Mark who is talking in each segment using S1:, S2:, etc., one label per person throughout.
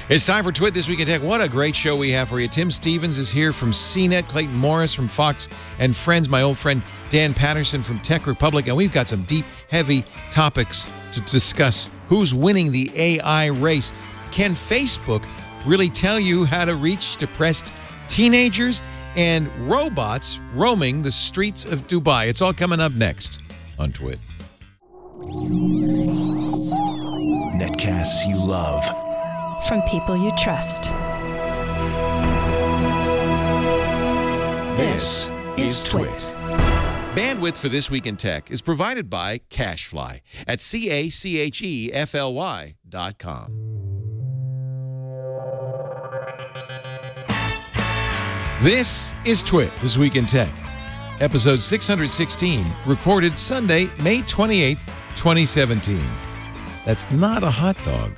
S1: It's time for Twit This Week in Tech. What a great show we have for you. Tim Stevens is here from CNET, Clayton Morris from Fox and Friends, my old friend Dan Patterson from Tech Republic, and we've got some deep, heavy topics to discuss. Who's winning the AI race? Can Facebook really tell you how to reach depressed teenagers? And robots roaming the streets of Dubai. It's all coming up next on Twit.
S2: Netcasts you love.
S3: From people you trust.
S2: This is Twit.
S1: Bandwidth for This Week in Tech is provided by CacheFly at CacheFly.com. This is Twit This Week in Tech, episode 616, recorded Sunday, May 28th, 2017. That's not a hot dog.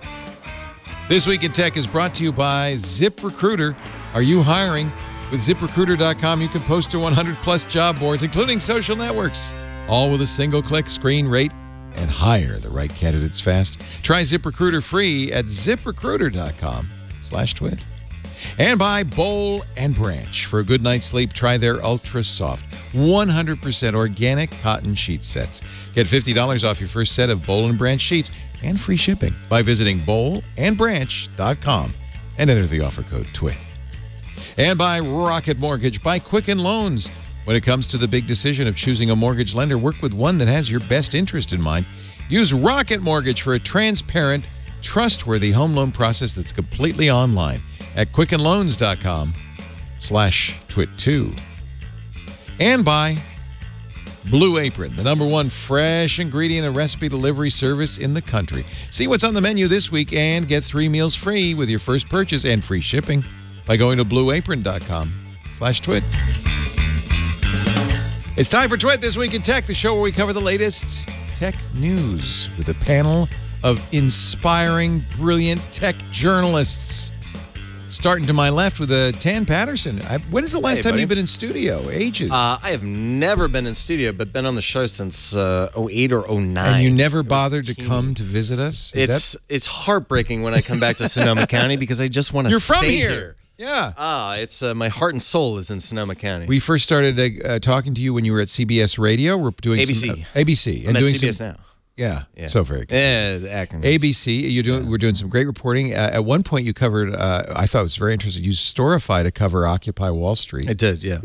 S1: This Week in Tech is brought to you by ZipRecruiter. Are you hiring? With ZipRecruiter.com, you can post to 100-plus job boards, including social networks, all with a single click, screen, rate, and hire the right candidates fast. Try ZipRecruiter free at ZipRecruiter.com/twit. And by Bowl and Branch. For a good night's sleep, try their Ultra Soft 100% organic cotton sheet sets. Get $50 off your first set of Bowl and Branch sheets and free shipping by visiting bowlandbranch.com and enter the offer code TWIT. And by Rocket Mortgage, by Quicken Loans. When it comes to the big decision of choosing a mortgage lender, work with one that has your best interest in mind. Use Rocket Mortgage for a transparent, trustworthy home loan process that's completely online at quickenloans.com/twit2. And by Blue Apron, the #1 fresh ingredient and recipe delivery service in the country. See what's on the menu this week and get 3 meals free with your first purchase and free shipping by going to blueapron.com/twit. It's time for Twit This Week in Tech, the show where we cover the latest tech news with a panel of inspiring, brilliant tech journalists. Starting to my left with Dan Patterson. When is the last time you've been in studio? Ages.
S4: I have never been in studio, but been on the show since 08 or 09.
S1: And you never bothered to come to visit us?
S4: It's heartbreaking when I come back to Sonoma County because I just want to stay
S1: from here.
S4: here.
S1: Yeah.
S4: It's my heart and soul is in Sonoma County.
S1: We first started talking to you when you were at CBS Radio. We're doing
S4: ABC.
S1: ABC.
S4: I'm at CBS now.
S1: Yeah, so very good.
S4: ABC,
S1: we're doing some great reporting. At one point, you covered, I thought it was very interesting, you Storify to cover Occupy Wall Street.
S4: I did, yeah.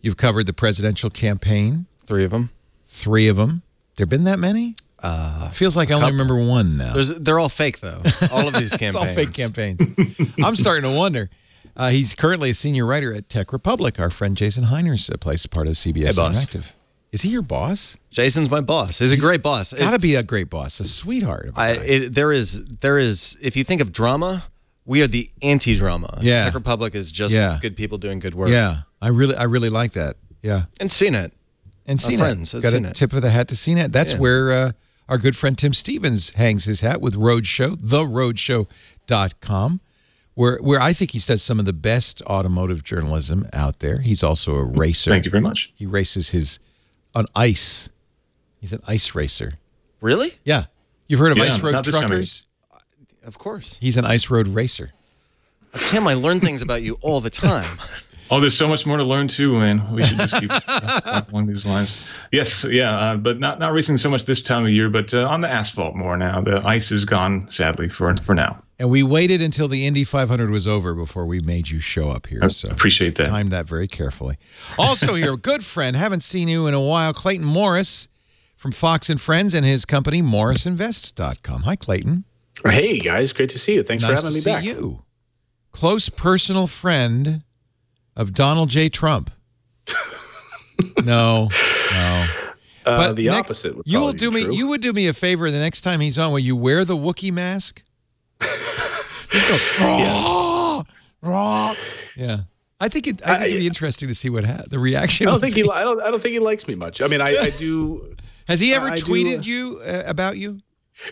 S1: You've covered the presidential campaign.
S4: 3 of them.
S1: 3 of them. There been that many? Feels like I only remember one now.
S4: They're all fake, though. All of these campaigns.
S1: It's all fake campaigns. I'm starting to wonder. He's currently a senior writer at Tech Republic. Our friend Jason Heiner's place, part of CBS Interactive. Is he your boss?
S4: Jason's my boss. He's a great boss.
S1: Got to be a great boss, a sweetheart.
S4: There is. If you think of drama, we are the anti-drama.
S1: Yeah.
S4: Tech Republic is just good people doing good work.
S1: Yeah, I really like that. Yeah.
S4: And CNET.
S1: And CNET.
S4: Friends at
S1: Got
S4: CNET.
S1: a tip of the hat to CNET. That's where our good friend Tim Stevens hangs his hat with Roadshow, theroadshow.com, where I think he does some of the best automotive journalism out there. He's also a racer.
S5: Thank you very much.
S1: He races on ice. He's an ice racer.
S4: Really?
S1: Yeah. You've heard of ice road truckers?
S4: Of course.
S1: He's an ice road racer.
S4: Tim, I learn things about you all the time.
S5: Oh, there's so much more to learn too, man. We should just keep along these lines. Yes, but not racing so much this time of year, but on the asphalt more now. The ice is gone, sadly, for now.
S1: And we waited until the Indy 500 was over before we made you show up here. So
S5: appreciate that.
S1: Timed that very carefully. Also here, good friend, haven't seen you in a while, Clayton Morris from Fox and Friends and his company, MorrisInvest.com. Hi, Clayton.
S6: Hey, guys. Great to see you. Thanks for having me back.
S1: Nice to see you. Close personal friend of Donald J. Trump. No.
S6: But the opposite would
S1: you would do me a favor the next time he's on. Will you wear the Wookiee mask? Just go, raw. Yeah. I think it'd be interesting to see what the reaction.
S6: I don't think he likes me much. I mean, I do.
S1: Has he ever tweeted you about you?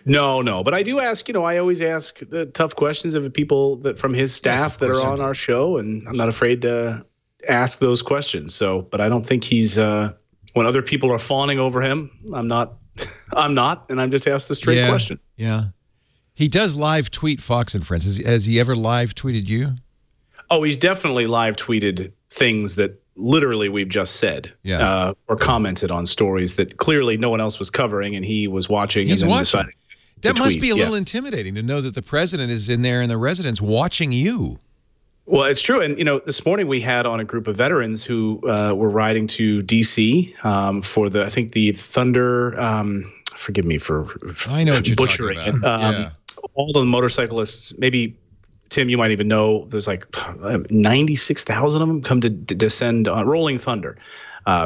S6: No. But I do ask. I always ask the tough questions of the people from his staff that are on our show, and I'm not afraid to ask those questions. So, but I don't think he's. When other people are fawning over him, I'm not, and I'm just asked a straight question.
S1: Yeah. He does live tweet Fox and Friends. Has he ever live tweeted you?
S6: Oh, he's definitely live tweeted things that literally we've just said, or commented on stories that clearly no one else was covering, and he was watching.
S1: He's
S6: and then
S1: watching.
S6: deciding
S1: That
S6: to
S1: must
S6: tweet.
S1: be a little intimidating to know that the president is in there in the residence watching you.
S6: Well, it's true. And, this morning we had on a group of veterans who were riding to D.C. For the Thunder. Forgive me for
S1: I know what you're
S6: butchering
S1: talking about.
S6: it. All the motorcyclists, maybe, Tim, you might even know, there's like 96,000 of them come to descend on Rolling Thunder.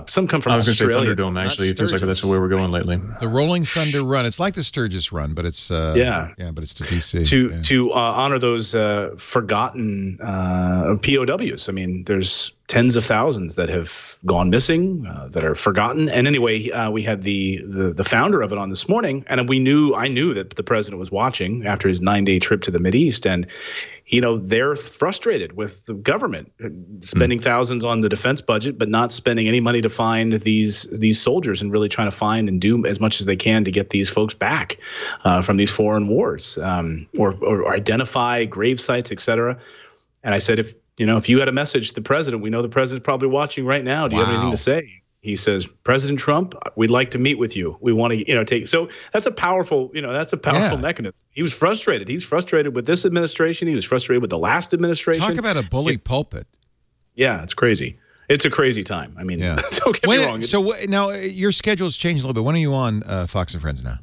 S6: Some come from Australia.
S5: I was going to say Thunderdome, actually. It feels like that's where we're going lately.
S1: The Rolling Thunder Run. It's like the Sturgis Run, but it's but it's to D.C.
S6: To honor those forgotten POWs. I mean, there's tens of thousands that have gone missing, that are forgotten. And anyway, we had the founder of it on this morning, and I knew that the president was watching after his 9-day trip to the Mideast, and they're frustrated with the government spending thousands on the defense budget, but not spending any money to find these soldiers and really trying to find and do as much as they can to get these folks back from these foreign wars, or identify grave sites, et cetera. And I said, if you had a message to the president, we know the president's probably watching right now. Do you have anything to say? He says, President Trump, we'd like to meet with you. We want to, take. So that's a powerful, mechanism. He was frustrated. He's frustrated with this administration. He was frustrated with the last administration.
S1: Talk about a bully pulpit.
S6: Yeah, it's crazy. It's a crazy time. I mean, don't get me wrong.
S1: So now your schedule's changed a little bit. When are you on Fox and Friends now?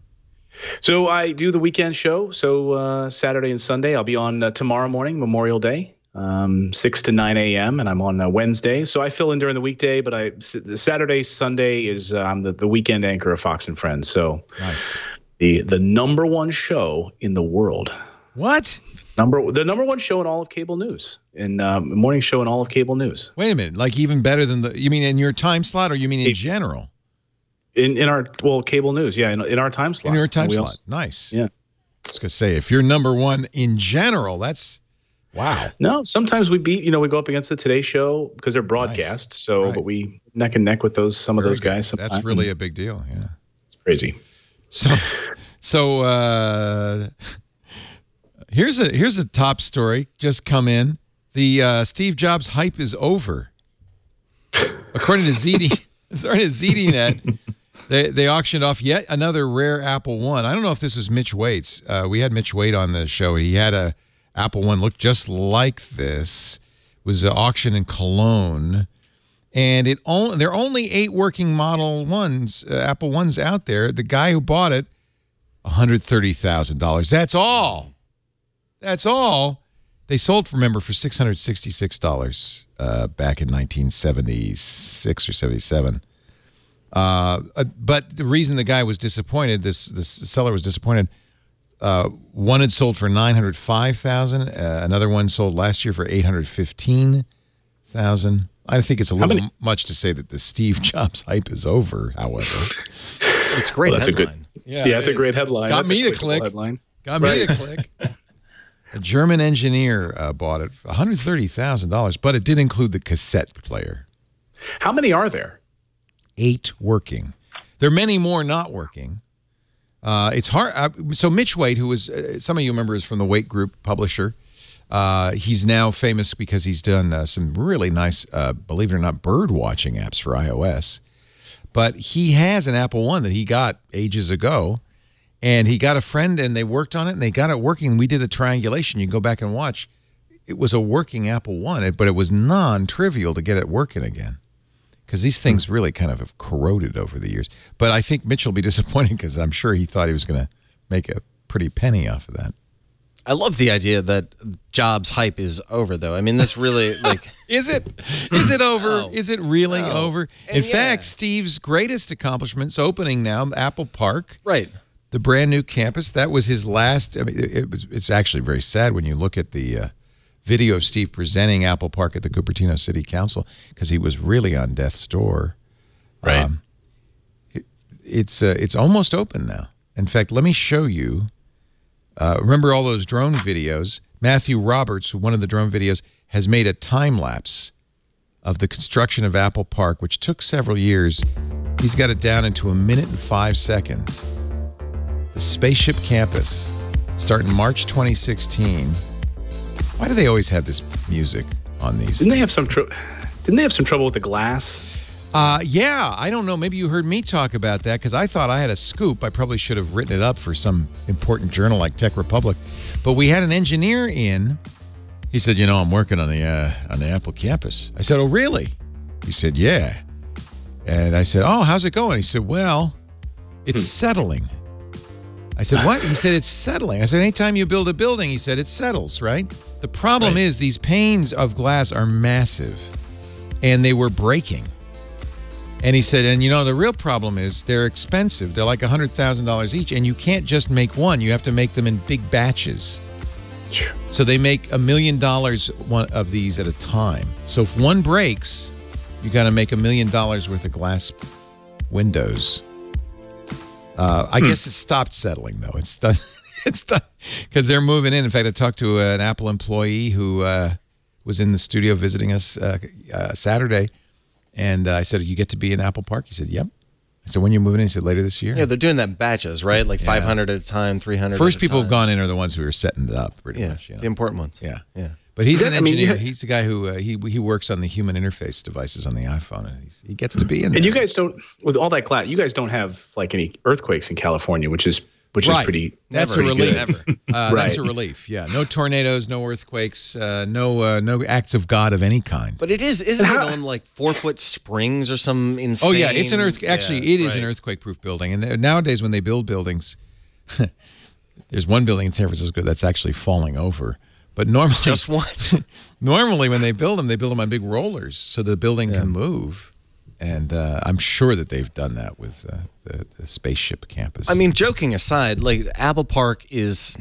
S6: So I do the weekend show. So Saturday and Sunday, I'll be on tomorrow morning, Memorial Day. 6 to 9 a.m. and I'm on Wednesday. So I fill in during the weekday, but the Saturday, Sunday is I'm the weekend anchor of Fox and Friends. So
S1: nice.
S6: The number one show in the world.
S1: What?
S6: The number one show in all of cable news, and morning show in all of cable news.
S1: Wait a minute, like even better than you mean in your time slot, or you mean in general?
S6: In our cable news, in our time slot.
S1: In your time slot, nice.
S6: Yeah.
S1: I was gonna say if you're number one in general, that's. Wow.
S6: No, sometimes we beat, we go up against the Today Show because they're broadcast. Nice. So, but we neck and neck with some of those guys. Sometimes.
S1: That's really a big deal. Yeah.
S6: It's crazy.
S1: So here's a top story just come in. The Steve Jobs hype is over. According to ZDNet, they auctioned off yet another rare Apple One. I don't know if this was Mitch Waite's. We had Mitch Waite on the show. He had a Apple One looked just like this. It was an auction in Cologne, and there are only 8 working Model Ones, Apple Ones out there. The guy who bought it, $130,000. That's all. That's all. They sold, remember, for $666 back in 1976 or 77. But the reason the guy was disappointed, this seller was disappointed. One had sold for $905,000. Another one sold last year for $815,000. I think it's a little much to say that the Steve Jobs hype is over. However,
S4: it's a great headline.
S6: It's a great headline.
S1: Got me to click. Got me to click. A German engineer bought it for $130,000, but it did include the cassette player.
S6: How many are there?
S1: 8 working. There are many more not working. It's hard. So Mitch Waite, who was, some of you remember, is from the Waite Group publisher. He's now famous because he's done some really nice, believe it or not, bird watching apps for iOS. But he has an Apple One that he got ages ago, and he got a friend, and they worked on it, and they got it working. We did a triangulation. You can go back and watch. It was a working Apple One, but it was non-trivial to get it working again. Because these things really kind of have corroded over the years. But I think Mitch will be disappointed because I'm sure he thought he was going to make a pretty penny off of that.
S4: I love the idea that Jobs' hype is over, though. I mean, this really, like...
S1: Is it? Is it over?
S4: No.
S1: Is it really over?
S4: And
S1: In fact, Steve's greatest accomplishment's opening now, Apple Park.
S4: Right.
S1: The brand new campus. That was his last... I mean, it's actually very sad when you look at the... video of Steve presenting Apple Park at the Cupertino City Council because he was really on death's door.
S6: Right.
S1: It's almost open now. In fact, let me show you. Remember all those drone videos? Matthew Roberts, one of the drone videos, has made a time lapse of the construction of Apple Park, which took several years. He's got it down into 1 minute and 5 seconds. The spaceship campus. starting March 2016. Why do they always have this music on these?
S6: Didn't they have some trouble with the glass?
S1: Yeah, I don't know. Maybe you heard me talk about that because I thought I had a scoop. I probably should have written it up for some important journal like Tech Republic. But we had an engineer in. He said, I'm working on the Apple campus. I said, oh, really? He said, yeah. And I said, oh, how's it going? He said, well, it's settling. I said, what? He said, it's settling. I said, anytime you build a building, he said, it settles, right? The problem is these panes of glass are massive, and they were breaking. And he said, and the real problem is they're expensive. They're like $100,000 each, and you can't just make one. You have to make them in big batches. So they make $1 million one of these at a time. So if one breaks, you got to make $1 million worth of glass windows. I guess it stopped settling, though. It's done. It's done because they're moving in. In fact, I talked to an Apple employee who was in the studio visiting us Saturday, and I said, "You get to be in Apple Park?" He said, "Yep." I said, "When you moving in?" He said, "Later this year."
S4: Yeah, they're doing that in batches, right? Like 500 at a time, 300.
S1: First people who've gone in are the ones who are setting it up, pretty much.
S4: The important ones.
S1: Yeah.
S4: Yeah.
S1: But he's an engineer. He's the guy who he works on the human interface devices on the iPhone, and he gets to be in there.
S6: And you guys don't, with all that glass, you guys don't have like any earthquakes in California, which is pretty.
S1: That's a relief. That's a relief. Yeah, no tornadoes, no earthquakes, no acts of God of any kind.
S4: But isn't it on like 4-foot springs or some insane?
S1: Oh yeah, it's an earth. Actually, it is an earthquake-proof building. And nowadays, when they build buildings, there's one building in San Francisco that's actually falling over. But normally,
S4: just what?
S1: Normally, when they build them on big rollers so the building can move. And I'm sure that they've done that with the spaceship campus.
S4: I mean, joking aside, like Apple Park is.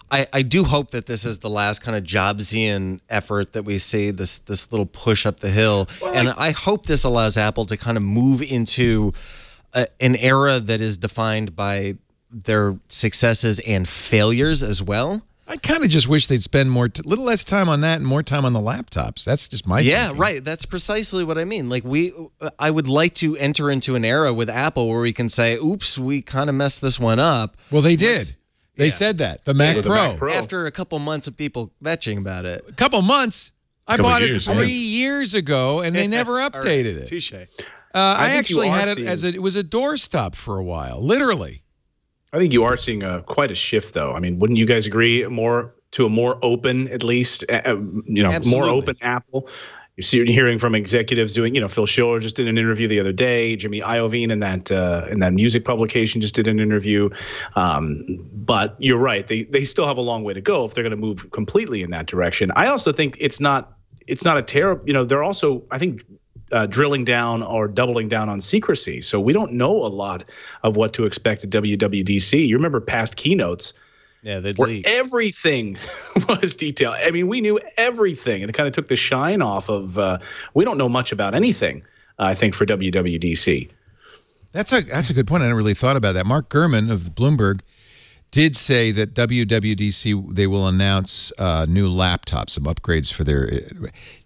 S4: I do hope that this is the last kind of Jobsian effort that we see, this little push up the hill, and I hope this allows Apple to kind of move into an era that is defined by their successes and failures as well.
S1: I kind of just wish they'd spend little less time on that and more time on the laptops. That's just my thinking.
S4: Right. That's precisely what I mean. Like I would like to enter into an era with Apple where we can say, "Oops, we kind of messed this one up."
S1: Well, they did. They said that the Mac Pro.
S4: After a couple months of people vetching about it.
S1: A couple months. I bought it 3 years ago, and they never updated it.
S4: Touche.
S1: I actually had it it was a doorstop for a while, literally.
S6: I think you are seeing quite a shift, though. I mean, wouldn't you guys agree to a more open, at least, more open Apple? You're hearing from executives doing, Phil Schiller just did an interview the other day. Jimmy Iovine in that music publication just did an interview. But you're right; they still have a long way to go if they're going to move completely in that direction. I also think it's not a terrible. They're also, I think, drilling down or doubling down on secrecy. So we don't know a lot of what to expect at WWDC. You remember past keynotes where everything was detailed. I mean, we knew everything, and it kind of took the shine off of we don't know much about anything, I think, for WWDC.
S1: That's a good point. I never really thought about that. Mark Gurman of Bloomberg did say that WWDC, they will announce new laptops, some upgrades for their,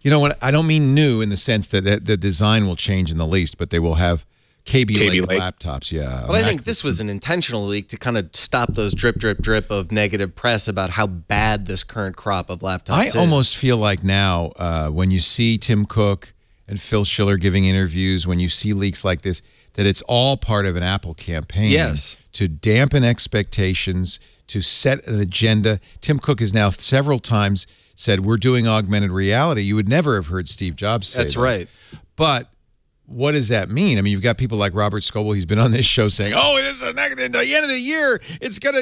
S1: what, I don't mean new in the sense that the design will change in the least, but they will have KB Lake laptops, yeah.
S4: But I think this was an intentional leak to kind of stop those drip of negative press about how bad this current crop of laptops is.
S1: I almost feel like now when you see Tim Cook and Phil Schiller giving interviews, when you see leaks like this, that it's all part of an Apple campaign to dampen expectations, to set an agenda. Tim Cook has now several times said, we're doing augmented reality. You would never have heard Steve Jobs say that.
S4: That's right.
S1: But what does that mean? I mean, you've got people like Robert Scoble. He's been on this show saying, "Oh, it is at the end of the year,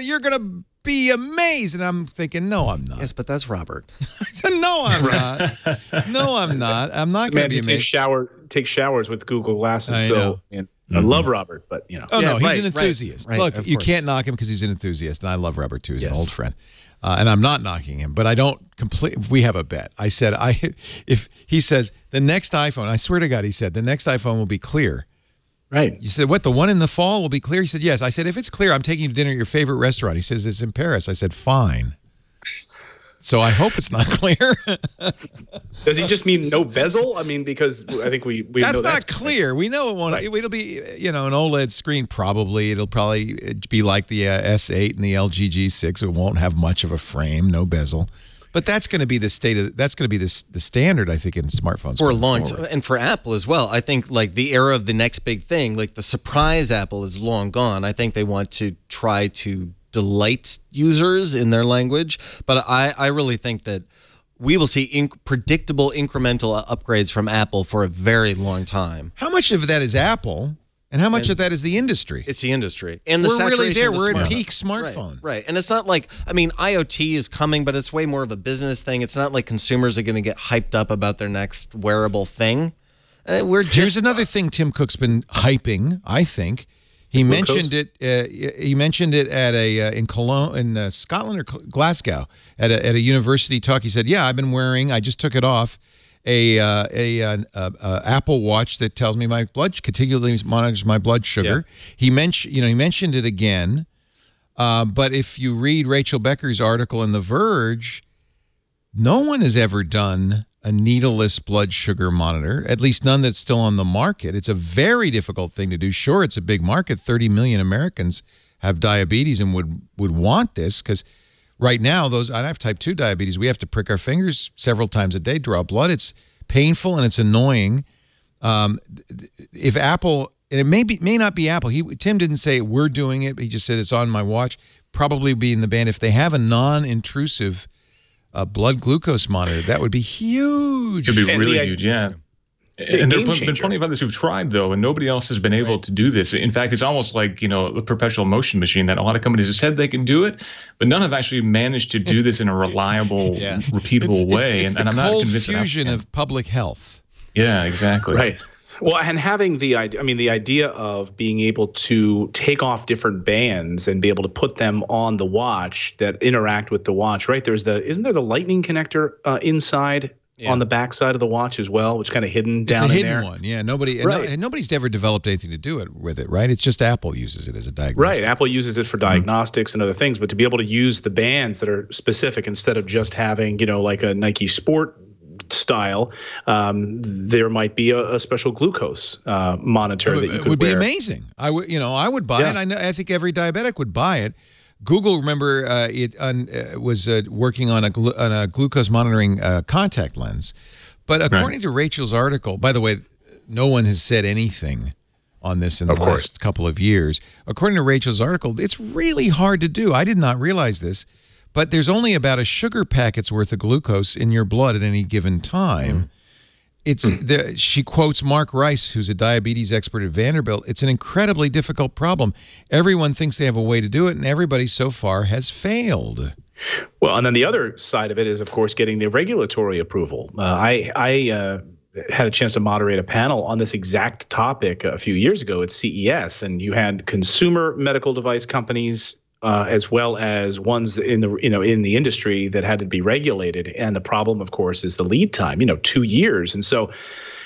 S1: you're gonna be amazed." And I'm thinking, "No, I'm not."
S4: Yes, but that's Robert.
S1: No, I'm not. No, I'm not. I'm not going to be amazed.
S6: Take showers with Google Glasses. I love Robert, but
S1: Oh no, he's an enthusiast. Right, look, you can't knock him because he's an enthusiast, and I love Robert too. He's an old friend. And I'm not knocking him, but I don't we have a bet. I said, if he says the next iPhone, I swear to God, he said the next iPhone will be clear.
S6: Right.
S1: You said, what, the one in the fall will be clear? He said, yes. I said, if it's clear, I'm taking you to dinner at your favorite restaurant. He says, it's in Paris. I said, fine. So I hope it's not clear.
S6: Does he just mean no bezel? I mean, because I think we
S1: that's
S6: know
S1: not clear. We know it won't.
S6: Right.
S1: It'll be, an OLED screen probably. It'll probably be like the S8 and the LG G6. It won't have much of a frame, no bezel. But that's going to be the the standard, I think, in smartphones
S4: for a long time, and for Apple as well. I think like the era of the next big thing, like the surprise Apple, is long gone. I think they want to try to delight users in their language, but I really think that we will see predictable incremental upgrades from Apple for a very long time.
S1: How much of that is Apple, and how much of that is the industry?
S4: It's the industry. And the
S1: we're really there. We're
S4: at
S1: peak smartphone.
S4: Right. And it's not like, I mean, IoT is coming, but it's way more of a business thing. It's not like consumers are going to get hyped up about their next wearable thing. Here's
S1: another thing Tim Cook's been hyping, I think. He mentioned it. He mentioned it at in Cologne, in Scotland or Glasgow, at a university talk. He said, "Yeah, I've been wearing. I just took it off a Apple Watch that tells me my continually monitors my blood sugar." Yeah. He mentioned it again. But if you read Rachel Becker's article in The Verge, no one has ever done a needleless blood sugar monitor, at least none that's still on the market. It's a very difficult thing to do. Sure, it's a big market. 30 million Americans have diabetes and would want this, because right now, I have type 2 diabetes. We have to prick our fingers several times a day, draw blood. It's painful and it's annoying. If Apple, and it may not be Apple. Tim didn't say we're doing it, but he just said it's on my watch. Probably be in the band. If they have a non-intrusive blood glucose monitor, that would be huge.
S5: It would be really huge, yeah. And there have been plenty of others who've tried, though, and nobody else has been able to do this. In fact, it's almost like, a perpetual motion machine that a lot of companies have said they can do it, but none have actually managed to do this in a reliable, repeatable way.
S1: It's
S5: and I'm not convinced
S1: the cold fusion of public health.
S5: Yeah, exactly.
S6: Right. Well, and having the idea of being able to take off different bands and be able to put them on the watch that interact with the watch, right? Isn't there the lightning connector inside on the back side of the watch as well, which is kind of hidden down in there? It's a hidden one, yeah. Nobody's ever developed anything to do it with it, right? It's just Apple uses it as a diagnostic. Right, Apple uses it for diagnostics and other things, but to be able to use the bands that are specific instead of just having, like a Nike Sport style, there might be a special glucose monitor that you could
S1: would
S6: wear.
S1: Be amazing. I would buy it. I think every diabetic would buy it. Google, remember, was working on a glucose monitoring contact lens, but according to Rachel's article, by the way, no one has said anything on this in the last couple of years. According to Rachel's article, it's really hard to do. I did not realize this. But there's only about a sugar packet's worth of glucose in your blood at any given time. She quotes Mark Rice, who's a diabetes expert at Vanderbilt. It's an incredibly difficult problem. Everyone thinks they have a way to do it, and everybody so far has failed.
S6: Well, and then the other side of it is, of course, getting the regulatory approval. I had a chance to moderate a panel on this exact topic a few years ago at CES, and you had consumer medical device companies as well as ones in the industry that had to be regulated. And the problem, of course, is the lead time, 2 years. And so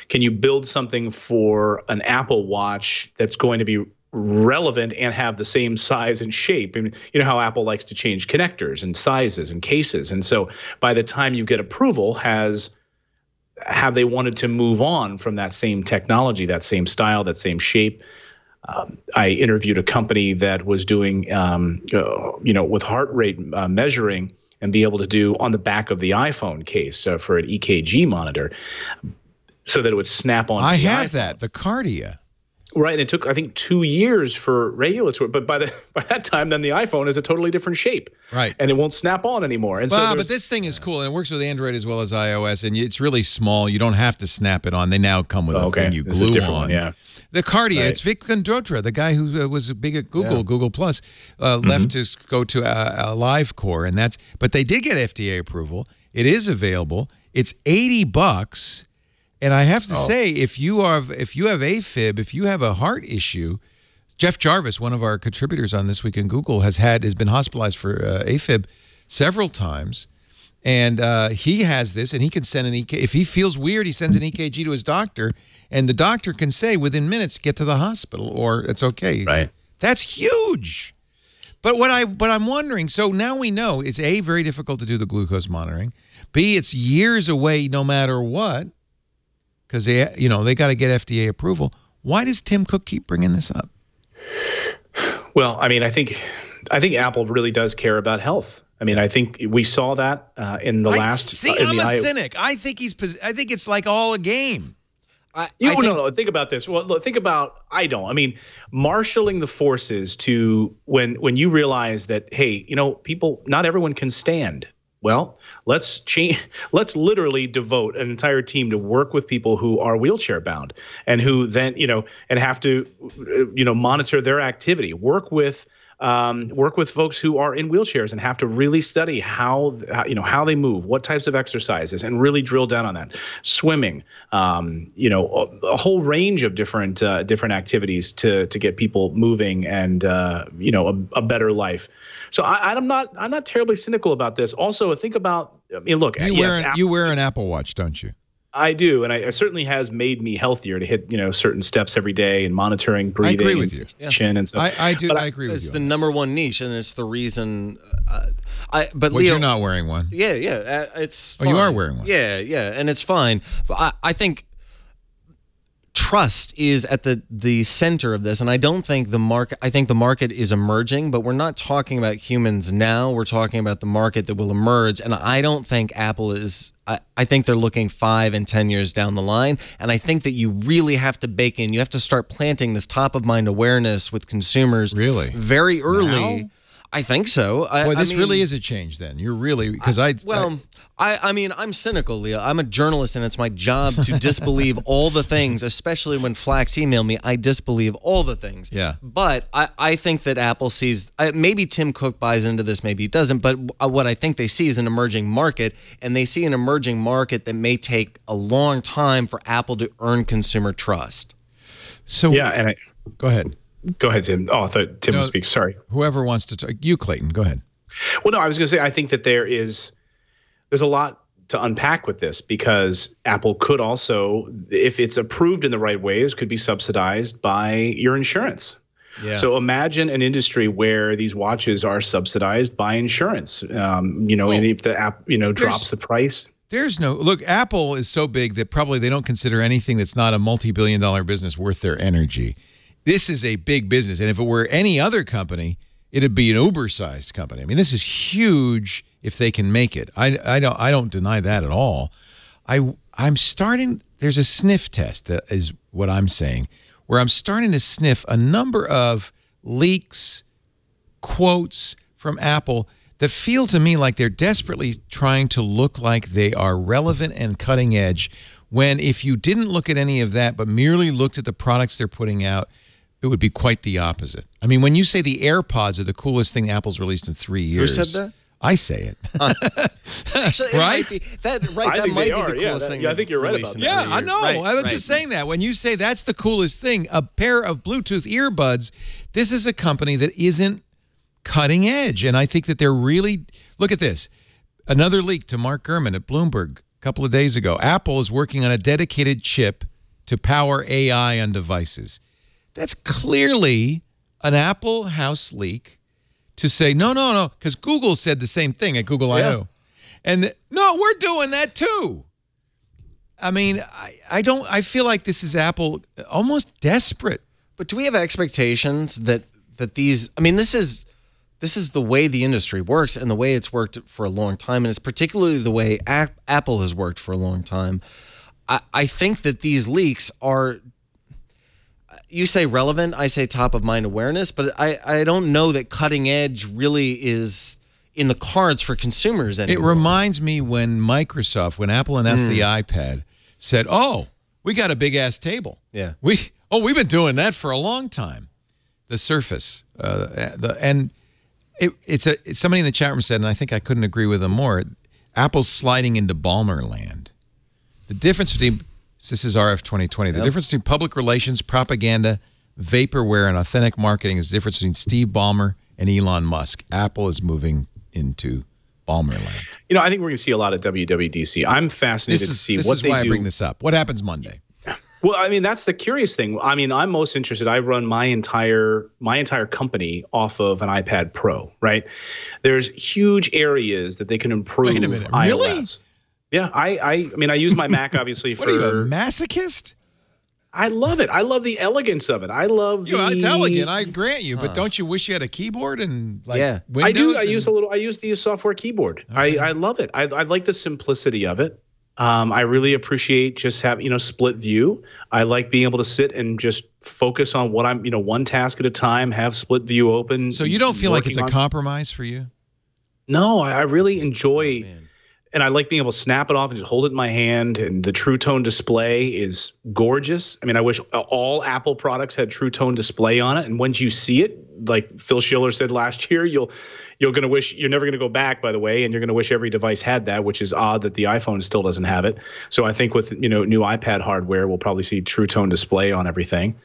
S6: can you build something for an Apple Watch that's going to be relevant and have the same size and shape? And you know how Apple likes to change connectors and sizes and cases. And so by the time you get approval, have they wanted to move on from that same technology, that same style, that same shape? I interviewed a company that was doing, with heart rate measuring and be able to do on the back of the iPhone case for an EKG monitor, so that it would snap on.
S1: I have that, the Cardia.
S6: Right, and it took, I think, 2 years for regulatory, but by that time, then the iPhone is a totally different shape,
S1: right? And
S6: it won't snap on anymore. And
S1: but this thing is cool, and it works with Android as well as iOS, and it's really small. You don't have to snap it on. They now come with a thing you glue on.
S6: One, yeah.
S1: The Cardia, it's Vic Kondrotra, the guy who was big at Google Plus, left to go to LiveCore, and but they did get FDA approval. It is available. It's $80, and I have to say, if you have AFib, if you have a heart issue, Jeff Jarvis, one of our contributors on This Week in Google, has been hospitalized for AFib several times. And he has this, and he can send an EKG. If he feels weird, he sends an EKG to his doctor, and the doctor can say within minutes, get to the hospital, or it's okay.
S6: Right.
S1: That's huge. But I'm wondering, so now we know it's A, very difficult to do the glucose monitoring. B, it's years away no matter what, because they got to get FDA approval. Why does Tim Cook keep bringing this up?
S6: Well, I mean, I think Apple really does care about health. I mean, I think we saw that in the last.
S1: See, I'm a cynic. I think it's like all a game.
S6: No. Think about this. Well, look, think about. I mean, marshaling the forces to when you realize that, hey, people, not everyone can stand. Well, let's literally devote an entire team to work with people who are wheelchair bound and who then, and have to, monitor their activity, work with folks who are in wheelchairs and have to really study how they move, what types of exercises, and really drill down on that. Swimming, a whole range of different activities to get people moving and, a better life. So I'm not terribly cynical about this. Also, think about, I mean, look,
S1: you wear an Apple Watch, don't you?
S6: I do, and it certainly has made me healthier to hit certain steps every day and monitoring breathing.
S1: I agree with you.
S6: Chin and stuff.
S1: I do. I agree with you.
S4: It's the number one niche, and it's the reason. But
S1: Leo, you're not wearing one.
S4: Yeah. It's.
S1: Fine. Oh, you are wearing one.
S4: Yeah, and it's fine. But I think trust is at the center of this, and I don't think the market. I think the market is emerging, but we're not talking about humans now. We're talking about the market that will emerge, and I don't think Apple is. I think they're looking 5 and 10 years down the line, and I think that you really have to bake in. You have to start planting this top of mind awareness with consumers.
S1: Really,
S4: very early.
S1: Now?
S4: I think so.
S1: This really is a change then. You're really, because
S4: I'm cynical, Leo. I'm a journalist, and it's my job to disbelieve all the things, especially when Flax emailed me. I disbelieve all the things.
S1: Yeah.
S4: But I think that Apple sees, maybe Tim Cook buys into this, maybe he doesn't, but what I think they see is an emerging market, and they see an emerging market that may take a long time for Apple to earn consumer trust.
S1: So go ahead.
S6: Go ahead, Tim. Oh, I thought Tim would speak. Sorry.
S1: Whoever wants to talk. You, Clayton. Go ahead.
S6: Well, no, I was going to say I think that there's a lot to unpack with this, because Apple could also, if it's approved in the right ways, could be subsidized by your insurance. Yeah. So imagine an industry where these watches are subsidized by insurance. And if the app drops the price.
S1: Look, Apple is so big that probably they don't consider anything that's not a multi-billion-dollar business worth their energy. This is a big business, and if it were any other company, it'd be an Uber-sized company. I mean, this is huge if they can make it. I don't deny that at all. I'm starting. There's a sniff test that is what I'm saying, where I'm starting to sniff a number of leaks, quotes from Apple that feel to me like they're desperately trying to look like they are relevant and cutting edge, when if you didn't look at any of that but merely looked at the products they're putting out, it would be quite the opposite. I mean, when you say the AirPods are the coolest thing Apple's released in 3 years.
S4: Who said that?
S1: I say it.
S4: Actually,
S1: right?
S4: That might be the coolest thing.
S6: Yeah, I think you're right about that.
S1: Yeah, I know. I'm just saying that. When you say that's the coolest thing, a pair of Bluetooth earbuds, this is a company that isn't cutting edge. And I think that they're really, look at this. Another leak to Mark Gurman at Bloomberg a couple of days ago. Apple is working on a dedicated chip to power AI on devices. That's clearly an Apple house leak to say, no, because Google said the same thing at Google I/O. And no, we're doing that too. I mean, I feel like this is Apple almost desperate.
S4: But do we have expectations that these, I mean, this is the way the industry works and the way it's worked for a long time, and it's particularly the way Apple has worked for a long time. I think that these leaks are, you say relevant, I say top of mind awareness, but I don't know that cutting edge really is in the cards for consumers anymore.
S1: It reminds me when Microsoft, when Apple announced the iPad, said, "Oh, we got a big ass table."
S4: Yeah.
S1: We've been doing that for a long time. The Surface, it's somebody in the chat room said, and I think I couldn't agree with them more. Apple's sliding into Balmer land. The difference between this is RF 2020. The difference between public relations, propaganda, vaporware, and authentic marketing is the difference between Steve Ballmer and Elon Musk. Apple is moving into Balmer land.
S6: I think we're going to see a lot of WWDC. I'm fascinated to see what they do.
S1: This is why I bring this up. What happens Monday?
S6: Well, I mean, that's the curious thing. I mean, I'm most interested. I run my entire company off of an iPad Pro, right? There's huge areas that they can improve.
S1: Wait a minute,
S6: iOS.
S1: really?
S6: Yeah, I mean, I use my Mac obviously for.
S1: What are you, a masochist?
S6: I love it. I love the elegance of it. I love
S1: it's elegant. I grant you, but don't you wish you had a keyboard and Windows?
S6: I do. I use the software keyboard. Okay. I love it. I like the simplicity of it. I really appreciate just having, split view. I like being able to sit and just focus on what I'm, one task at a time, have split view open.
S1: So you don't feel like it's a compromise for you?
S6: No, I really enjoy, and I like being able to snap it off and just hold it in my hand. And the True Tone display is gorgeous. I mean, I wish all Apple products had True Tone display on it. And once you see it, like Phil Schiller said last year, you're never gonna go back, by the way, and you're gonna wish every device had that, which is odd that the iPhone still doesn't have it. So I think with new iPad hardware, we'll probably see True Tone display on everything.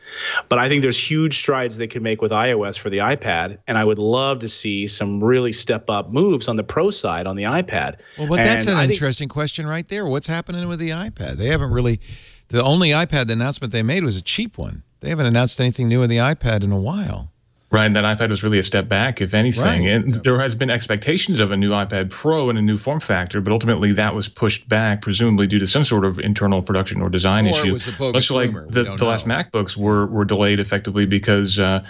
S6: But I think there's huge strides they can make with iOS for the iPad, and I would love to see some really step up moves on the Pro side on the iPad.
S1: Well, but that's an interesting question right there. What's happening with the iPad? They haven't really. The only iPad the announcement they made was a cheap one. They haven't announced anything new with the iPad in a while.
S5: Right, that iPad was really a step back, if anything. Right. And there has been expectations of a new iPad Pro and a new form factor, but ultimately that was pushed back, presumably due to some sort of internal production or design issue.
S1: It was a bogus rumor.
S5: Much like the last MacBooks were delayed effectively because of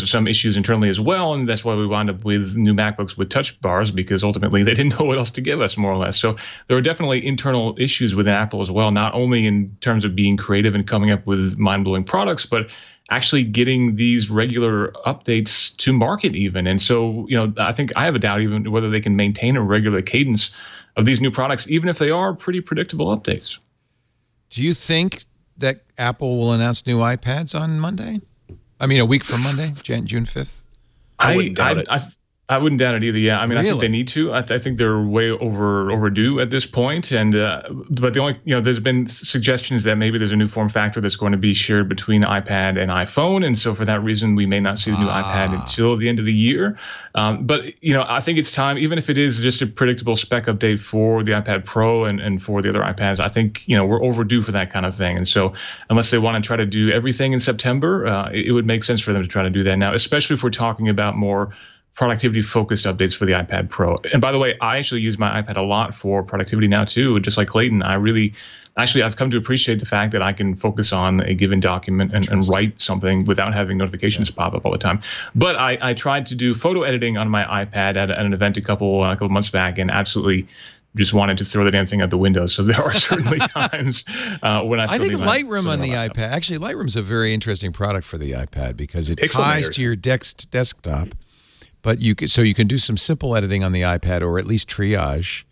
S5: some issues internally as well, and that's why we wound up with new MacBooks with touch bars, because ultimately they didn't know what else to give us, more or less. So there are definitely internal issues within Apple as well, not only in terms of being creative and coming up with mind-blowing products, but actually getting these regular updates to market even. And so, I think I have a doubt even whether they can maintain a regular cadence of these new products, even if they are pretty predictable updates.
S1: Do you think that Apple will announce new iPads on Monday? I mean, a week from Monday, June 5th?
S6: I wouldn't doubt it.
S5: I wouldn't doubt it either. Yeah, I mean,
S1: really?
S5: I think they need to. I think they're way overdue at this point. And but the only there's been suggestions that maybe there's a new form factor that's going to be shared between iPad and iPhone, and so for that reason, we may not see the new iPad until the end of the year. But I think it's time, even if it is just a predictable spec update for the iPad Pro and for the other iPads. I think we're overdue for that kind of thing. And so unless they want to try to do everything in September, it would make sense for them to try to do that now, especially if we're talking about more productivity-focused updates for the iPad Pro. And by the way, I actually use my iPad a lot for productivity now too. Just like Clayton, I've come to appreciate the fact that I can focus on a given document and write something without having notifications pop up all the time. But I tried to do photo editing on my iPad at an event a couple months back, and absolutely just wanted to throw the damn thing out the window. So there are certainly times when I think
S1: Lightroom on the iPad. Actually, Lightroom's a very interesting product for the iPad because it ties to your desktop. But you can do some simple editing on the iPad, or at least triage.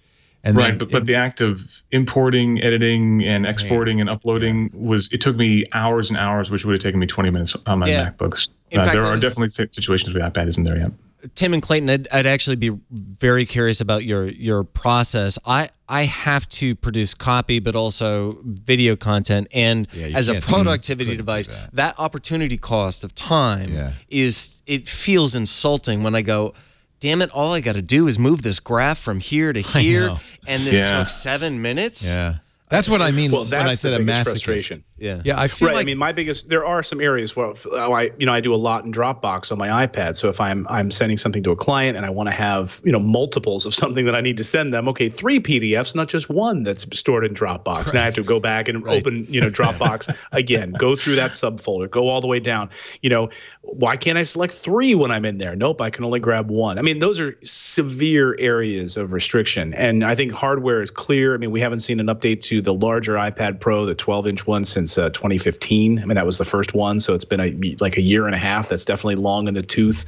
S1: And
S5: right, but the act of importing, editing, and exporting and uploading it took me hours and hours, which would have taken me 20 minutes on my MacBooks. In fact, there are definitely situations where the iPad isn't there yet.
S4: Tim and Clayton, I'd actually be very curious about your process. I have to produce copy, but also video content. And as a productivity device, that opportunity cost of time it feels insulting when I go, damn it, all I got to do is move this graph from here to here, and this took 7 minutes.
S1: Yeah. That's what I mean when I said a masochist.
S6: Frustration.
S1: Yeah, I feel like,
S6: I mean, there are some areas where I do a lot in Dropbox on my iPad. So if I'm sending something to a client and I want to have multiples of something that I need to send them, 3 PDFs, not just one that's stored in Dropbox. Right. And I have to go back and open Dropbox again, go through that subfolder, go all the way down. Why can't I select 3 when I'm in there? Nope, I can only grab 1. I mean, those are severe areas of restriction, and I think hardware is clear. I mean, we haven't seen an update to the larger iPad Pro, the 12-inch one, since 2015. I mean, that was the first one, so it's been a year and a half. That's definitely long in the tooth.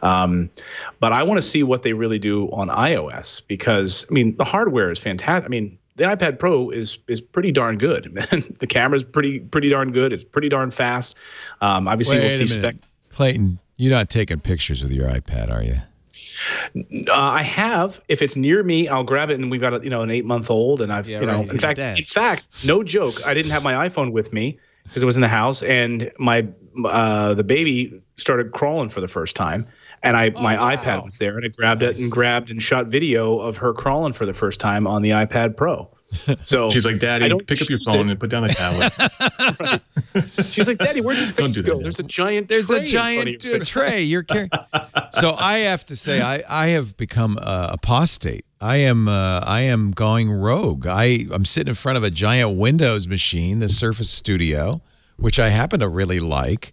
S6: But I want to see what they really do on iOS, because I mean, the hardware is fantastic. I mean, the iPad Pro is pretty darn good. The camera's pretty darn good. It's pretty darn fast. Obviously, we'll see spec.
S1: Clayton, you're not taking pictures with your iPad, are you?
S6: I have. If it's near me, I'll grab it. And we've got an 8-month-old, and I've in fact, no joke, I didn't have my iPhone with me because it was in the house, and the baby started crawling for the first time, and my iPad was there, and I grabbed it and shot video of her crawling for the first time on the iPad Pro. So
S5: she's like, Daddy, pick up your phone and put down the tablet.
S6: Right. She's like, Daddy, where'd your face go? There's a giant
S1: tray you're carrying. So I have to say, I have become apostate. I am going rogue. I'm sitting in front of a giant Windows machine, the Surface Studio, which I happen to really like.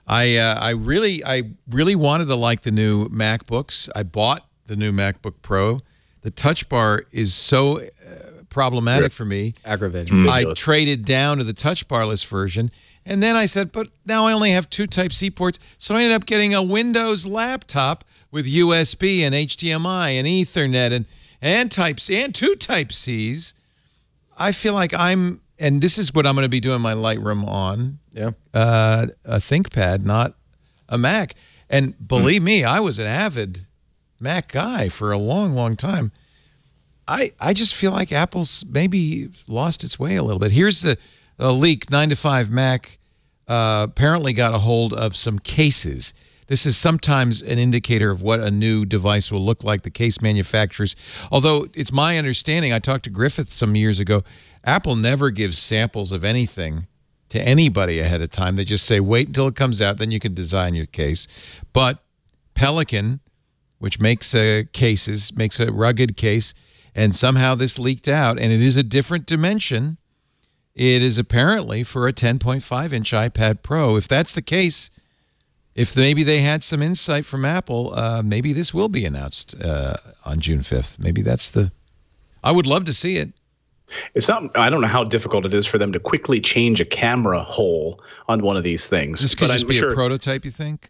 S1: I really wanted to like the new MacBooks. I bought the new MacBook Pro. The Touch Bar is so problematic for me.
S4: Aggravating.
S1: I traded down to the Touch Barless version, and then I said, but now I only have 2 Type-C ports, so I ended up getting a Windows laptop with USB and HDMI and Ethernet and Type-C and 2 Type-Cs. I feel like and this is what I'm going to be doing my Lightroom on.
S4: Yeah.
S1: A ThinkPad, not a Mac. And believe me, I was an avid Mac guy for a long, long time. I just feel like Apple's maybe lost its way a little bit. Here's the leak. 9 to 5 Mac apparently got a hold of some cases. This is sometimes an indicator of what a new device will look like, the case manufacturers. Although it's my understanding, I talked to Griffith some years ago, Apple never gives samples of anything to anybody ahead of time. They just say, wait until it comes out, then you can design your case. But Pelican, which makes cases, makes a rugged case, and somehow this leaked out, and it is a different dimension. It is apparently for a 10.5-inch iPad Pro. If that's the case, if maybe they had some insight from Apple, maybe this will be announced on June 5th. Maybe that's the... I would love to see it.
S6: It's not. I don't know how difficult it is for them to quickly change a camera hole on one of these things.
S1: This could just be a prototype, you think?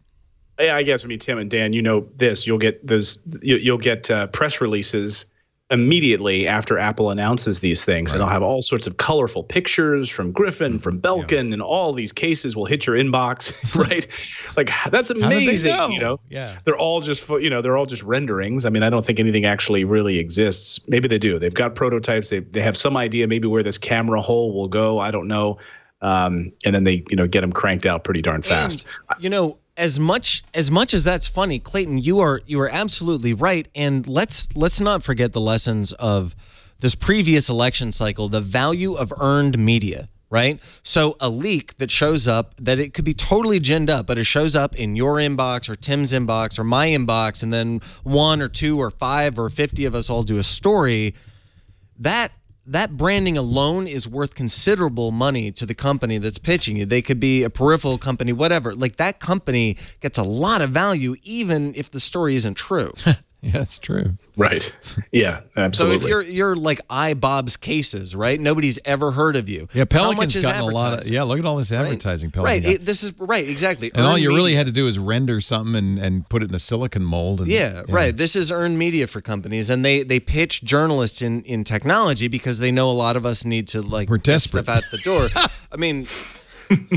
S6: Yeah, I guess. I mean, Tim and Dan, you know this. You'll get those. You'll get press releases immediately after Apple announces these things, and they'll have all sorts of colorful pictures from Griffin, from Belkin, and all these cases will hit your inbox, right? Like, that's amazing.
S1: How did they know?
S6: You know,
S1: yeah,
S6: they're all just they're all just renderings. I mean, I don't think anything actually really exists. Maybe they do. They've got prototypes. They have some idea maybe where this camera hole will go. I don't know. And then they get them cranked out pretty darn fast.
S4: And, as much as that's funny, Clayton, you are absolutely right. And let's not forget the lessons of this previous election cycle, the value of earned media, right? So a leak that shows up, that it could be totally ginned up, but it shows up in your inbox or Tim's inbox or my inbox, and then 1 or 2 or 5 or 50 of us all do a story, that branding alone is worth considerable money to the company that's pitching you. They could be a peripheral company, whatever. Like, that company gets a lot of value even if the story isn't true.
S1: Yeah, that's true.
S6: Right. Yeah, absolutely.
S4: So if you're like iBob's Cases, right? Nobody's ever heard of you.
S1: Yeah, Pelican's gotten a lot of. Yeah, look at all this advertising.
S4: Right.
S1: Pelican
S4: This is right. Exactly.
S1: And all you really had to do is render something and put it in a silicon mold. And,
S4: right. This is earned media for companies, and they pitch journalists in technology because they know a lot of us need to
S1: we're desperate.
S4: Get stuff out the door. I mean.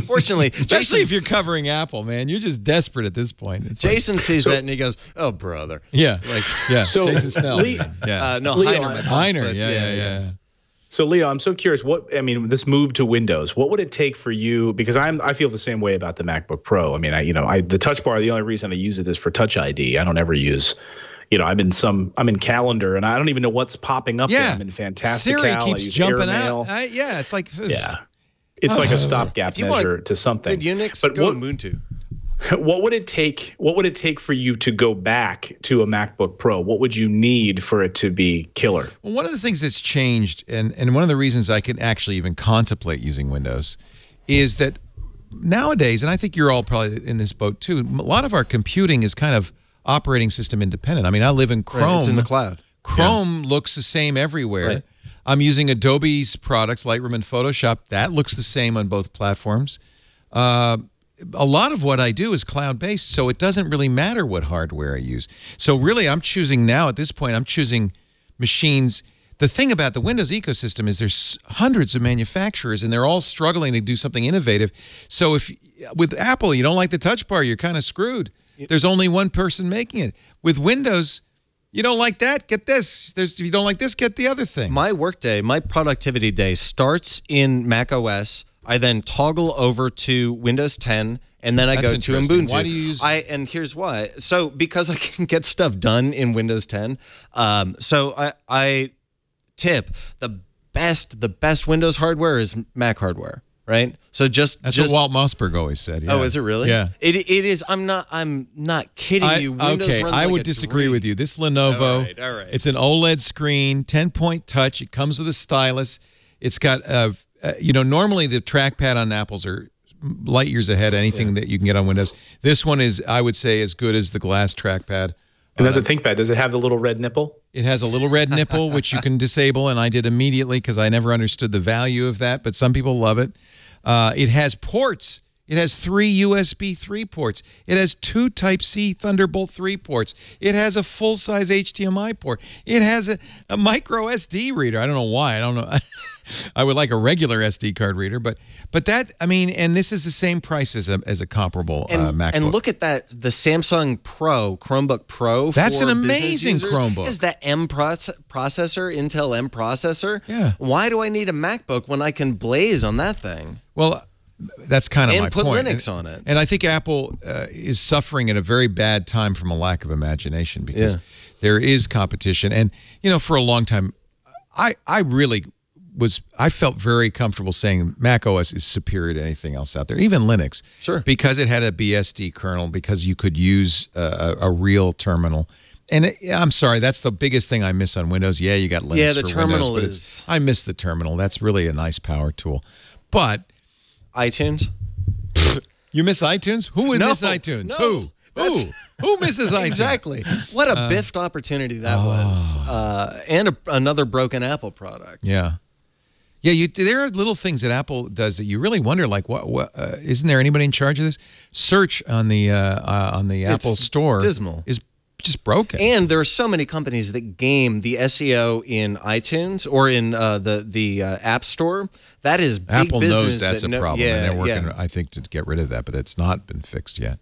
S4: Fortunately,
S1: especially if you're covering Apple, man, you're just desperate at this point. It's
S4: Jason sees that and he goes, "Oh, brother."
S1: Yeah, So Jason Snell.
S6: Heiner.
S1: Yeah.
S6: So, Leo, I'm so curious. This move to Windows, what would it take for you? Because I feel the same way about the MacBook Pro. I mean, the Touch Bar. The only reason I use it is for Touch ID. I don't ever use. I'm in Calendar, and I don't even know what's popping up.
S1: Yeah,
S6: I'm in Fantastical.
S1: Siri keeps jumping out. It's like
S6: It's like a stopgap measure to something.
S4: Good Unix, but go to Ubuntu.
S6: What would it take? What would it take for you to go back to a MacBook Pro? What would you need for it to be killer?
S1: Well, one of the things that's changed, and one of the reasons I can actually even contemplate using Windows, is that nowadays, and I think you're all probably in this boat too, a lot of our computing is kind of operating system independent. I mean, I live in Chrome.
S4: Right, it's in the cloud.
S1: Chrome looks the same everywhere. Right. I'm using Adobe's products, Lightroom and Photoshop. That looks the same on both platforms. A lot of what I do is cloud-based, so it doesn't really matter what hardware I use. So really, I'm choosing now, at this point, I'm choosing machines. The thing about the Windows ecosystem is there's hundreds of manufacturers, and they're all struggling to do something innovative. So if with Apple, you don't like the Touch Bar, you're kind of screwed. There's only one person making it. With Windows, you don't like that? Get this. If you don't like this, get the other thing.
S4: My workday, my productivity day starts in Mac OS. I then toggle over to Windows 10, and then I go to Ubuntu.
S1: Why do you use?
S4: And here's why. So because I can get stuff done in Windows 10. So I tip the the best Windows hardware is Mac hardware, right? So that's
S1: what Walt Mossberg always said. Yeah.
S4: Oh, is it really?
S1: Yeah.
S4: It is. I'm not kidding you. Windows
S1: okay,
S4: runs
S1: I
S4: like
S1: would
S4: a
S1: disagree
S4: dream.
S1: with you. This Lenovo,
S4: all right.
S1: It's an OLED screen, 10-point touch. It comes with a stylus. It's got normally the trackpad on Apples are light years ahead of anything that you can get on Windows. This one is, I would say, as good as the glass trackpad.
S6: And as a ThinkPad, does it have the little red nipple?
S1: It has a little red nipple, which you can disable, and I did immediately because I never understood the value of that, but some people love it. It has ports. It has 3 USB 3 ports. It has 2 Type-C Thunderbolt 3 ports. It has a full-size HDMI port. It has a micro SD reader. I don't know why. I don't know. I would like a regular SD card reader, but that, I mean, and this is the same price as a comparable MacBook.
S4: And look at that, the Samsung Pro, Chromebook Pro.
S1: That's an amazing Chromebook.
S4: Is that processor, Intel M processor?
S1: Yeah.
S4: Why do I need a MacBook when I can blaze on that thing?
S1: Well, that's kind of my point.
S4: And put Linux on it.
S1: And I think Apple is suffering at a very bad time from a lack of imagination because there is competition. And, for a long time, I felt very comfortable saying Mac OS is superior to anything else out there, even Linux.
S4: Sure.
S1: Because it had a BSD kernel, because you could use a real terminal. And I'm sorry, that's the biggest thing I miss on Windows. Yeah, you got Linux
S4: Yeah, the
S1: for
S4: terminal
S1: Windows, but I miss the terminal. That's really a nice power tool. But
S4: iTunes?
S1: You miss iTunes? Who would miss iTunes?
S4: No.
S1: Who misses iTunes?
S4: Exactly. What a biffed opportunity that was. And another broken Apple product.
S1: Yeah. Yeah, there are little things that Apple does that you really wonder, like, what isn't there anybody in charge of this? Search on the Apple Store
S4: dismal.
S1: Is just broken.
S4: And there are so many companies that game the SEO in iTunes or in the App Store. That is big
S1: Apple
S4: business.
S1: Knows that's a problem, and they're working, I think, to get rid of that, but it's not been fixed yet.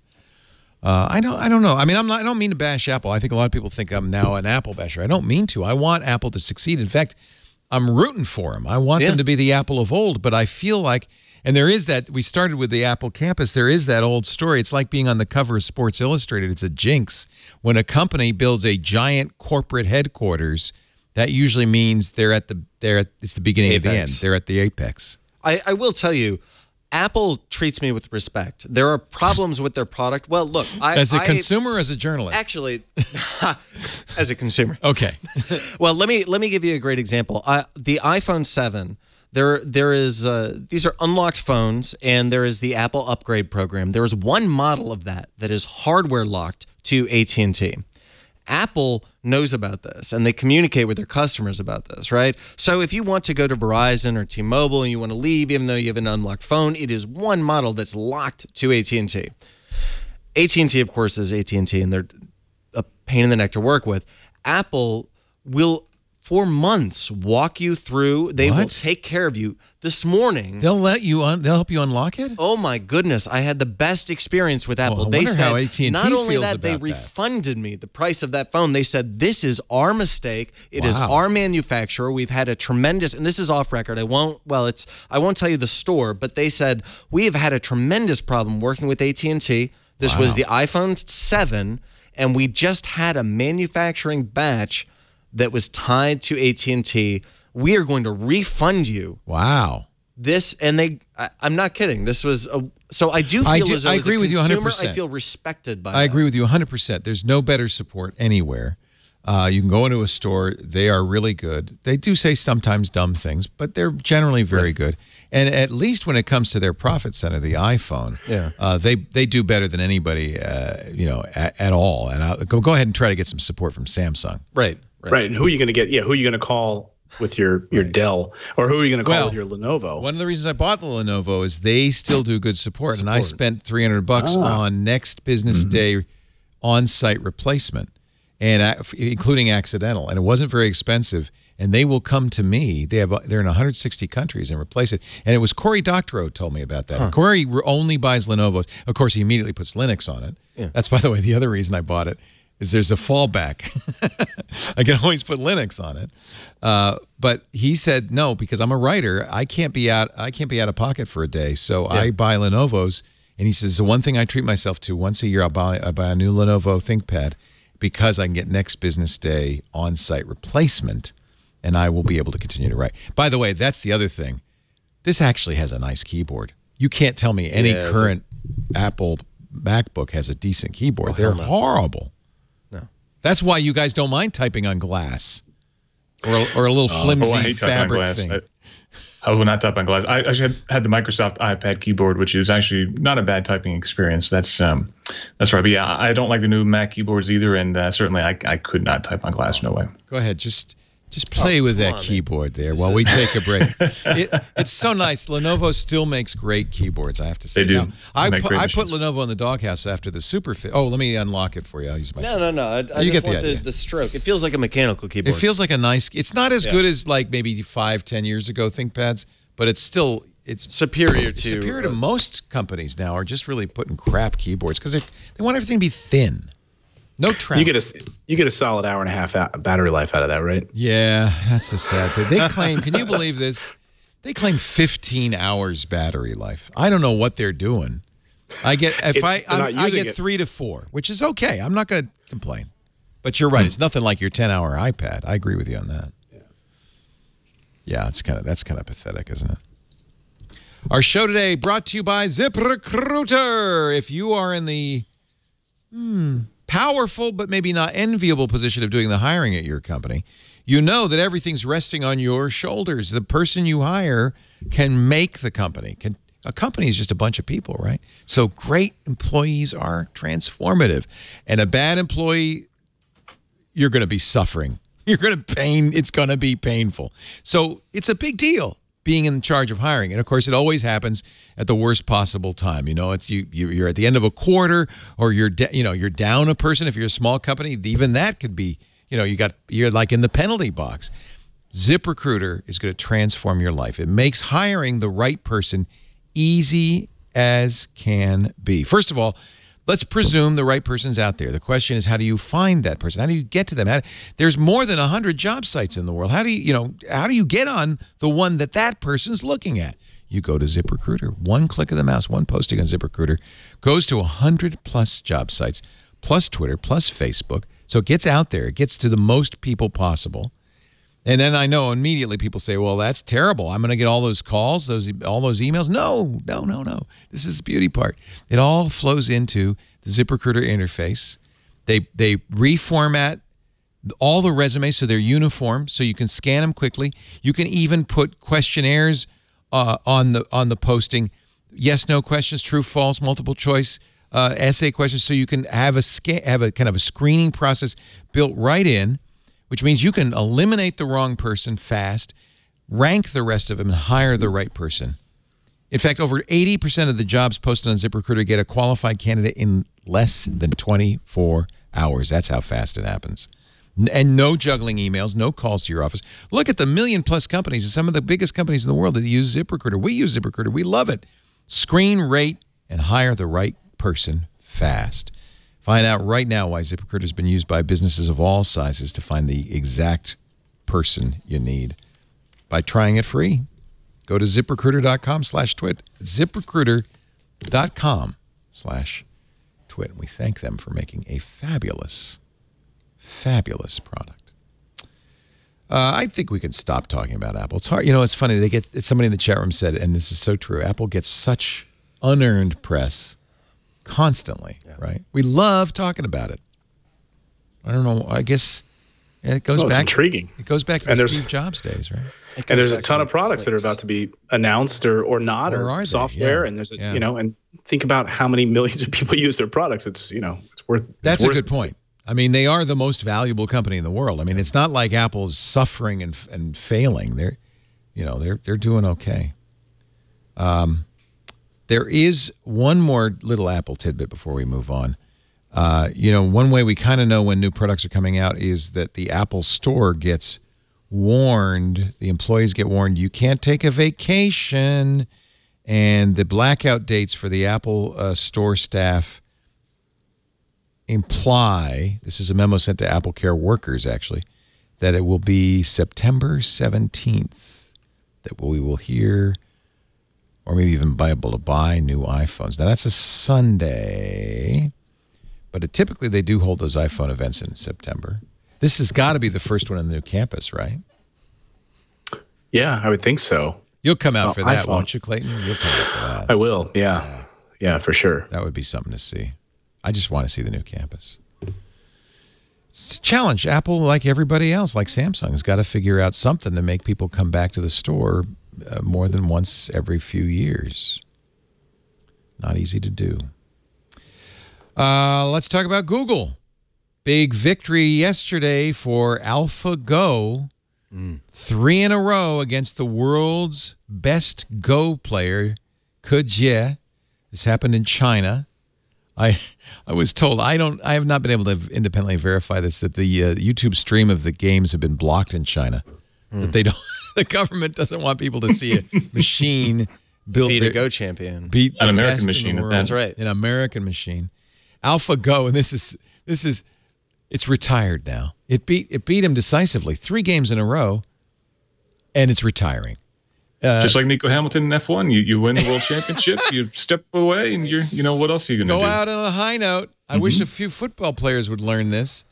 S1: I don't know. I mean, I don't mean to bash Apple. I think a lot of people think I'm now an Apple basher. I don't mean to. I want Apple to succeed. In fact, I'm rooting for them. I want them to be the Apple of old, but I feel like, and there is that, we started with the Apple campus, there is that old story. It's like being on the cover of Sports Illustrated. It's a jinx. When a company builds a giant corporate headquarters, that usually means it's the beginning of the end. They're at the apex.
S4: I will tell you, Apple treats me with respect. There are problems with their product. Well, look,
S1: as a consumer or as a journalist?
S4: Actually, as a consumer.
S1: Okay.
S4: Well, let me give you a great example. The iPhone 7, there is these are unlocked phones, and there is the Apple Upgrade program. There is one model of that is hardware locked to AT&T. Apple knows about this, and they communicate with their customers about this, right? So if you want to go to Verizon or T-Mobile and you want to leave, even though you have an unlocked phone, it is one model that's locked to AT&T. AT&T, of course, is AT&T, and they're a pain in the neck to work with. Apple will, for months, walk you through. They will take care of you. This morning,
S1: they'll help you unlock it?
S4: Oh my goodness, I had the best experience with Apple.
S1: They said
S4: how
S1: AT&T
S4: not only
S1: feels
S4: that, they
S1: about
S4: refunded me the price of that phone. They said, this is our mistake. It is our manufacturer. We've had a tremendous, and this is off record. I won't tell you the store, but they said, we have had a tremendous problem working with AT&T. This was the iPhone 7, and we just had a manufacturing batch that was tied to AT&T. We are going to refund you.
S1: Wow.
S4: This, and I'm not kidding. This was so I do feel as though,
S1: I agree with you 100%.
S4: I feel respected by
S1: I agree with you 100%. There's no better support anywhere. You can go into a store. They are really good. They do say sometimes dumb things, but they're generally very good. And at least when it comes to their profit center, the iPhone, they do better than anybody, at all. And I'll go ahead and try to get some support from Samsung.
S6: Right. And who are you going to get? Yeah, who are you going to call with your Dell, or who are you going to call with your Lenovo?
S1: One of the reasons I bought the Lenovo is they still do good support. And I spent $300 on next business day on-site replacement, and including accidental, and it wasn't very expensive. And they will come to me. They're in 160 countries and replace it. And it was Cory Doctorow told me about that. Cory only buys Lenovo's. Of course, he immediately puts Linux on it. Yeah. That's, by the way, the other reason I bought it. Is there's a fallback. I can always put Linux on it. But he said no, because I'm a writer. I can't be out of pocket for a day. So I buy Lenovo's. And he says the one thing I treat myself to once a year, I buy a new Lenovo ThinkPad because I can get next business day on-site replacement. and I will be able to continue to write. By the way, that's the other thing. This actually has a nice keyboard. You can't tell me any current Apple MacBook has a decent keyboard. They're horrible. No. That's why you guys don't mind typing on glass or a little flimsy fabric thing.
S5: I will not type on glass. I actually had the Microsoft iPad keyboard, which is actually not a bad typing experience. That's right. But yeah, I don't like the new Mac keyboards either, and certainly I could not type on glass. No way.
S1: Go ahead. Just play with that keyboard there while we take a break. It's so nice. Lenovo still makes great keyboards, I have to say.
S5: They do.
S1: Now, I put Lenovo in the doghouse after the Superfit. Oh, let me unlock it for you. I'll use my
S4: No. I
S1: you
S4: just
S1: get the
S4: want
S1: idea.
S4: the stroke. It feels like a mechanical keyboard.
S1: It feels like a nice. It's not as good as like maybe 5-10 years ago ThinkPads, but it's still
S4: superior to
S1: most companies now are just really putting crap keyboards because they want everything to be thin. No travel.
S6: You get a solid hour and a half battery life out of that, right?
S1: Yeah, that's the sad thing. They claim. Can you believe this? They claim 15 hours battery life. I don't know what they're doing. I get 3 to 4, which is okay. I'm not going to complain. But you're right. It's nothing like your 10-hour iPad. I agree with you on that. Yeah, that's kind of pathetic, isn't it? Our show today brought to you by ZipRecruiter. If you are in the powerful but maybe not enviable position of doing the hiring at your company, you know that everything's resting on your shoulders. The person you hire can make the company. A company is just a bunch of people, right? So great employees are transformative. And a bad employee, you're going to be suffering. You're going to it's going to be painful. So it's a big deal being in charge of hiring. And of course, it always happens at the worst possible time. You know, it's you're at the end of a quarter, or you're down a person. If you're a small company, even that could be, you're like in the penalty box. ZipRecruiter is going to transform your life. It makes hiring the right person easy as can be. First of all, let's presume the right person's out there. The question is, how do you find that person? How do you get to them? There's more than 100 job sites in the world. How do you get on the one that person's looking at? You go to ZipRecruiter. One click of the mouse, one posting on ZipRecruiter goes to 100+ job sites, plus Twitter, plus Facebook. So it gets out there. It gets to the most people possible. And then I know immediately people say, well, that's terrible. I'm going to get all those calls, all those emails. No. This is the beauty part. It all flows into the ZipRecruiter interface. They reformat all the resumes so they're uniform, so you can scan them quickly. You can even put questionnaires on the posting, yes, no questions, true, false, multiple choice, essay questions, so you can have a kind of a screening process built right in, which means you can eliminate the wrong person fast, rank the rest of them, and hire the right person. In fact, over 80% of the jobs posted on ZipRecruiter get a qualified candidate in less than 24 hours. That's how fast it happens. And no juggling emails, no calls to your office. Look at the 1 million+ companies and some of the biggest companies in the world that use ZipRecruiter. We use ZipRecruiter. We love it. Screen, rate, and hire the right person fast. Find out right now why ZipRecruiter has been used by businesses of all sizes to find the exact person you need by trying it free. Go to ZipRecruiter.com/twit. ZipRecruiter.com/twit. We thank them for making a fabulous product. I think we can stop talking about Apple. It's hard. It's funny. Somebody in the chat room said, and this is so true, Apple gets such unearned press constantly, right? We love talking about it. I don't know. I guess it goes back.
S6: It's intriguing.
S1: It goes back to the Steve Jobs days, right?
S6: And there's a ton of products that are about to be announced or not, or software. Yeah. And there's and think about how many millions of people use their products. It's worth.
S1: That's a good point. I mean, they are the most valuable company in the world. I mean, it's not like Apple's suffering and failing. They're doing okay. There is one more little Apple tidbit before we move on. One way we kind of know when new products are coming out is that the Apple Store gets warned, the employees get warned, you can't take a vacation, and the blackout dates for the Apple Store staff imply, this is a memo sent to AppleCare workers actually, that it will be September 17th that we will hear, or maybe even be able to buy new iPhones. Now, that's a Sunday, but typically they do hold those iPhone events in September. This has got to be the first one on the new campus, right?
S6: Yeah, I would think so.
S1: You'll come out for that, won't you, Clayton? You'll come out for that.
S6: I will. Yeah. Yeah, for sure.
S1: That would be something to see. I just want to see the new campus. It's a challenge. Apple, like everybody else, like Samsung, has got to figure out something to make people come back to the store more than once every few years. Not easy to do. Let's talk about Google. Big victory yesterday for Alphago. 3 in a row against the world's best Go player, Ke Jie. This happened in China. I was told, I have not been able to independently verify this, that the YouTube stream of the games have been blocked in China. That they don't, the government doesn't want people to see a machine build
S4: Defeat a Go champion.
S1: Beat
S5: an
S1: the
S5: American
S1: best
S5: machine.
S1: in the world.
S4: That's right.
S1: An American machine. Alphago, and this is it's retired now. It beat him decisively 3 games in a row, and it's retiring.
S5: Just like Nico Hamilton in F1, you win the world championship, you step away, and what else are you going to do?
S1: Go out on a high note. I wish a few football players would learn this.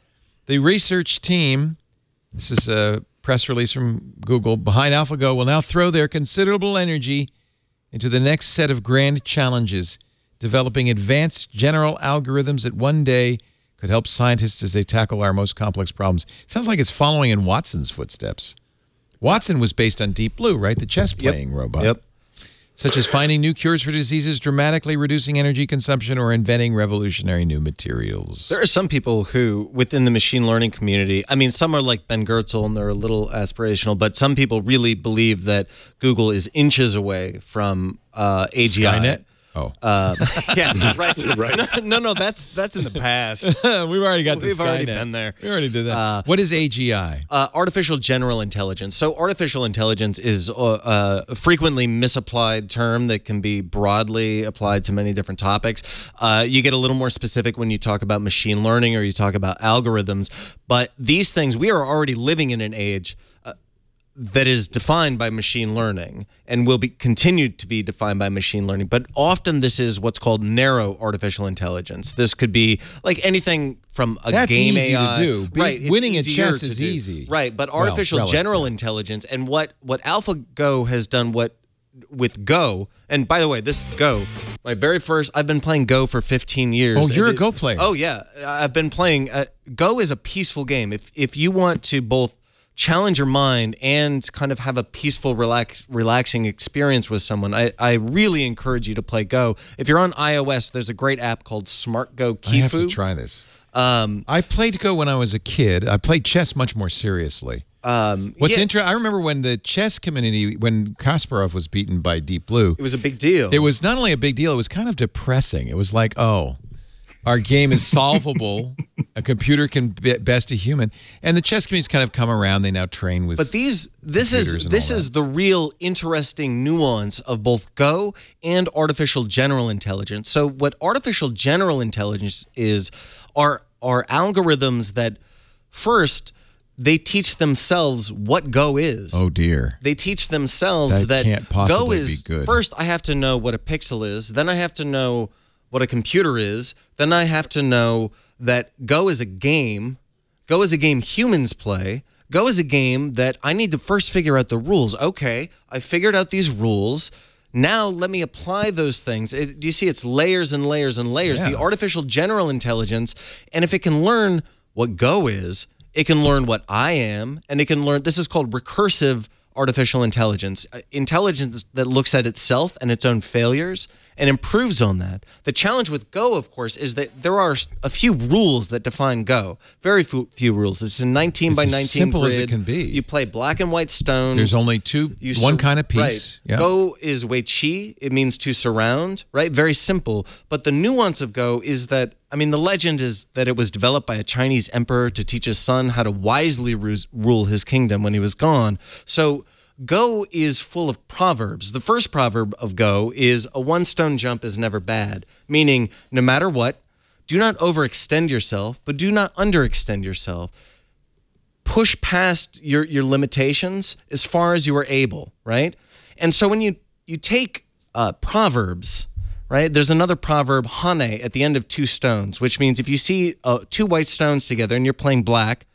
S1: The research team, this is a press release from Google, behind AlphaGo will now throw their considerable energy into the next set of grand challenges, developing advanced general algorithms that one day could help scientists as they tackle our most complex problems. It sounds like it's following in Watson's footsteps. Watson was based on Deep Blue, right? The chess-playing robot.
S4: Yep.
S1: Such as finding new cures for diseases, dramatically reducing energy consumption, or inventing revolutionary new materials.
S4: There are some people who, within the machine learning community, I mean, some are like Ben Goertzel, and they're a little aspirational, but some people really believe that Google is inches away from AGI.
S1: Skynet? Oh.
S4: Yeah, right. Right. No, that's in the past.
S1: We've already got the
S4: We've already
S1: Skynet.
S4: been there.
S1: We already did that. What is AGI?
S4: Artificial general intelligence. So artificial intelligence is a frequently misapplied term that can be broadly applied to many different topics. You get a little more specific when you talk about machine learning or you talk about algorithms. But these things, we are already living in an age that is defined by machine learning and will be continued to be defined by machine learning. But often this is what's called narrow artificial intelligence. This could be like anything from a
S1: That's
S4: game
S1: easy
S4: AI.
S1: to do.
S4: Right. It's
S1: Winning at
S4: easier
S1: chess
S4: to
S1: is
S4: do.
S1: easy.
S4: Right. But artificial general intelligence and what AlphaGo has done with Go, and by the way, this Go, my very first, I've been playing Go for 15 years.
S1: Oh, you're a Go player.
S4: Oh, yeah. I've been playing. Go is a peaceful game. If you want to both challenge your mind and kind of have a peaceful, relaxing experience with someone, I really encourage you to play Go. If you're on iOS, there's a great app called Smart Go Kifu.
S1: I have to try this. I played Go when I was a kid. I played chess much more seriously. What's interesting, I remember when the chess community, when Kasparov was beaten by Deep Blue.
S4: It was a big deal.
S1: It was not only a big deal, it was kind of depressing. It was like, oh, our game is solvable. A computer can best a human. And the chess community's kind of come around. They now train with
S4: this is the real interesting nuance of both Go and artificial general intelligence. So what artificial general intelligence is are algorithms that first they teach themselves what Go is.
S1: Oh, dear.
S4: They teach themselves that
S1: can't possibly
S4: Go is,
S1: be good.
S4: First, I have to know what a pixel is. Then I have to know what a computer is. Then I have to know that Go is a game. Go is a game humans play. Go is a game that I need to first figure out the rules. Okay, I figured out these rules. Now let me apply those things. Do you see it's layers and layers and layers?
S1: Yeah.
S4: The artificial general intelligence, and if it can learn what Go is, it can learn what I am, and it can learn, this is called recursive artificial intelligence. Intelligence that looks at itself and its own failures and improves on that. The challenge with Go, of course, is that there are a few rules that define Go. Very few rules. It's a 19 by 19
S1: as simple
S4: grid.
S1: as it can be.
S4: You play black and white stones.
S1: There's only one kind of piece.
S4: Right.
S1: Yeah.
S4: Go is Wei Qi. It means to surround, right? Very simple. But the nuance of Go is that, I mean, the legend is that it was developed by a Chinese emperor to teach his son how to wisely rule his kingdom when he was gone. So Go is full of proverbs. The first proverb of Go is a one-stone jump is never bad, meaning no matter what, do not overextend yourself, but do not underextend yourself. Push past your limitations as far as you are able, right? And so when you take proverbs, right, there's another proverb, hane, at the end of two stones, which means if you see two white stones together and you're playing black,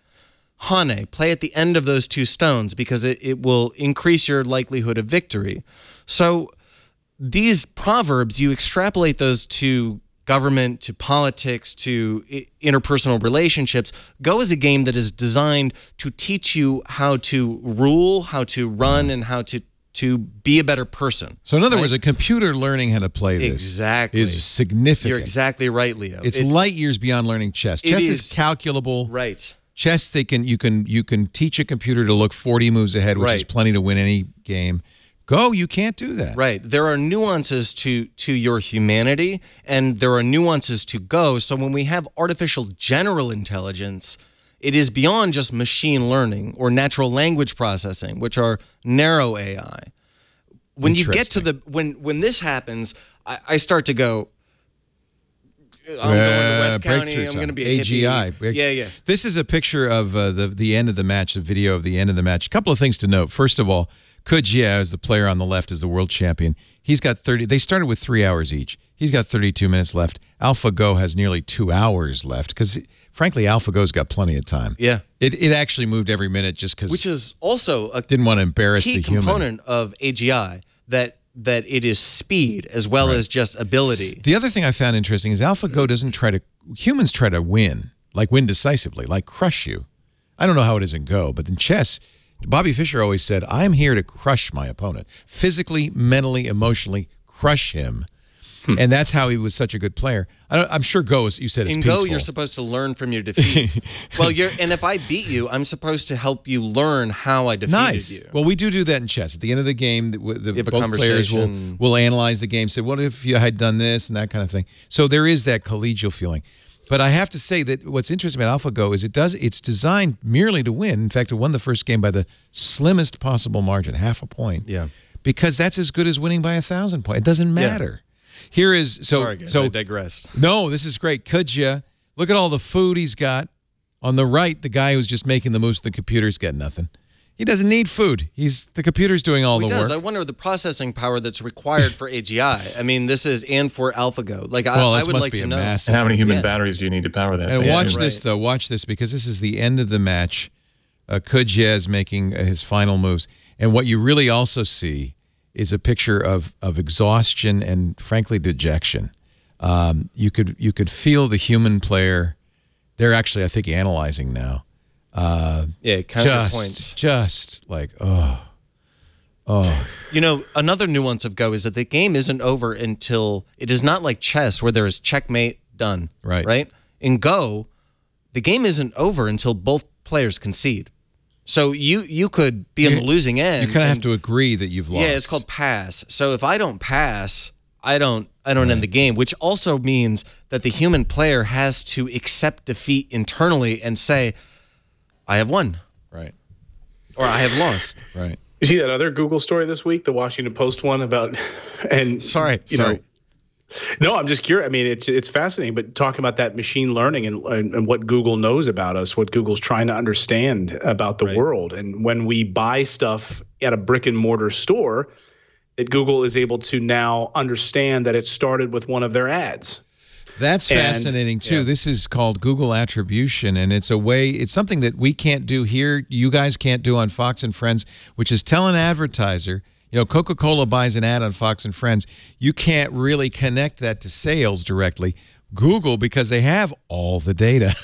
S4: Hane, play at the end of those two stones because it will increase your likelihood of victory. So these proverbs, you extrapolate those to government, to politics, to interpersonal relationships. Go is a game that is designed to teach you how to rule, how to run, and how to be a better person.
S1: So in other words, a computer learning how to play this is significant.
S4: You're exactly right, Leo.
S1: It's light years beyond learning chess. Chess is calculable.
S4: Right.
S1: Chess, you can teach a computer to look 40 moves ahead, which is plenty to win any game. Go, you can't do that.
S4: Right. There are nuances to your humanity, and there are nuances to Go. So when we have artificial general intelligence, it is beyond just machine learning or natural language processing, which are narrow AI. When you get to when this happens, I start to go, I'm going to West County. I'm going to be a
S1: AGI.
S4: hippie. Yeah.
S1: This is a picture of the end of the match, the video of the end of the match. A couple of things to note. First of all, Kujia, as the player on the left, is the world champion. He's got 30. They started with 3 hours each. He's got 32 minutes left. Alphago has nearly 2 hours left because, frankly, Alphago's got plenty of time.
S4: Yeah.
S1: It actually moved every minute just because.
S4: Which is also a
S1: didn't want to embarrass the
S4: key
S1: human
S4: component of AGI that it is speed as well as just ability.
S1: The other thing I found interesting is Alphago doesn't humans try to win decisively, like crush you. I don't know how it is in Go, but in chess, Bobby Fischer always said, I'm here to crush my opponent. Physically, mentally, emotionally, crush him. And that's how he was such a good player. I'm sure Go, you said it's peaceful.
S4: In Go, you're supposed to learn from your defeat. And if I beat you, I'm supposed to help you learn how I defeated you.
S1: Well, we do that in chess. At the end of the game, both players will analyze the game, say, what if you had done this and that kind of thing. So there is that collegial feeling. But I have to say that what's interesting about AlphaGo is it's designed merely to win. In fact, it won the first game by the slimmest possible margin, half a point.
S4: Yeah.
S1: Because that's as good as winning by 1,000 points. It doesn't matter. Here is
S4: sorry, guys, I digressed.
S1: No, this is great. Kujia, look at all the food he's got. On the right, the guy who's just making the moves to the computer's got nothing. He doesn't need food. The computer's doing all the work.
S4: I wonder the processing power that's required for AGI. I mean, this is and for AlphaGo. Like I would like to know.
S5: And how many human batteries do you need to power that?
S1: And watch this though. Watch this because this is the end of the match. Kujia is making his final moves, and what you really also see is a picture of exhaustion and, frankly, dejection. You could feel the human player. They're actually, I think, analyzing now.
S4: Counterpoints.
S1: Just like, oh.
S4: You know, another nuance of Go is that the game isn't over until it is not like chess where there is checkmate, done. Right? In Go, the game isn't over until both players concede. So you could be on the losing end.
S1: You kind of have to agree that you've lost.
S4: Yeah, it's called pass. So if I don't pass, I don't end the game, which also means that the human player has to accept defeat internally and say, I have won.
S1: Right.
S4: Or I have lost.
S1: Right.
S6: You see that other Google story this week, the Washington Post one about
S1: Sorry.
S6: No, I'm just curious. I mean, it's fascinating, but talking about that machine learning and what Google knows about us, what Google's trying to understand about the world. And when we buy stuff at a brick-and-mortar store, that Google is able to now understand that it started with one of their ads.
S1: That's fascinating, too. Yeah. This is called Google Attribution, and it's something that we can't do here, you guys can't do on Fox and Friends, which is tell an advertiser, Coca-Cola buys an ad on Fox and Friends. You can't really connect that to sales directly. Google, because they have all the data,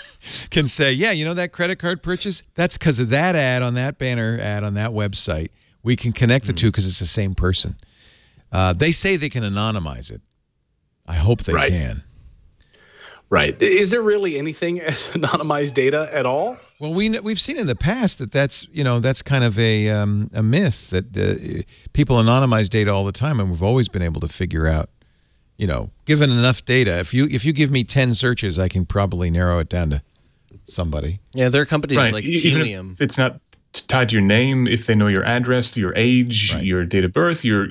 S1: can say, yeah, that credit card purchase, that's because of that ad on that banner ad on that website. We can connect the two because it's the same person. They say they can anonymize it. I hope they can.
S6: Right. Is there really anything as anonymized data at all?
S1: Well, we've seen in the past that's kind of a myth that people anonymize data all the time, and we've always been able to figure out, given enough data, if you give me 10 searches, I can probably narrow it down to somebody.
S4: Yeah, there are companies like Telium.
S5: It's not tied to your name, if they know your address, your age, your date of birth, your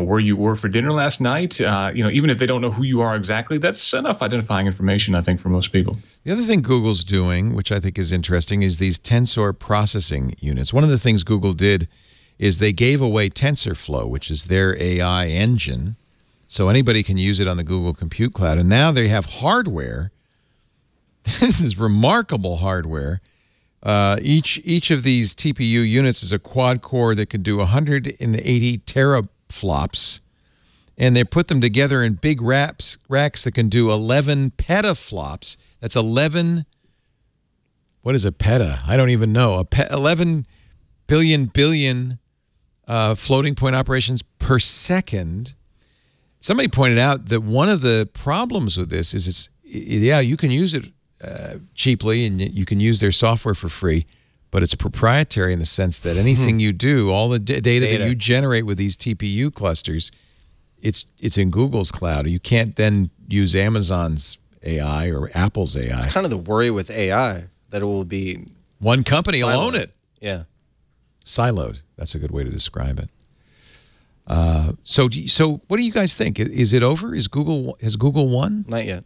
S5: where you were for dinner last night, even if they don't know who you are exactly, that's enough identifying information, I think, for most people.
S1: The other thing Google's doing, which I think is interesting, is these Tensor processing units. One of the things Google did is they gave away TensorFlow, which is their AI engine, so anybody can use it on the Google Compute Cloud. And now they have hardware. This is remarkable hardware Each of these TPU units is a quad core that can do 180 teraflops, and they put them together in big racks that can do 11 petaflops. That's 11. What is a peta? I don't even know. 11 billion floating point operations per second. Somebody pointed out that one of the problems with this is you can use it cheaply, and you can use their software for free, but it's proprietary in the sense that anything you do, all the data that you generate with these TPU clusters, it's in Google's cloud. You can't then use Amazon's AI or Apple's AI.
S4: It's kind of the worry with AI, that it will be
S1: one company will own it.
S4: Yeah.
S1: Siloed. That's a good way to describe it. So what do you guys think? Is it over? Has Google won?
S4: Not yet.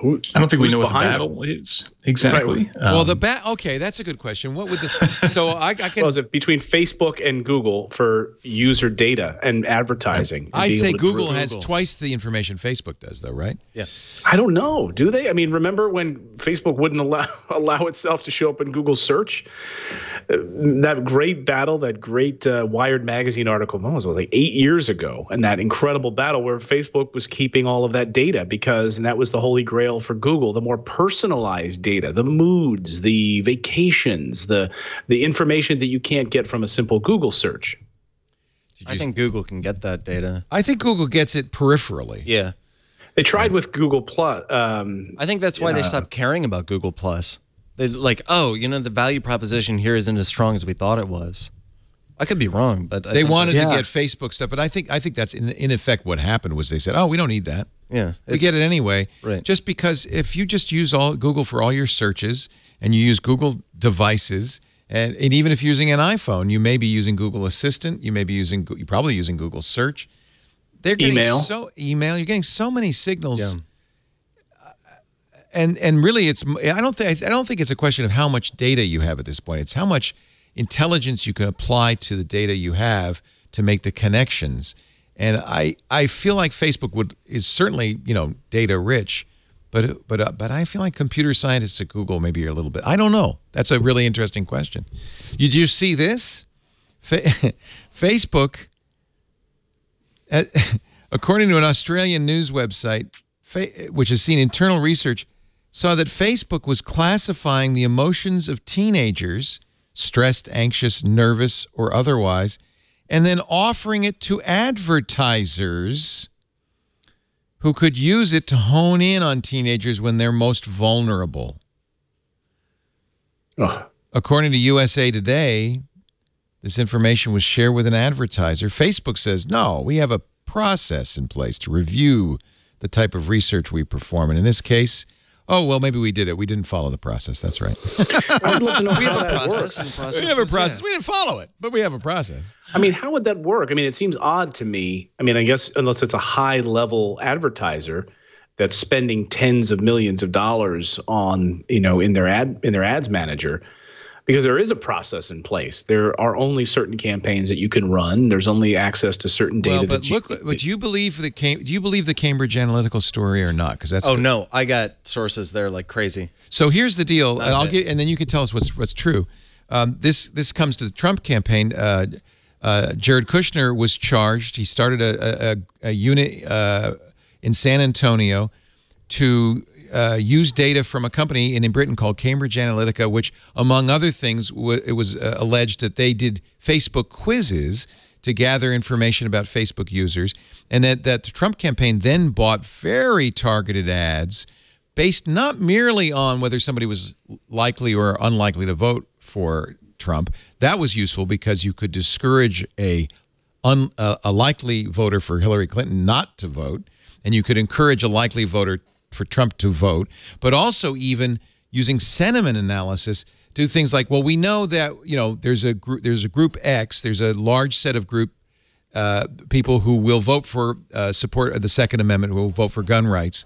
S5: I don't think we know what the battle is exactly.
S1: Right. Well, okay, that's a good question. What would the so I can?
S6: Well, is it between Facebook and Google for user data and advertising?
S1: I'd say Google has twice the information Facebook does, though, right?
S4: Yeah.
S6: I don't know. Do they? I mean, remember when Facebook wouldn't allow itself to show up in Google search? That great battle, that great Wired magazine article, what was it, like 8 years ago, and that incredible battle where Facebook was keeping all of that data and that was the holy grail for Google, the more personalized data, the moods, the vacations, the information that you can't get from a simple Google search.
S4: I think Google can get that data.
S1: I think Google gets it peripherally.
S4: Yeah.
S6: They tried with Google Plus.
S4: I think that's why they stopped caring about Google Plus. They're like, oh, the value proposition here isn't as strong as we thought it was. I could be wrong, but
S1: they wanted to get Facebook stuff. But I think that's in effect what happened was they said, oh, we don't need that.
S4: Yeah,
S1: we get it anyway.
S4: Right.
S1: Just because if you just use Google for all your searches and you use Google devices, and even if you're using an iPhone, you may be using Google Assistant. You're probably using Google Search. They're getting email. You're getting so many signals. Yeah. And really, I don't think it's a question of how much data you have at this point. It's how much intelligence you can apply to the data you have to make the connections. And I feel like Facebook is certainly data rich, but I feel like computer scientists at Google maybe are a little bit. I don't know. That's a really interesting question. Did you see this? Facebook, according to an Australian news website, which has seen internal research, saw that Facebook was classifying the emotions of teenagers, stressed, anxious, nervous, or otherwise, and then offering it to advertisers who could use it to hone in on teenagers when they're most vulnerable. According to USA Today, this information was shared with an advertiser. Facebook says, no, we have a process in place to review the type of research we perform. And in this case, oh, well, maybe we did it. We didn't follow the process. That's right.
S6: I'd love to know
S4: we
S6: how
S4: have a
S6: that
S4: process.
S6: works.
S1: We have a process. We didn't follow it, but we have a process.
S6: I mean, how would that work? I mean, it seems odd to me. I mean, I guess unless it's a high-level advertiser that's spending tens of millions of dollars on, in their ads manager, because there is a process in place. There are only certain campaigns that you can run. There's only access to certain data.
S1: But do you believe the Cambridge Analytical story or not? Because that's
S4: no, I got sources there like crazy.
S1: So here's the deal, and then you can tell us what's true. This comes to the Trump campaign. Jared Kushner was charged. He started a unit in San Antonio to use data from a company in Britain called Cambridge Analytica, which, among other things, it was alleged that they did Facebook quizzes to gather information about Facebook users, and that the Trump campaign then bought very targeted ads based not merely on whether somebody was likely or unlikely to vote for Trump. That was useful because you could discourage a likely voter for Hillary Clinton not to vote, and you could encourage a likely voter for Trump to vote, but also even using sentiment analysis, do things like, well, we know that there's a group X, there's a large set of group people who will vote for support of the Second Amendment, who will vote for gun rights,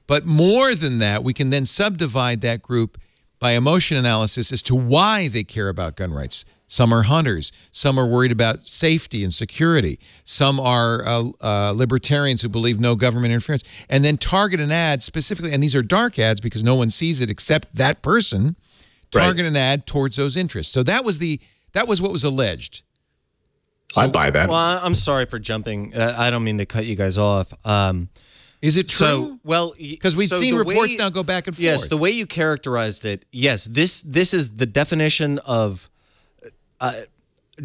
S1: but more than that, we can then subdivide that group by emotion analysis as to why they care about gun rights. Some are hunters. Some are worried about safety and security. Some are libertarians who believe no government interference. And then target an ad specifically, and these are dark ads because no one sees it except that person, target an ad towards those interests. So that was what was alleged. So,
S6: I buy that.
S4: Well, I'm sorry for jumping. I don't mean to cut you guys off.
S1: Is it true?
S4: So, well,
S1: because we've seen reports now go back and forth.
S4: Yes, the way you characterized it, yes, this is the definition of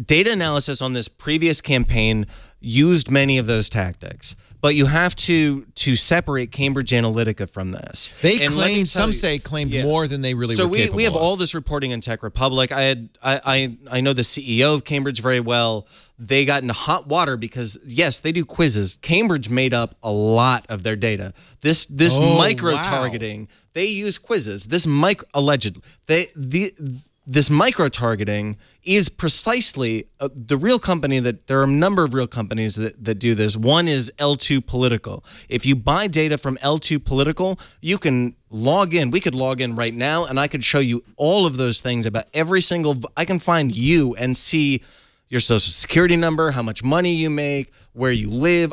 S4: data analysis on this previous campaign used many of those tactics. But you have to separate Cambridge Analytica from this.
S1: They claimed, some say claimed more than they really were capable of.
S4: So we have all this reporting in Tech Republic. I know the CEO of Cambridge very well. They got into hot water because, yes, they do quizzes. Cambridge made up a lot of their data. This micro-targeting, they use quizzes. This micro-targeting is precisely the real company that there are a number of real companies that do this. One is L2 Political. If you buy data from L2 Political, you can log in. We could log in right now, and I could show you all of those things about every single. I can find you and see your social security number, how much money you make, where you live.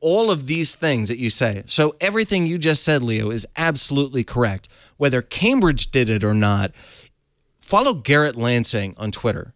S4: All of these things that you say. So everything you just said, Leo, is absolutely correct. Whether Cambridge did it or not. Follow Gerrit Lansing on Twitter.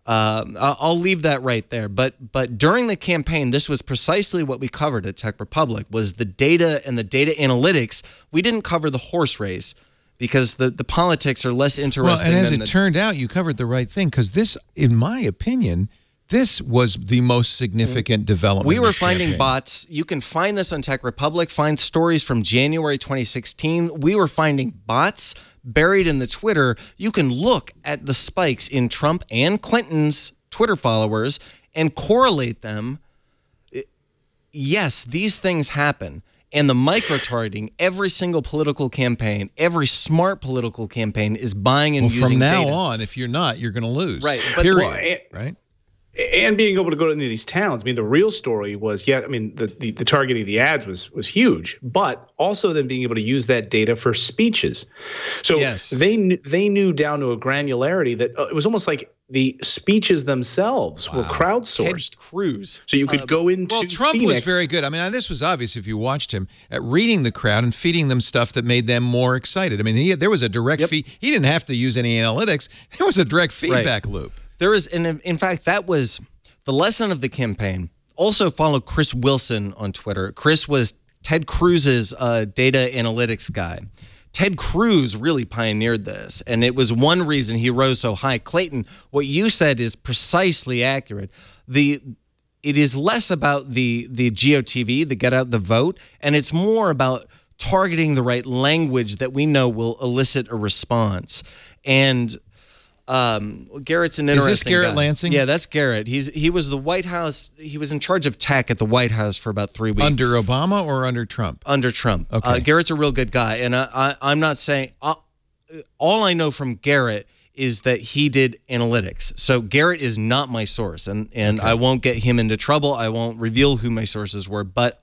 S4: I'll leave that right there. But during the campaign, this was precisely what we covered at Tech Republic, was the data and the data analytics. We didn't cover the horse race because the politics are less interesting.
S1: Well, and as it turned out, you covered the right thing because this, in my opinion, this was the most significant development.
S4: We were finding bots. You can find this on Tech Republic. Find stories from January 2016. We were finding bots buried in the Twitter. You can look at the spikes in Trump and Clinton's Twitter followers and correlate them. Yes, these things happen. And the micro-targeting, every single political campaign, every smart political campaign is buying and using data.
S1: From now on, if you're not, you're going to lose.
S4: Right.
S1: Period. Right?
S6: And being able to go into these towns. I mean, the real story was, the targeting of the ads was huge, but also then being able to use that data for speeches. So
S4: yes.
S6: they knew down to a granularity that it was almost like the speeches themselves were crowdsourced.
S4: Ted Cruz.
S6: So you could go into
S1: Well, Trump
S6: Phoenix.
S1: was very good. I mean, this was obvious if you watched him at reading the crowd and feeding them stuff that made them more excited. I mean, there was a direct feed. He didn't have to use any analytics. There was a direct feedback loop.
S4: There is, and in fact, that was the lesson of the campaign. Also follow Chris Wilson on Twitter. Chris was Ted Cruz's data analytics guy. Ted Cruz really pioneered this, and it was one reason he rose so high. Clayton, what you said is precisely accurate. It is less about the GOTV, the get out the vote, and it's more about targeting the right language that we know will elicit a response. And Gerrit's an interesting
S1: Is this Gerrit
S4: guy.
S1: Lansing?
S4: Yeah, that's Gerrit. He was the White House. He was in charge of tech at the White House for about 3 weeks.
S1: Under Obama or under Trump?
S4: Under Trump.
S1: Okay.
S4: Gerrit's a real good guy, and I'm not saying all I know from Gerrit is that he did analytics. So Gerrit is not my source, and okay. I won't get him into trouble. I won't reveal who my sources were, but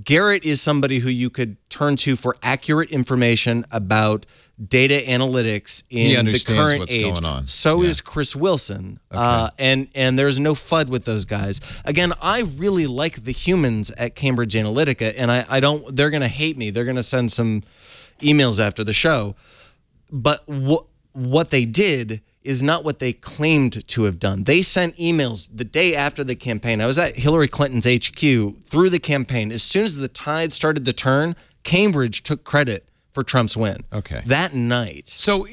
S4: Gerrit is somebody who you could turn to for accurate information about data analytics in the current
S1: what's
S4: age.
S1: Going on.
S4: So is Chris Wilson,
S1: okay.
S4: And there's no FUD with those guys. Again, I really like the humans at Cambridge Analytica, and I don't. They're going to hate me. They're going to send some emails after the show. But what they did is not what they claimed to have done. They sent emails the day after the campaign. I was at Hillary Clinton's HQ through the campaign. As soon as the tide started to turn, Cambridge took credit for Trump's win.
S1: Okay.
S4: That night.
S1: So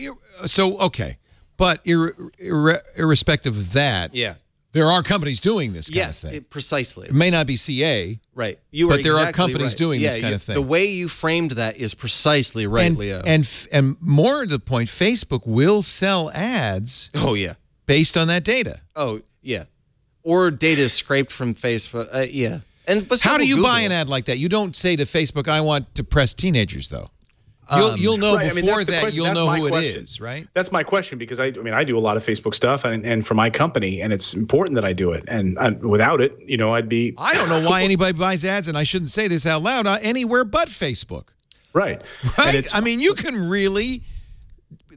S1: okay. But irrespective of that, there are companies doing this kind of thing.
S4: Precisely.
S1: It may not be CA.
S4: Right.
S1: But there are companies doing this kind of thing.
S4: The way you framed that is precisely right, Leo.
S1: And more to the point, Facebook will sell ads based on that data.
S4: Oh, yeah. Or data scraped from Facebook. But
S1: how do you buy an ad like that? You don't say to Facebook, I want to press teenagers, though. You'll know before that. You'll know who it is, right?
S6: That's my question because I do a lot of Facebook stuff and for my company, and it's important that I do it. And without it, I'd be.
S1: I don't know why anybody buys ads, and I shouldn't say this out loud, anywhere but Facebook.
S6: Right.
S1: Right. I mean, you can really.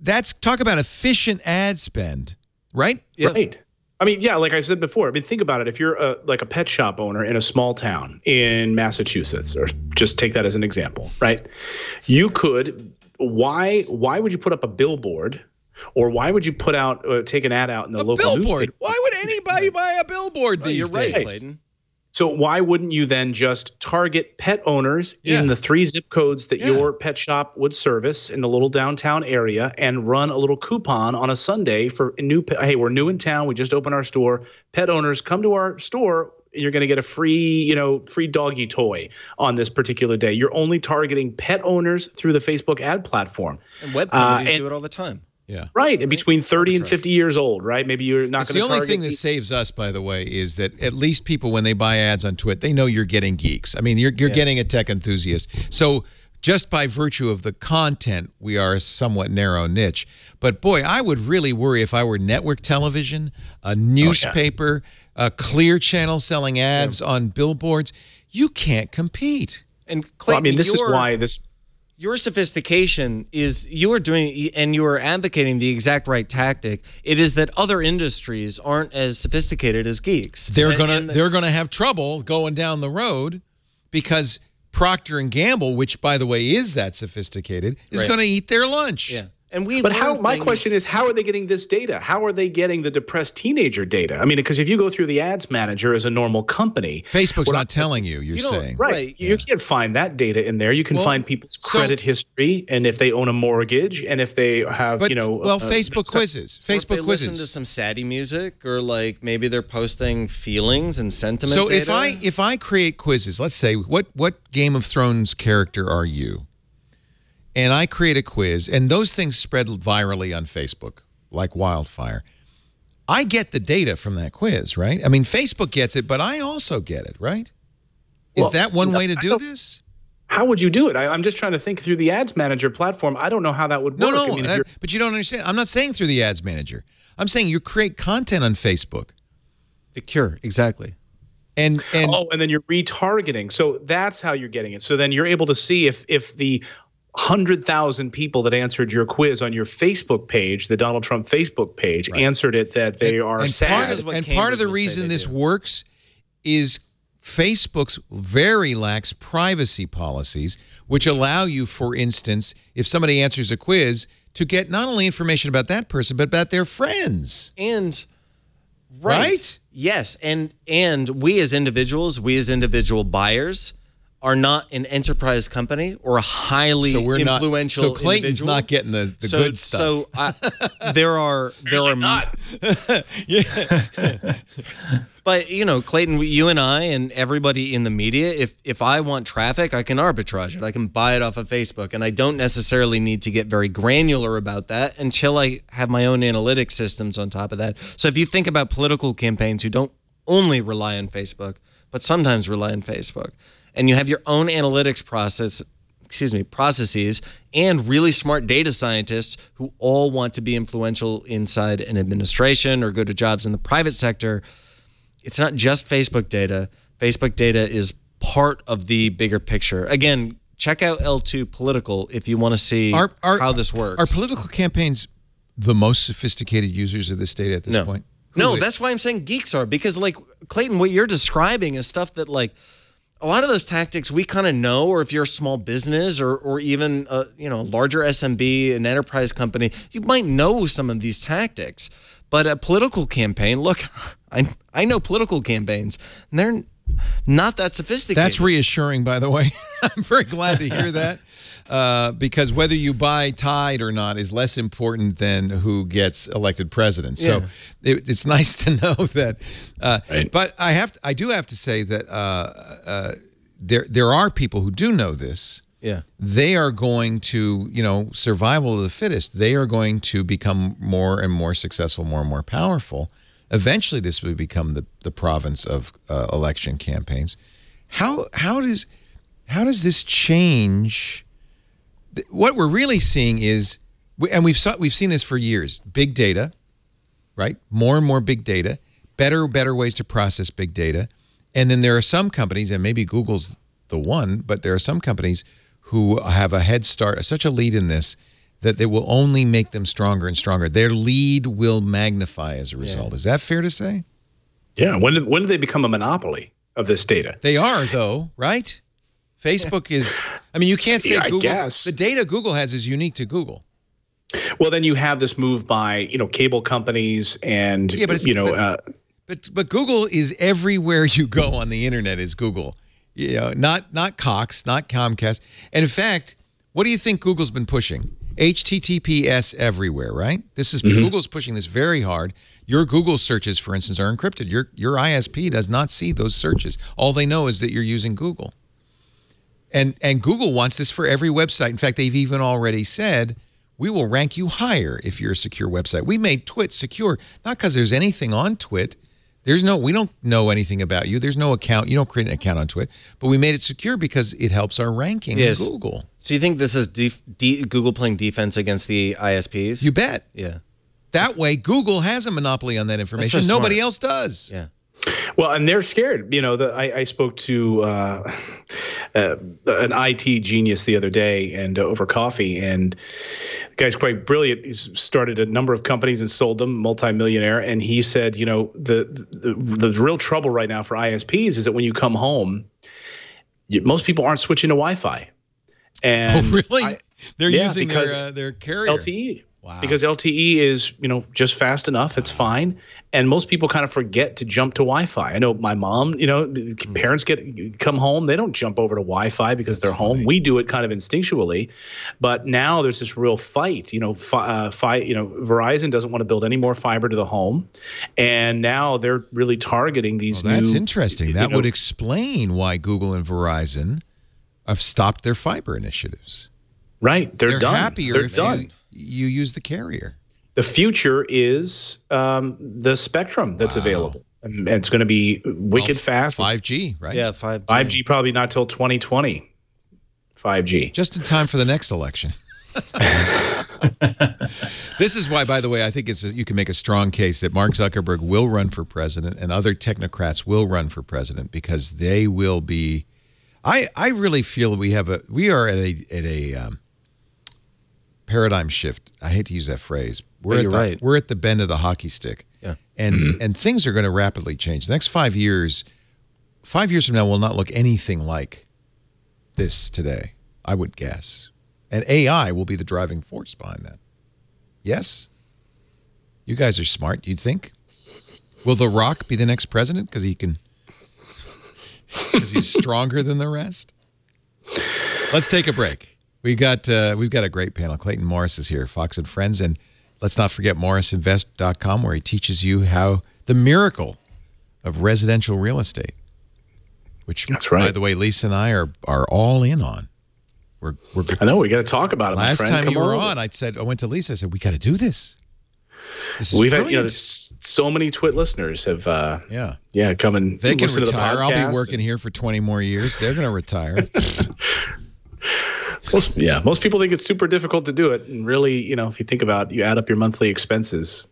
S1: that's talk about efficient ad spend, right?
S6: Yeah. Right. I mean, yeah, like I said before, I mean, think about it. If you're like a pet shop owner in a small town in Massachusetts, or just take that as an example, right? You could, why would you put up a billboard, or why would you put out, take an ad out in the local newspaper?
S1: Why would anybody buy a billboard these days?
S4: Right, Clayton.
S6: So why wouldn't you then just target pet owners in the 3 zip codes that your pet shop would service in the little downtown area, and run a little coupon on a Sunday for hey, we're new in town, we just opened our store. Pet owners, come to our store. You're going to get a free, free doggy toy on this particular day. You're only targeting pet owners through the Facebook ad platform.
S4: And web companies do it all the time.
S1: Yeah.
S6: Right. And between 30 and 50 years old, right? Maybe you're not going to target.
S1: The only thing that saves us, by the way, is that at least people, when they buy ads on Twitter, they know you're getting geeks. I mean, you're getting a tech enthusiast. So just by virtue of the content, we are a somewhat narrow niche. But boy, I would really worry if I were network television, a newspaper, a Clear Channel selling ads on billboards. You can't compete.
S4: And Clayton,
S6: I mean, this is why this.
S4: Your sophistication is you are doing, and you are advocating the exact right tactic. It is that other industries aren't as sophisticated as geeks.
S1: They're gonna have trouble going down the road because Procter and Gamble, which by the way is that sophisticated, is going to eat their lunch.
S4: Yeah. And
S6: my question is, how are they getting this data? How are they getting the depressed teenager data? I mean, because if you go through the ads manager as a normal company,
S1: Facebook's not telling you. You're saying
S6: you can't find that data in there. You can find people's credit history, and if they own a mortgage, and if they have
S1: Facebook quizzes. Facebook quizzes.
S4: Listen to some saddy music, or like maybe they're posting feelings and sentiment.
S1: So
S4: data.
S1: if I create quizzes, let's say what Game of Thrones character are you? And I create a quiz, and those things spread virally on Facebook like wildfire. I get the data from that quiz, right? I mean, Facebook gets it, but I also get it, right? Is that one way to do this?
S6: How would you do it? I'm just trying to think through the ads manager platform. I don't know how that would work.
S1: No, but you don't understand. I'm not saying through the ads manager. I'm saying you create content on Facebook.
S4: The cure, exactly.
S6: And then you're retargeting. So that's how you're getting it. So then you're able to see if the 100,000 people that answered your quiz on your Facebook page, the Donald Trump Facebook page, answered it that they are sad.
S1: Part of the reason this works is Facebook's very lax privacy policies, which allow you, for instance, if somebody answers a quiz, to get not only information about that person, but about their friends.
S4: And right? Yes. And we as individuals, we as individual buyers, are not an enterprise company or a highly influential
S1: So Clayton's
S4: individual.
S1: Not getting the good stuff.
S6: Really
S4: there are
S6: not.
S4: But Clayton, you and I and everybody in the media, if I want traffic, I can arbitrage it. I can buy it off of Facebook, and I don't necessarily need to get very granular about that until I have my own analytics systems on top of that. So if you think about political campaigns who don't only rely on Facebook, but sometimes rely on Facebook, and you have your own analytics processes, and really smart data scientists who all want to be influential inside an administration or go to jobs in the private sector, it's not just Facebook data. Facebook data is part of the bigger picture. Again, check out L2 Political if you want to see how this works.
S1: Are political campaigns the most sophisticated users of this data at this point?
S4: No, that's why I'm saying geeks are. Because, like, Clayton, what you're describing is stuff that, like, a lot of those tactics we kind of know, or if you're a small business or even a larger SMB, an enterprise company, you might know some of these tactics. But a political campaign, look, I know political campaigns, and they're not that sophisticated.
S1: That's reassuring, by the way. I'm very glad to hear that. Because whether you buy Tide or not is less important than who gets elected president. So it's nice to know that. But I do have to say that there are people who do know this.
S4: Yeah,
S1: they are going to, survival of the fittest. They are going to become more and more successful, more and more powerful. Eventually, this will become the province of election campaigns. How does this change? What we're really seeing is, and we've seen this for years, big data, right? More and more big data, better ways to process big data. And then there are some companies, and maybe Google's the one, but there are some companies who have a head start, such a lead in this, that they will only make them stronger and stronger. Their lead will magnify as a result. Is that fair to say?
S6: Yeah. When did they become a monopoly of this data?
S1: They are, though, right? Facebook is, I mean, you can't say Google. I guess. The data Google has is unique to Google.
S6: Well, then you have this move by, cable companies and,
S1: but Google is everywhere you go on the internet is Google. Not Cox, not Comcast. And in fact, what do you think Google's been pushing? HTTPS everywhere, right? This is Google's pushing this very hard. Your Google searches, for instance, are encrypted. Your ISP does not see those searches. All they know is that you're using Google. And Google wants this for every website. In fact, they've even already said, we will rank you higher if you're a secure website. We made Twit secure, not because there's anything on Twit. We don't know anything about you. There's no account. You don't create an account on Twit. But we made it secure because it helps our ranking in Google.
S4: So you think this is Google playing defense against the ISPs?
S1: You bet.
S4: Yeah.
S1: That way, Google has a monopoly on that information. Nobody else does.
S4: Yeah.
S6: Well, and they're scared. I spoke to an IT genius the other day and over coffee, and the guy's quite brilliant. He's started a number of companies and sold them, multimillionaire. And he said, the real trouble right now for ISPs is that when you come home, most people aren't switching to Wi-Fi. And
S1: really? They're using their carrier.
S6: LTE.
S1: Wow.
S6: Because LTE is, just fast enough. It's fine. And most people kind of forget to jump to Wi-Fi. I know my mom, parents come home. They don't jump over to Wi-Fi because they're home. We do it kind of instinctually. But now there's this real fight. Verizon doesn't want to build any more fiber to the home. And now they're really targeting these new.
S1: That's interesting. That would explain why Google and Verizon have stopped their fiber initiatives.
S6: Right. They're done.
S1: Happier if you use the carrier.
S6: The future is the spectrum that's available. And it's going to be wicked fast.
S1: 5G, right?
S4: Yeah, 5G.
S6: 5G probably not till 2020. 5G.
S1: Just in time for the next election. This is why, by the way, I think you can make a strong case that Mark Zuckerberg will run for president and other technocrats will run for president because they will be. I really feel we are at a paradigm shift. I hate to use that phrase. We're at the bend of the hockey stick.
S4: Yeah.
S1: And things are going to rapidly change. The next 5 years from now will not look anything like this today, I would guess. And AI will be the driving force behind that. Yes? You guys are smart, you'd think. Will The Rock be the next president because he's stronger than the rest? Let's take a break. We've got a great panel. Clayton Morris is here, Fox and Friends, and let's not forget morrisinvest.com, where he teaches you how the miracle of residential real estate, which,
S6: that's right.
S1: By the way, Lisa and I are all in on.
S6: I know we got to talk about it.
S1: Last time you were on, I went to Lisa. I said we got to do this.
S6: We've had so many Twit listeners have come and
S1: they can
S6: listen
S1: retire.
S6: to the podcast.
S1: I'll be working here for 20 more years. They're going to retire.
S6: Most people think it's super difficult to do it, and really, if you think about, you add up your monthly expenses.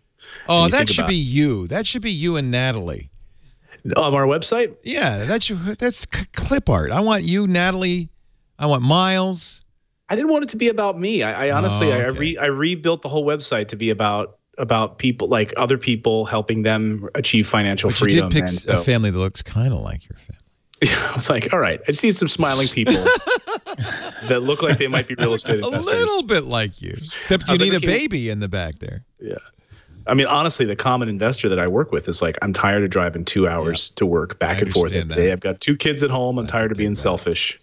S1: Oh, that should be you. That should be you and Natalie
S6: on our website.
S1: Yeah, that's clip art. I want you, Natalie. I want Miles.
S6: I didn't want it to be about me. I honestly, I rebuilt the whole website to be about people, like other people, helping them achieve financial freedom.
S1: You did pick a family that looks kind of like your family.
S6: I was like, all right, I just need some smiling people that look like they might be real estate investors.
S1: A little bit like you, except you need a baby in the back there.
S6: Yeah. I mean, honestly, the common investor that I work with is like, I'm tired of driving 2 hours to work back and forth every day. I've got 2 kids at home. I'm tired of being selfish,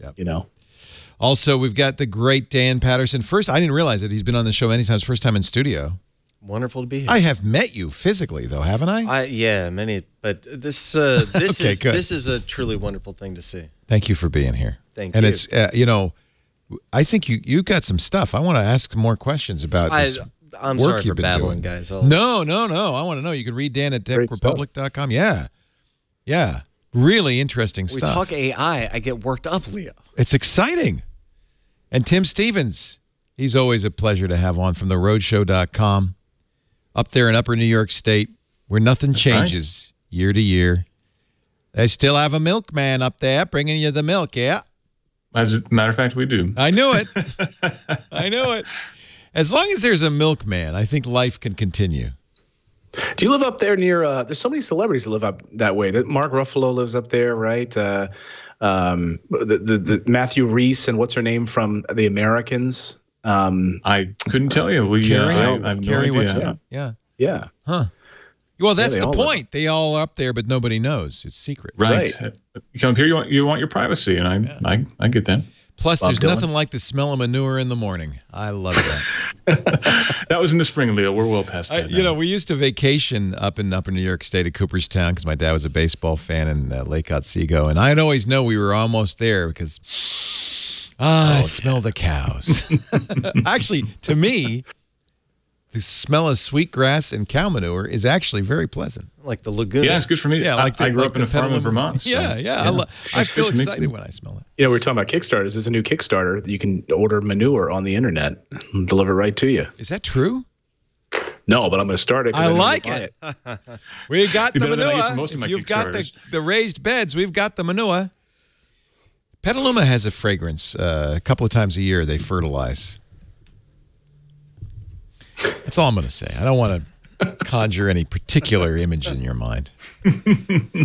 S1: Also, we've got the great Dan Patterson. First, I didn't realize it. He's been on the show many times. First time in studio.
S4: Wonderful to be here.
S1: I have met you physically, though, haven't I?
S4: Yeah, many. But this is a truly wonderful thing to see.
S1: Thank you for being here.
S4: Thank you.
S1: And it's I think you got some stuff. I want to ask more questions about this.
S4: I'm
S1: work
S4: sorry
S1: you've
S4: for
S1: been
S4: babbling,
S1: doing.
S4: guys.
S1: No. I want to know. You can read Dan at techrepublic.com. Yeah. Really interesting stuff.
S4: We talk AI. I get worked up, Leo.
S1: It's exciting. And Tim Stevens, he's always a pleasure to have on from theroadshow.com. Up there in upper New York State, where nothing changes year to year. They still have a milkman up there bringing you the milk, yeah?
S5: As a matter of fact, we do.
S1: I knew it. I knew it. As long as there's a milkman, I think life can continue.
S6: Do you live up there near? There's so many celebrities that live up that way. Mark Ruffalo lives up there, right? The Matthew Reese and what's her name from The Americans.
S5: I couldn't tell you.
S1: Carrie,
S5: I have no idea.
S6: Yeah.
S1: Huh. Well, that's the
S6: all
S1: point. They all are up there, but nobody knows. It's secret.
S5: Right. You come up here, you want your privacy, and I get that.
S1: Plus, there's nothing like the smell of manure in the morning. I love that.
S5: That was in the spring, Leo. We're well past that.
S1: We used to vacation up in New York State at Cooperstown because my dad was a baseball fan in Lake Otsego, and I'd always know we were almost there because I smell the cows. Actually, to me, the smell of sweetgrass and cow manure is actually very pleasant.
S4: Like the lagoon.
S5: Yeah, it's good for me.
S1: Yeah,
S5: I grew up in a farm in Vermont. So,
S1: I feel excited when I smell it.
S6: We were talking about Kickstarters. There's a new Kickstarter that you can order manure on the internet and deliver right to you.
S1: Is that true?
S6: No, but I'm going to start it.
S1: I like it. We got the manure.
S5: If
S1: you've got the raised beds, we've got the manure. Petaluma has a fragrance. A couple of times a year, they fertilize. That's all I'm going to say. I don't want to conjure any particular image in your mind.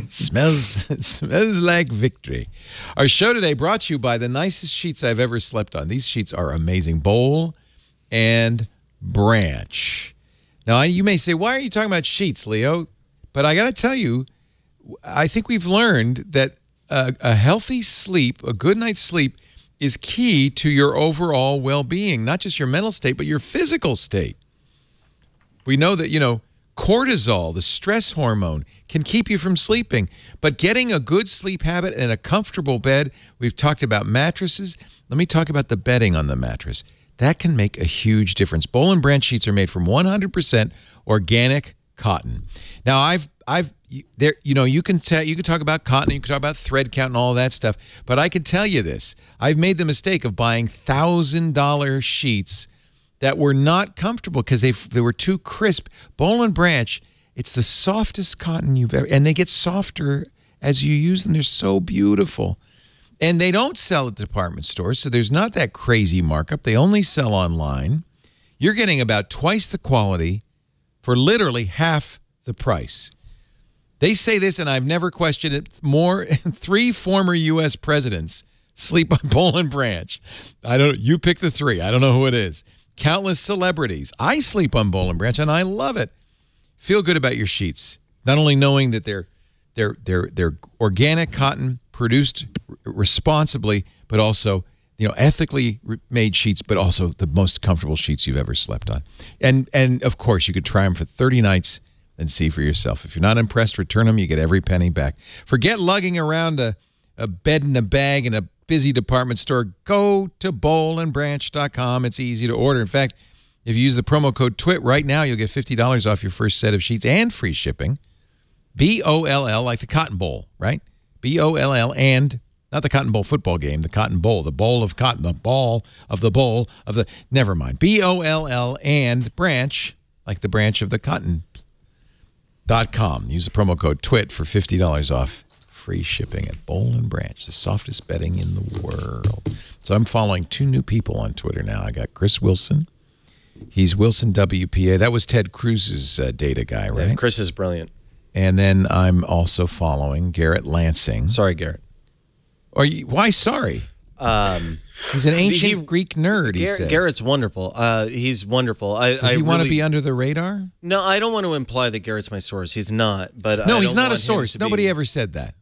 S1: Smells like victory. Our show today brought to you by the nicest sheets I've ever slept on. These sheets are amazing. Boll and Branch. Now, you may say, why are you talking about sheets, Leo? But I got to tell you, I think we've learned that a healthy sleep, a good night's sleep, is key to your overall well-being, not just your mental state, but your physical state. We know that, cortisol, the stress hormone, can keep you from sleeping. But getting a good sleep habit and a comfortable bed, we've talked about mattresses. Let me talk about the bedding on the mattress. That can make a huge difference. Boll and Branch sheets are made from 100% organic cotton. Now, you can talk about cotton, you can talk about thread count and all that stuff, but I can tell you this. I've made the mistake of buying $1,000 sheets that were not comfortable because they were too crisp. Boll and Branch, it's the softest cotton you've ever, and they get softer as you use them. They're so beautiful. And they don't sell at department stores, so there's not that crazy markup. They only sell online. You're getting about twice the quality for literally half the price. They say this, and I've never questioned it more. 3 former U.S. presidents sleep on Boll and Branch. You pick the 3. I don't know who it is. Countless celebrities. I sleep on Boll and Branch, and I love it. Feel good about your sheets. Not only knowing that they're organic cotton, produced responsibly, but also ethically made sheets, but also the most comfortable sheets you've ever slept on. And of course, you could try them for 30 nights and see for yourself. If you're not impressed, return them. You get every penny back. Forget lugging around a bed in a bag in a busy department store. Go to bollandbranch.com. It's easy to order. In fact, if you use the promo code TWIT right now, you'll get $50 off your first set of sheets and free shipping. B-O-L-L, like the Cotton Bowl, right? B-O-L-L, and not the Cotton Bowl football game, the Cotton Bowl, the bowl of cotton, the ball of the bowl of the, never mind. B-O-L-L and Branch, like the branch of the cotton.com. Use the promo code TWIT for $50 off free shipping at Boll and Branch, the softest bedding in the world. So I'm following 2 new people on Twitter now. I got Chris Wilson. He's Wilson WPA. That was Ted Cruz's data guy, right?
S4: Yeah, Chris is brilliant.
S1: And then I'm also following Gerrit Lansing.
S4: Sorry, Gerrit.
S1: Why sorry? He's an ancient Greek nerd, he says.
S4: Gerrit's wonderful. He's wonderful.
S1: Does he want to be under the radar?
S4: No, I don't want to imply that Gerrit's my source. He's not. But
S1: no, he's not a source. Nobody ever said that.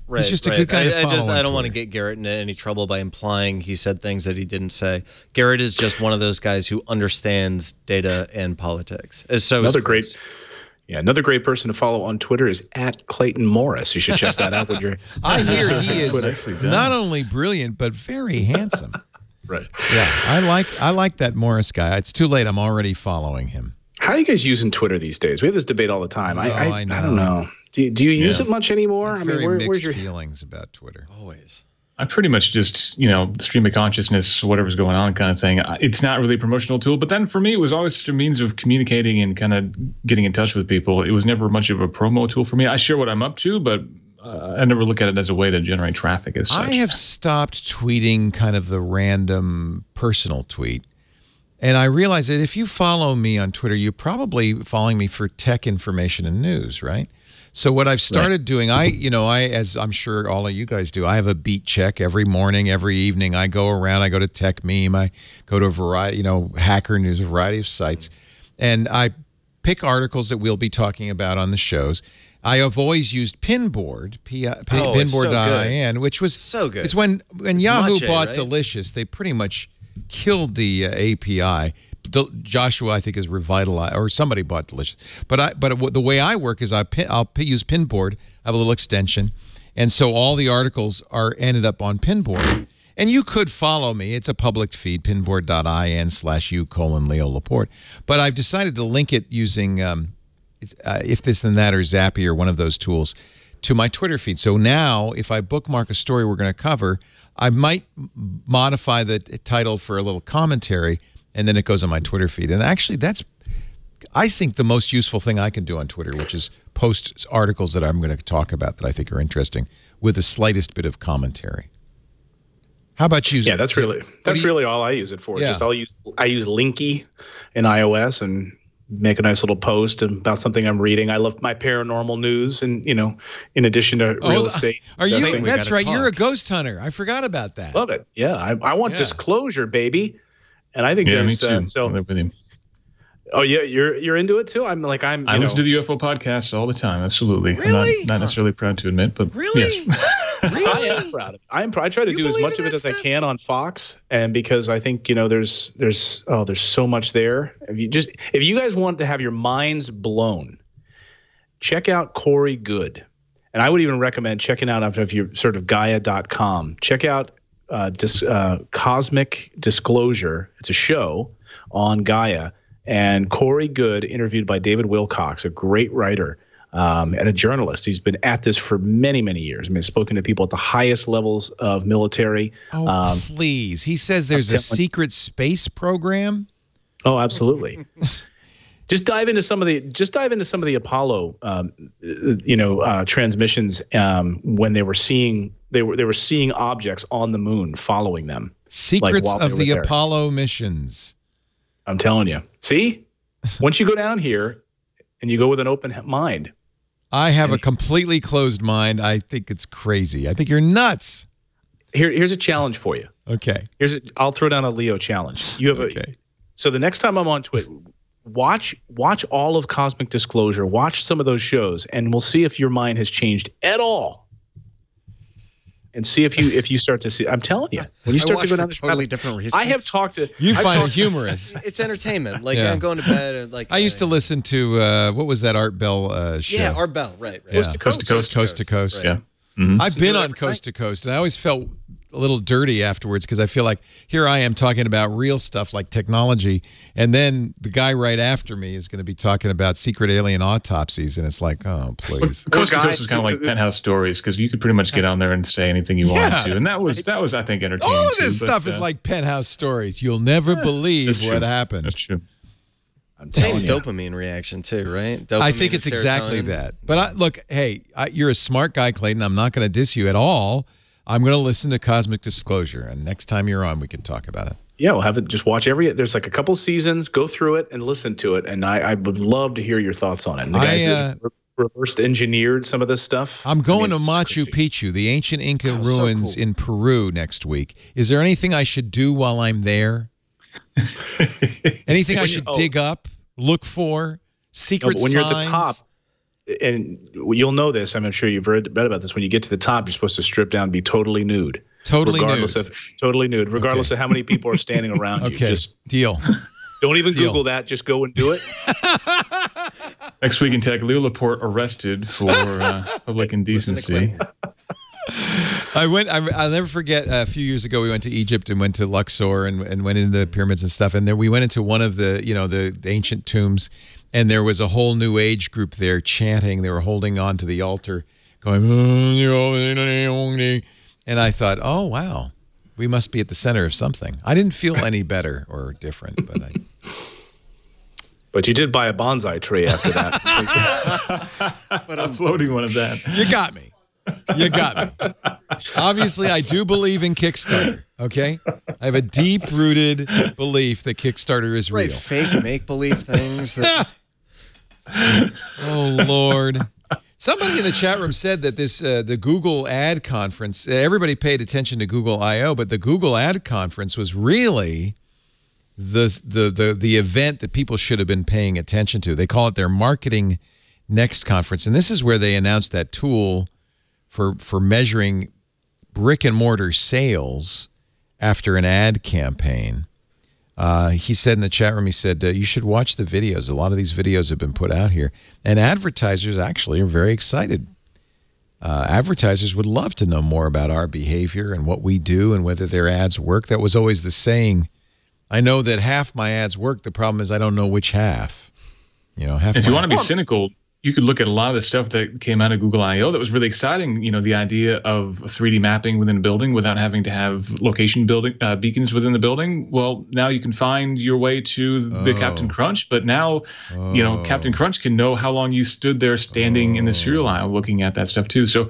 S4: Right,
S1: he's just a good guy to follow.
S4: I don't want to get Gerrit into any trouble by implying he said things that he didn't say. Gerrit is just one of those guys who understands data and politics. Another
S6: great person to follow on Twitter is @Clayton Morris. You should check that out with your.
S1: I hear he is not only brilliant but very handsome.
S6: Right.
S1: Yeah, I like that Morris guy. It's too late. I'm already following him.
S6: How are you guys using Twitter these days? We have this debate all the time. I don't know. Do you use it much anymore?
S1: Where's your feelings about Twitter?
S4: Always.
S5: I pretty much just, stream of consciousness, whatever's going on kind of thing. It's not really a promotional tool. But then for me, it was always just a means of communicating and kind of getting in touch with people. It was never much of a promo tool for me. I share what I'm up to, but I never look at it as a way to generate traffic as such.
S1: I have stopped tweeting kind of the random personal tweet. And I realize that if you follow me on Twitter, you're probably following me for tech information and news, right? So what I've started doing, as I'm sure all of you guys do, I have a beat check every morning, every evening. I go around, I go to Tech Meme, I go to a variety, Hacker News, a variety of sites, and I pick articles that we'll be talking about on the shows. I have always used Pinboard, pinboard.in, which was
S4: so good.
S1: It's when Yahoo bought
S4: right?
S1: Delicious, they pretty much killed the API. Joshua, I think, is revitalized, or somebody bought Delicious. But the way I work is I'll use Pinboard. I have a little extension, and so all the articles are ended up on Pinboard. And you could follow me. It's a public feed, pinboard.in/u:"Leo Laporte. But I've decided to link it using If This Then That or Zappy or one of those tools to my Twitter feed. So now, if I bookmark a story we're going to cover, I might modify the title for a little commentary, and then it goes on my Twitter feed. And actually, that's, I think, the most useful thing I can do on Twitter, which is post articles that I'm going to talk about that I think are interesting with the slightest bit of commentary. How about you?
S6: Yeah, that's really all I use it for.
S1: Yeah.
S6: Just I use Linky in iOS and make a nice little post about something I'm reading. I love my paranormal news, and in addition to real estate.
S1: Are you? That's right.
S4: Talk.
S1: You're a ghost hunter. I forgot about that.
S6: Love it. Yeah, I want disclosure, baby. And I think there's Oh yeah, you're into it too. I
S5: listen to the UFO podcasts all the time. Absolutely.
S1: Really?
S5: I'm not necessarily proud to admit, but
S1: really,
S5: yes.
S1: Really?
S6: I am proud of it. I try to do as much of it as I can on Fox, and because I think there's so much there. If you guys want to have your minds blown, check out Corey Good, and I would even recommend checking out if you're sort of Gaia.com. Check out Cosmic Disclosure. It's a show on Gaia. And Corey Good, interviewed by David Wilcox, a great writer and a journalist. He's been at this for many, many years. I mean, spoken to people at the highest levels of military.
S1: Oh, please. He says there's a secret space program.
S6: Oh, absolutely. Just dive into some of the Apollo, transmissions when they were seeing objects on the moon following them.
S1: Secrets of the Apollo missions.
S6: I'm telling you. See, once you go down here and you go with an open mind.
S1: I have a completely closed mind. I think it's crazy. I think you're nuts.
S6: Here's a challenge for you.
S1: Okay.
S6: I'll throw down a Leo challenge. You have so the next time I'm on Twitter, watch all of Cosmic Disclosure. Watch some of those shows, and we'll see if your mind has changed at all. And see if you start to see. I'm telling you, when you start to go down this
S4: totally different reasons.
S6: I have talked to.
S1: You find it humorous.
S4: It's entertainment. Like I'm going to bed. And
S1: I used to listen to what was that Art Bell show?
S4: Yeah, Art Bell. Right.
S1: Yeah.
S6: Coast to coast.
S1: Right.
S5: Yeah. Mm-hmm.
S1: I've been on Coast to Coast, and I always felt a little dirty afterwards because I feel like here I am talking about real stuff like technology, and then the guy right after me is going to be talking about secret alien autopsies, and it's like, oh, please.
S5: Coast to Coast was kind of like Penthouse Stories because you could pretty much get on there and say anything you wanted to, and that was I think entertaining.
S1: All of this stuff is like Penthouse Stories. You'll never believe what happened.
S5: That's true.
S4: I'm telling you. Dopamine reaction too, right? Dopamine,
S1: I think it's exactly that. But look, hey, you're a smart guy, Clayton. I'm not going to diss you at all. I'm going to listen to Cosmic Disclosure, and next time you're on, we can talk about it.
S6: Yeah, we'll have it. Just watch there's like a couple seasons, go through it and listen to it, and I would love to hear your thoughts on it. And the guys that reverse engineered some of this stuff.
S1: I'm going to Machu Picchu, the ancient Inca ruins in Peru next week. Is there anything I should do while I'm there? Anything I should dig up, look for, secret signs?
S6: When you're at the top, and you'll know this, I'm sure you've read about this, when you get to the top, you're supposed to strip down and be totally nude. Regardless of how many people are standing around you. Just
S1: deal.
S6: Don't even Google that. Just go and do it.
S5: Next week in tech, Lula Laporte arrested for public indecency.
S1: I'll never forget a few years ago we went to Egypt and went to Luxor and went into the pyramids and stuff, and then we went into one of the the ancient tombs, and there was a whole New Age group there chanting. They were holding on to the altar going, and I thought, oh wow, we must be at the center of something. I didn't feel any better or different,
S6: but you did buy a bonsai tree after that.
S5: But I'm floating one of that.
S1: You got me. You got me. Obviously, I do believe in Kickstarter, okay? I have a deep-rooted belief that Kickstarter is real.
S4: Right, fake make-believe things.
S1: Oh, Lord. Somebody in the chat room said that this the Google Ad Conference, everybody paid attention to Google I/O, but the Google Ad Conference was really the event that people should have been paying attention to. They call it their Marketing Next Conference, and this is where they announced that tool for measuring brick-and-mortar sales after an ad campaign. He said in the chat room, he said, you should watch the videos. A lot of these videos have been put out here. And advertisers actually are very excited. Advertisers would love to know more about our behavior and what we do and whether their ads work. That was always the saying. I know that half my ads work. The problem is I don't know which half. You know, half.
S5: If you want to be cynical, you could look at a lot of the stuff that came out of Google I/O that was really exciting. You know, the idea of 3D mapping within a building without having to have location beacons within the building. Well, now you can find your way to the Captain Crunch, but now, you know, Captain Crunch can know how long you stood there standing in the cereal aisle looking at that stuff too. So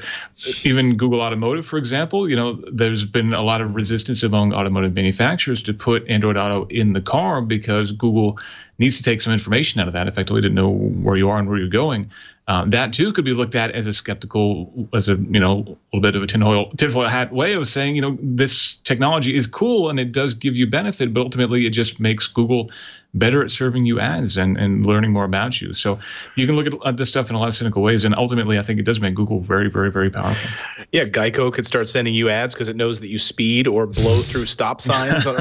S5: even Google Automotive, for example, you know, there's been a lot of resistance among automotive manufacturers to put Android Auto in the car because Google needs to take some information out of that, effectively, to know where you are and where you're going. That too could be looked at as a skeptical, as a, you know, a little bit of a tinfoil hat way of saying, you know, this technology is cool and it does give you benefit, but ultimately it just makes Google better at serving you ads and learning more about you. So you can look at this stuff in a lot of cynical ways, and ultimately I think it does make Google very, very, very powerful.
S6: Yeah, Geico could start sending you ads because it knows that you speed or blow through stop signs.
S1: So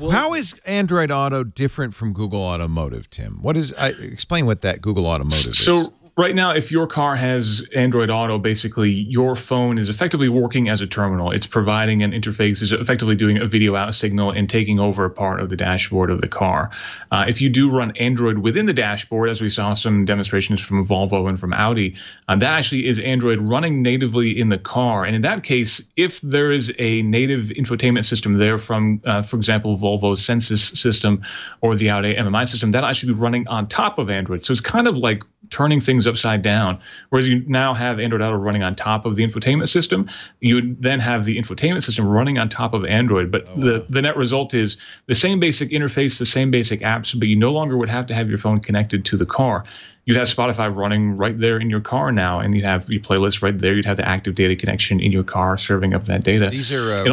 S1: how is Android Auto different from Google Automotive, Tim? What is? Explain what that Google Automotive is.
S5: So right now, if your car has Android Auto, basically your phone is effectively working as a terminal. It's providing an interface, is effectively doing a video out signal and taking over a part of the dashboard of the car. If you do run Android within the dashboard, as we saw some demonstrations from Volvo and from Audi, that actually is Android running natively in the car. And in that case, if there is a native infotainment system there from, for example, Volvo's Sensus system or the Audi MMI system, that'll actually be running on top of Android. So it's kind of like turning things upside down. Whereas you now have Android Auto running on top of the infotainment system, you would then have the infotainment system running on top of Android. But the net result is the same basic interface, the same basic apps, but you no longer would have to have your phone connected to the car. You'd have Spotify running right there in your car now, and you'd have your playlist right there. You'd have the active data connection in your car serving up that data.
S1: These are Ron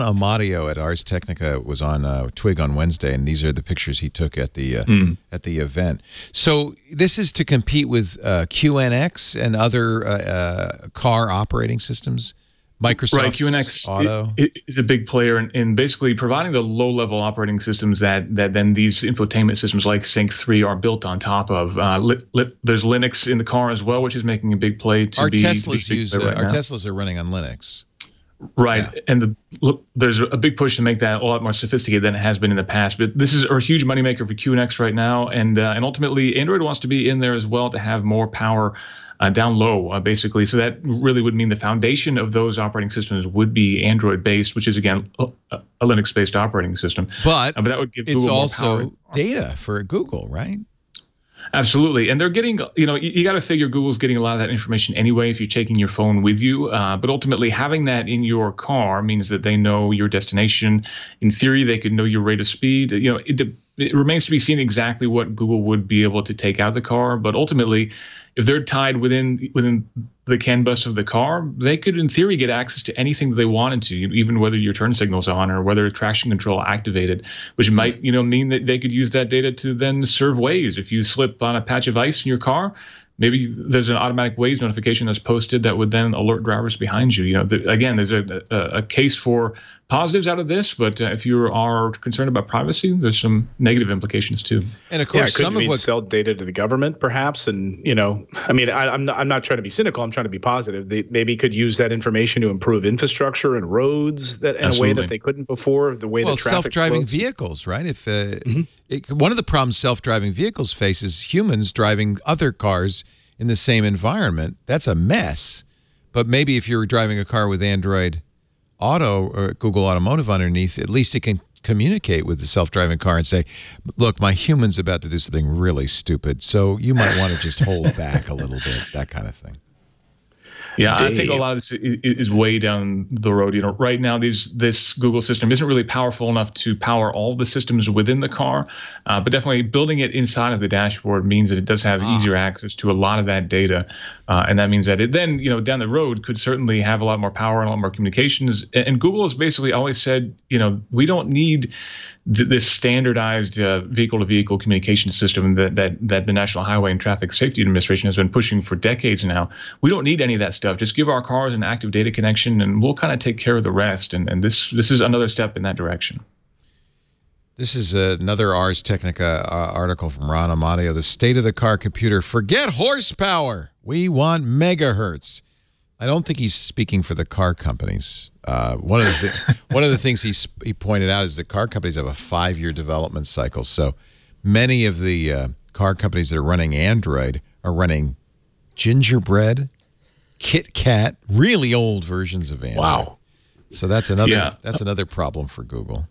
S1: Amadio at Ars Technica was on Twig on Wednesday, and these are the pictures he took at the event. So this is to compete with QNX and other car operating systems. Microsoft,
S5: right, QNX
S1: Auto
S5: is a big player in basically providing the low-level operating systems that then these infotainment systems like Sync 3 are built on top of. There's Linux in the car as well, which is making a big play.
S1: Our Teslas are running on Linux.
S5: Right, yeah. And there's a big push to make that a lot more sophisticated than it has been in the past. But this is a huge moneymaker for QNX right now, and ultimately Android wants to be in there as well to have more power down low, basically. So that really would mean the foundation of those operating systems would be Android-based, which is, again, a Linux-based operating system.
S1: But
S5: that would give
S1: it's
S5: Google
S1: also
S5: more power.
S1: Data for Google, right?
S5: Absolutely. And they're getting, you know, you got to figure Google's getting a lot of that information anyway if you're taking your phone with you. But ultimately, having that in your car means that they know your destination. In theory, they could know your rate of speed. You know, it remains to be seen exactly what Google would be able to take out of the car. But ultimately, if they're tied within the CAN bus of the car, they could, in theory, get access to anything that they wanted to, even whether your turn signal's on or whether traction control activated, which might, you know, mean that they could use that data to then serve Waze. If you slip on a patch of ice in your car, maybe there's an automatic Waze notification that's posted that would then alert drivers behind you. You know, again, there's a case for positives out of this, but if you are concerned about privacy, there's some negative implications too.
S6: And of course, some of what sell data to the government, perhaps, and you know, I mean, I'm not trying to be cynical. I'm trying to be positive. They maybe could use that information to improve infrastructure and roads in a way that they couldn't before. The way that traffic
S1: self-driving vehicles, right? If one of the problems self-driving vehicles face is humans driving other cars in the same environment. That's a mess. But maybe if you're driving a car with Android Auto or Google Automotive underneath, at least it can communicate with the self-driving car and say, look, my human's about to do something really stupid, so you might want to just hold back a little bit, that kind of thing.
S5: Yeah, I think a lot of this is way down the road. You know, right now this Google system isn't really powerful enough to power all the systems within the car, but definitely building it inside of the dashboard means that it does have easier access to a lot of that data, and that means that it then, you know, down the road could certainly have a lot more power and a lot more communications. And Google has basically always said, you know, we don't need this standardized vehicle-to-vehicle communication system that the National Highway and Traffic Safety Administration has been pushing for decades now. We don't need any of that stuff. Just give our cars an active data connection, and we'll kind of take care of the rest. And this is another step in that direction.
S1: This is another Ars Technica article from Ron Amadio. The state of the car computer. Forget horsepower. We want megahertz. I don't think he's speaking for the car companies. One of the things he pointed out is that car companies have a 5-year development cycle. So many of the car companies that are running Android are running Gingerbread, Kit Kat, really old versions of Android. Wow. So that's another problem for Google.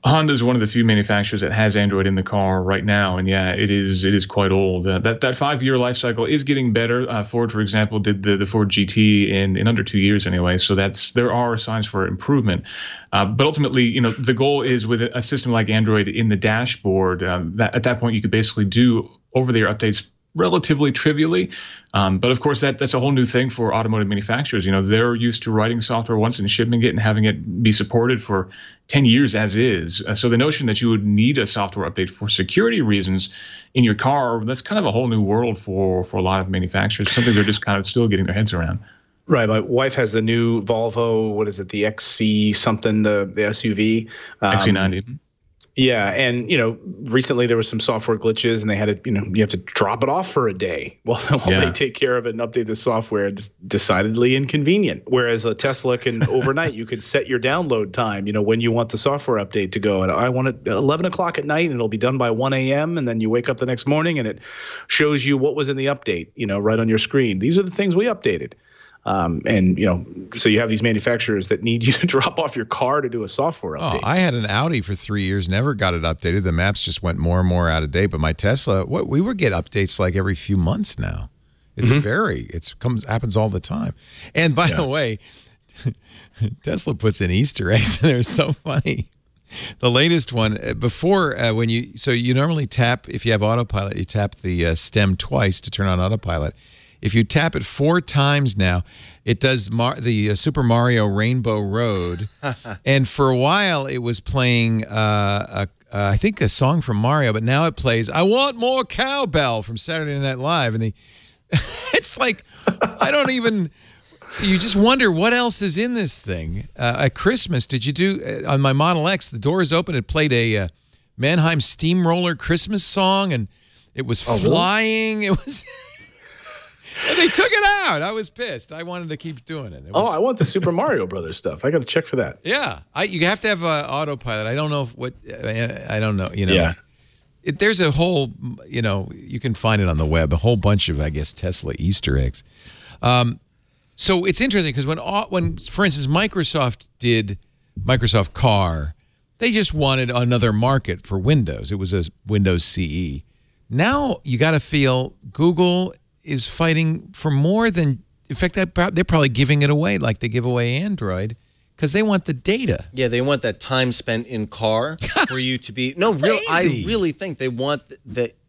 S5: Honda is one of the few manufacturers that has Android in the car right now, and yeah, it is quite old. That 5-year life cycle is getting better. Ford, for example, did the Ford GT in under 2 years anyway. So there are signs for improvement. But ultimately, you know, the goal is with a system like Android in the dashboard. At that point, you could basically do over-the-air updates relatively trivially. But of course, that's a whole new thing for automotive manufacturers. You know, they're used to writing software once and shipping it and having it be supported for 10 years as is. So the notion that you would need a software update for security reasons in your car, that's kind of a whole new world for a lot of manufacturers, something they're just kind of still getting their heads around.
S6: Right. My wife has the new Volvo, what is it, the XC something, the SUV.
S5: XC90.
S6: Yeah, and you know, recently there was some software glitches, and they had to, you know, you have to drop it off for a day while they take care of it and update the software. It's decidedly inconvenient. Whereas a Tesla can overnight, you could set your download time. You know, when you want the software update to go, and I want it at 11 o'clock at night, and it'll be done by 1 a.m. And then you wake up the next morning, and it shows you what was in the update. You know, right on your screen. These are the things we updated. And, you know, so you have these manufacturers that need you to drop off your car to do a software update.
S1: I had an Audi for 3 years, never got it updated. The maps just went more and more out of date. But my Tesla, we would get updates like every few months now. It's happens all the time. And by the way, Tesla puts in Easter eggs. They're so funny. The latest one, before you normally tap, if you have autopilot, you tap the stem twice to turn on autopilot. If you tap it 4 times now, it does the Super Mario Rainbow Road. And for a while, it was playing, I think, a song from Mario, but now it plays I Want More Cowbell from Saturday Night Live. And it's like, I don't even... So you just wonder what else is in this thing. At Christmas, did you do, on my Model X, the doors open, it played a Mannheim Steamroller Christmas song, and it was flying. It was... And they took it out. I was pissed. I wanted to keep doing it.
S6: I want the Super Mario Brothers stuff. I got to check for that.
S1: Yeah, you have to have autopilot. I don't know I don't know. You know. Yeah. There's a whole. You know, you can find it on the web. A whole bunch of, I guess, Tesla Easter eggs. So it's interesting because when, for instance, Microsoft did Microsoft Car, they just wanted another market for Windows. It was a Windows CE. Now you got to feel Google is fighting for more than, in fact, they're probably giving it away like they give away Android because they want the data.
S4: Yeah, they want that time spent in car for you to be, I really think they want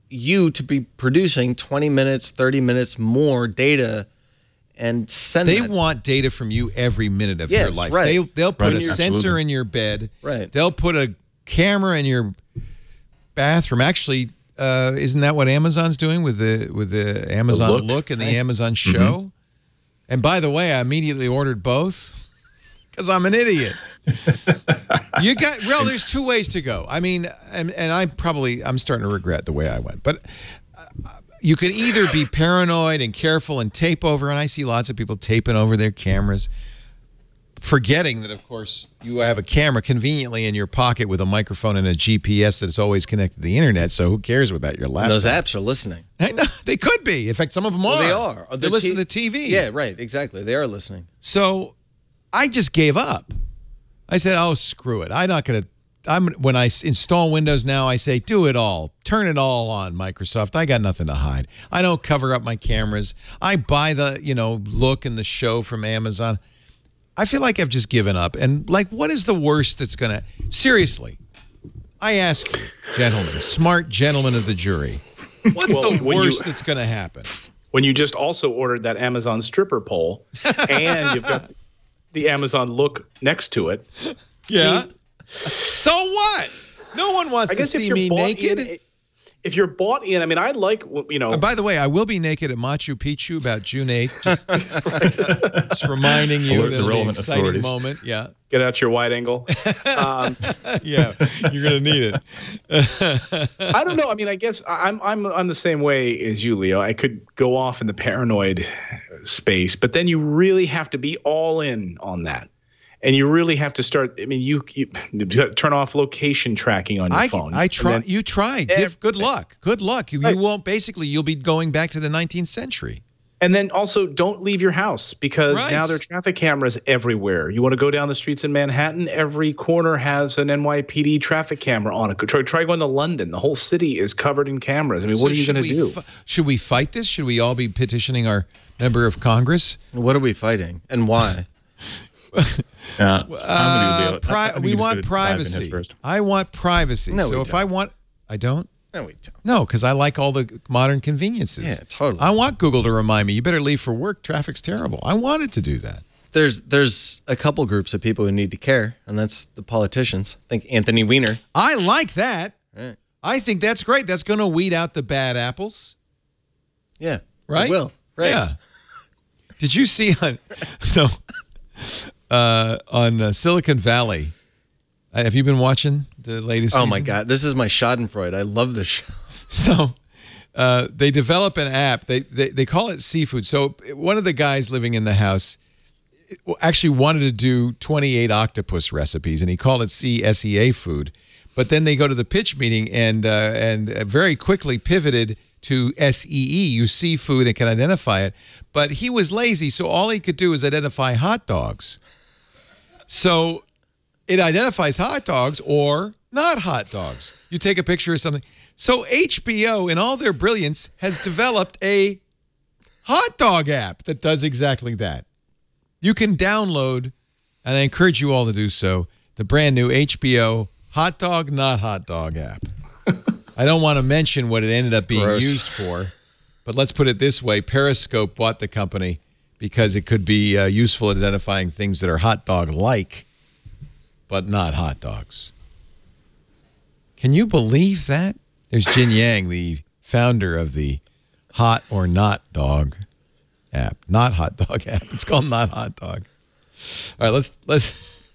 S4: you to be producing 20 minutes, 30 minutes more data and send
S1: They want data from you every minute of your life.
S4: Right.
S1: They'll put a sensor in your bed.
S4: Right.
S1: They'll put a camera in your bathroom. Actually, isn't that what Amazon's doing with the Amazon Look and the Amazon Show? And by the way, I immediately ordered both because I'm an idiot. There's 2 ways to go. I mean, and I'm starting to regret the way I went. But you could either be paranoid and careful and tape over, and I see lots of people taping over their cameras, forgetting that, of course, you have a camera conveniently in your pocket with a microphone and a GPS that's always connected to the internet, so who cares about your laptop?
S4: Those apps are listening.
S1: I know. They could be. In fact, some of them are.
S4: They are.
S1: They listen to TV.
S4: Yeah, right. Exactly. They are listening.
S1: So I just gave up. I said, oh, screw it. I'm not going to when I install Windows now, I say, do it all. Turn it all on, Microsoft. I got nothing to hide. I don't cover up my cameras. I buy the, look and the show from Amazon. I feel like I've just given up. And, what is the worst that's going to... Seriously, I ask you, gentlemen, smart gentlemen of the jury, what's the worst that's going to happen?
S6: When you just also ordered that Amazon stripper pole and you've got the Amazon look next to it.
S1: Yeah. So what? No one wants to see me naked.
S6: If you're bought in, I mean, I like,
S1: And by the way, I will be naked at Machu Picchu about June 8th. Just reminding you of the exciting moment. Yeah.
S6: Get out your wide angle.
S1: Yeah, you're going to need it.
S6: I don't know. I mean, I guess I'm the same way as you, Leo. I could go off in the paranoid space, but then you really have to be all in on that. And you really have to start. I mean, you turn off location tracking on your phone.
S1: You try. Good luck. Good luck. You won't. Basically, you'll be going back to the 19th century.
S6: And then also, don't leave your house because now there are traffic cameras everywhere. You want to go down the streets in Manhattan? Every corner has an NYPD traffic camera on it. Try going to London. The whole city is covered in cameras. I mean, what are you going to do?
S1: Should we fight this? Should we all be petitioning our member of Congress?
S4: What are we fighting and why?
S1: We want privacy. I want privacy.
S4: No,
S1: so if I want, I don't.
S4: No, we don't.
S1: No, because I like all the modern conveniences.
S4: Yeah, totally.
S1: I want Google to remind me, you better leave for work. Traffic's terrible. I want it to do that.
S4: There's a couple groups of people who need to care, and that's the politicians. I think Anthony Weiner.
S1: I like that.
S4: Right.
S1: I think that's great. That's going to weed out the bad apples.
S4: Yeah.
S1: Right?
S4: It will. Right.
S1: Yeah. Did you see on Silicon Valley? Have you been watching the latest season?
S4: Oh, my God. This is my schadenfreude. I love this show.
S1: So they develop an app. They call it Seafood. So one of the guys living in the house actually wanted to do 28 octopus recipes, and he called it SEA food. But then they go to the pitch meeting and very quickly pivoted to SEE. You see food and can identify it. But he was lazy, so all he could do is identify hot dogs. So it identifies hot dogs or not hot dogs. You take a picture or something. So HBO, in all their brilliance, has developed a hot dog app that does exactly that. You can download, and I encourage you all to do so, the brand new HBO Hot Dog, Not Hot Dog app. I don't want to mention what it ended up being used for, but let's put it this way. Periscope bought the company because it could be useful at identifying things that are hot dog-like, but not hot dogs. Can you believe that? There's Jin Yang, the founder of the Hot or Not Dog app. Not Hot Dog app. It's called Not Hot Dog. All right, let's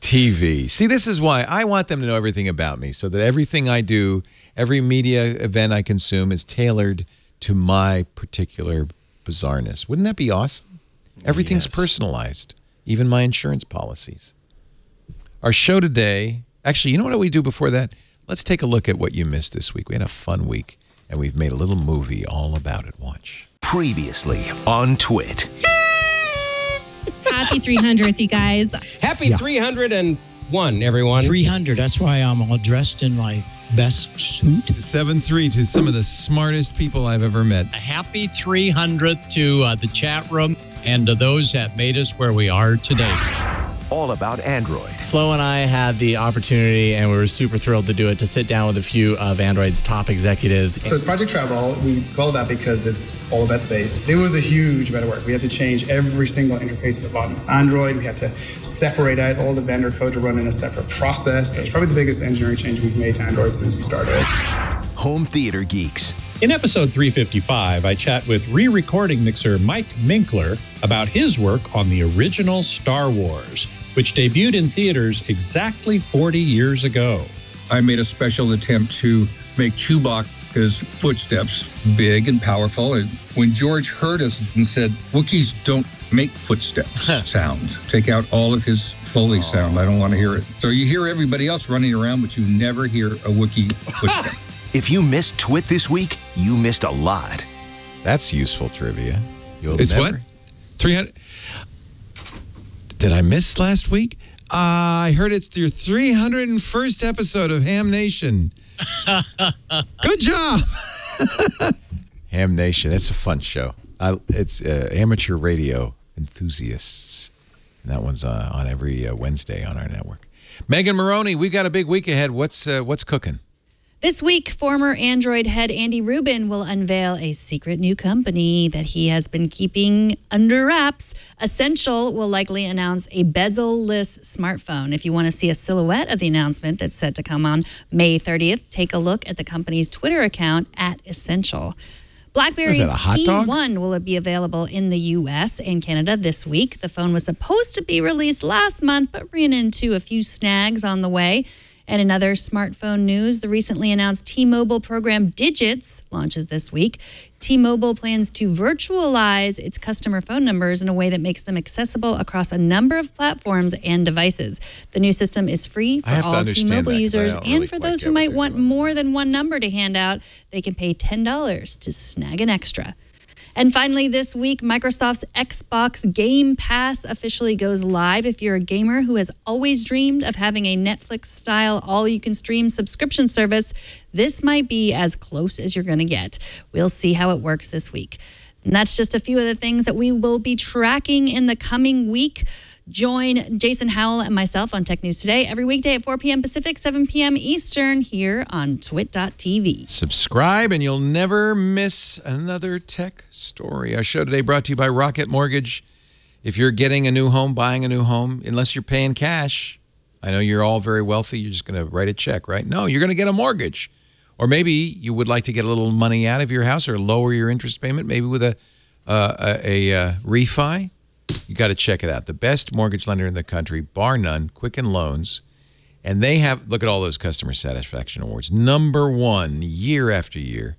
S1: TV. See, this is why I want them to know everything about me so that everything I do, every media event I consume is tailored to my particular bizarreness. Wouldn't that be awesome? Everything's personalized, even my insurance policies. Our show today, actually, you know what we do before that? Let's take a look at what you missed this week. We had a fun week, and we've made a little movie all about it. Watch.
S2: Previously on Twit.
S7: Happy 300th, you guys.
S8: Happy 301, everyone.
S9: 300. That's why I'm all dressed in my best suit.
S1: 7-3 to some of the smartest people I've ever met.
S10: A happy 300th to the chat room and to those that made us where we are today.
S2: All about Android.
S11: Flo and I had the opportunity, and we were super thrilled to do it, to sit down with a few of Android's top executives.
S12: So it's Project Travel. We call it that because it's all about the base. It was a huge amount of work. We had to change every single interface at the bottom of Android. We had to separate out all the vendor code to run in a separate process. So it's probably the biggest engineering change we've made to Android since we started.
S2: Home Theater Geeks.
S13: In episode 355, I chat with re-recording mixer Mike Minkler about his work on the original Star Wars, which debuted in theaters exactly 40 years ago.
S14: I made a special attempt to make Chewbacca's footsteps big and powerful. And when George heard us and said, Wookiees don't make footsteps sounds, take out all of his Foley sound. I don't want to hear it. So you hear everybody else running around, but you never hear a Wookiee footstep.
S2: If you missed Twit this week, you missed a lot.
S1: That's useful trivia.
S15: It's what? 300. Did I miss last week?
S1: I heard it's your 301st episode of Ham Nation. Good job. Ham Nation. It's a fun show. It's amateur radio enthusiasts. And that one's on every Wednesday on our network. Megan Maroney, we've got a big week ahead. What's cooking?
S7: This week, former Android head Andy Rubin will unveil a secret new company that he has been keeping under wraps. Essential will likely announce a bezel-less smartphone. If you want to see a silhouette of the announcement that's set to come on May 30th, take a look at the company's Twitter account @Essential. BlackBerry's P1 will be available in the U.S. and Canada this week. The phone was supposed to be released last month, but ran into a few snags on the way. And in other smartphone news, the recently announced T-Mobile program Digits launches this week. T-Mobile plans to virtualize its customer phone numbers in a way that makes them accessible across a number of platforms and devices. The new system is free for all T-Mobile users, and for those who might want more than one number to hand out, they can pay $10 to snag an extra. And finally, this week, Microsoft's Xbox Game Pass officially goes live. If you're a gamer who has always dreamed of having a Netflix-style all-you-can-stream subscription service, this might be as close as you're going to get. We'll see how it works this week. And that's just a few of the things that we will be tracking in the coming week. Join Jason Howell and myself on Tech News Today every weekday at 4 p.m. Pacific, 7 p.m. Eastern here on twit.tv.
S1: Subscribe and you'll never miss another tech story. Our show today brought to you by Rocket Mortgage. If you're getting a new home, buying a new home, unless you're paying cash, I know you're all very wealthy, you're just going to write a check, right? No, you're going to get a mortgage. Or maybe you would like to get a little money out of your house or lower your interest payment, maybe with a refi. You got to check it out. The best mortgage lender in the country, bar none, Quicken Loans. And they have, look at all those customer satisfaction awards. #1 year after year.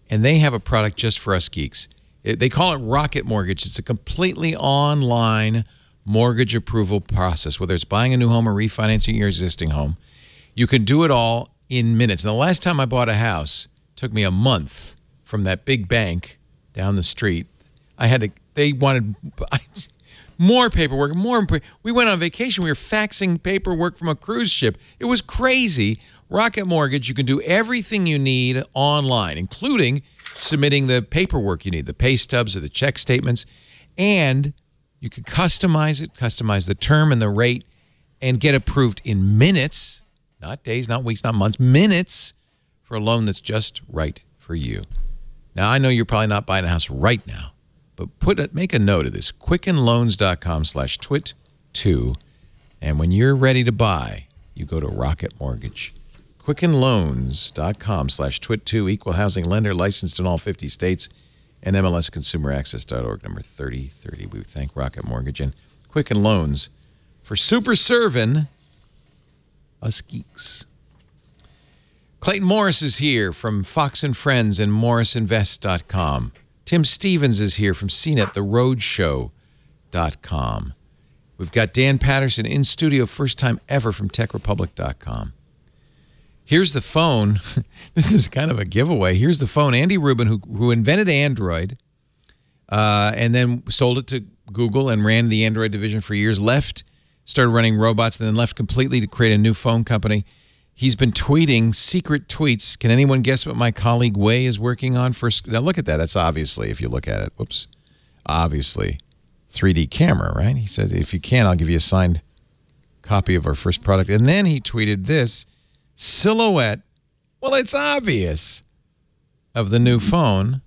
S1: And they have a product just for us geeks. They call it Rocket Mortgage. It's a completely online mortgage approval process, whether it's buying a new home or refinancing your existing home. You can do it all in minutes. And the last time I bought a house, it took me a month from that big bank down the street. They wanted more paperwork, we went on vacation. We were faxing paperwork from a cruise ship. It was crazy. Rocket Mortgage, you can do everything you need online, including submitting the paperwork you need, the pay stubs or the check statements, and you can customize it, customize the term and the rate, and get approved in minutes, not days, not weeks, not months, minutes, for a loan that's just right for you. Now, I know you're probably not buying a house right now, but make a note of this, quickenloans.com/twit2, and when you're ready to buy, you go to Rocket Mortgage. quickenloans.com/twit2, equal housing lender, licensed in all 50 states, and MLSconsumeraccess.org, number 3030. We thank Rocket Mortgage and Quicken Loans for super serving us geeks. Clayton Morris is here from Fox & Friends and MorrisInvest.com. Tim Stevens is here from CNET, We've got Dan Patterson in studio, first time ever, from TechRepublic.com. Here's the phone. This is kind of a giveaway. Here's the phone. Andy Rubin, who invented Android and then sold it to Google and ran the Android division for years, started running robots, and then left completely to create a new phone company. He's been tweeting secret tweets. Can anyone guess what my colleague Wei is working on first? Now look at that. That's obviously, if you look at it, whoops, obviously 3D camera, right? He said, if you can, I'll give you a signed copy of our first product. And then he tweeted this silhouette. Well, it's obvious, of the new phone.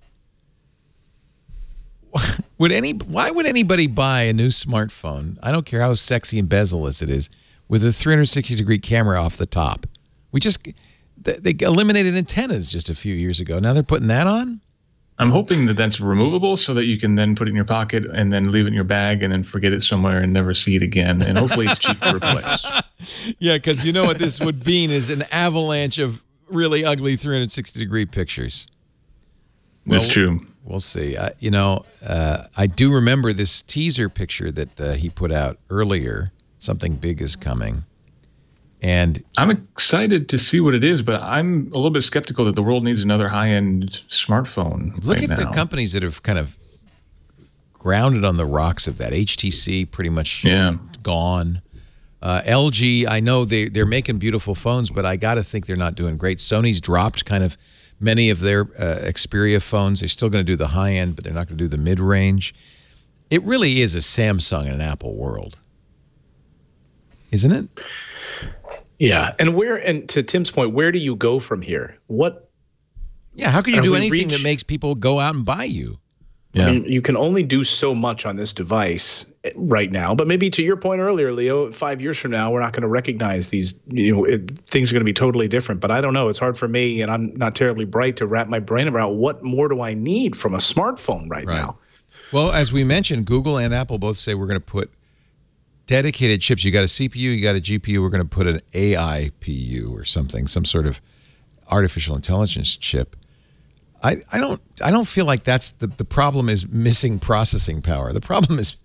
S1: Why would anybody buy a new smartphone? I don't care how sexy and bezel-less it is, with a 360-degree camera off the top. They eliminated antennas just a few years ago. Now they're putting that on?
S5: I'm hoping that that's removable so that you can then put it in your pocket and then leave it in your bag and then forget it somewhere and never see it again. And hopefully it's cheap to replace.
S1: Yeah, because you know what this would mean is an avalanche of really ugly 360-degree pictures.
S5: That's true.
S1: We'll see. I do remember this teaser picture that he put out earlier. Something big is coming. And
S5: I'm excited to see what it is, but I'm a little bit skeptical that the world needs another high-end smartphone.
S1: Look at the companies that have kind of grounded on the rocks of that. HTC pretty much gone. LG, I know they're making beautiful phones, but I got to think they're not doing great. Sony's dropped kind of many of their Xperia phones. They're still going to do the high end, but they're not going to do the mid-range. It really is a Samsung and an Apple world, isn't it?
S6: Yeah, and to Tim's point, where do you go from here?
S1: Yeah, how can you do anything that makes people go out and buy you?
S6: Yeah. I mean, you can only do so much on this device right now, but maybe to your point earlier, Leo, 5 years from now, we're not going to recognize these, things are going to be totally different. But I don't know. It's hard for me, and I'm not terribly bright, to wrap my brain around what more do I need from a smartphone right now.
S1: Well, as we mentioned, Google and Apple both say we're going to put dedicated chips. You got a CPU, you got a GPU, we're going to put an AIPU or something, some sort of artificial intelligence chip. I don't feel like that's the problem is missing processing power. The problem is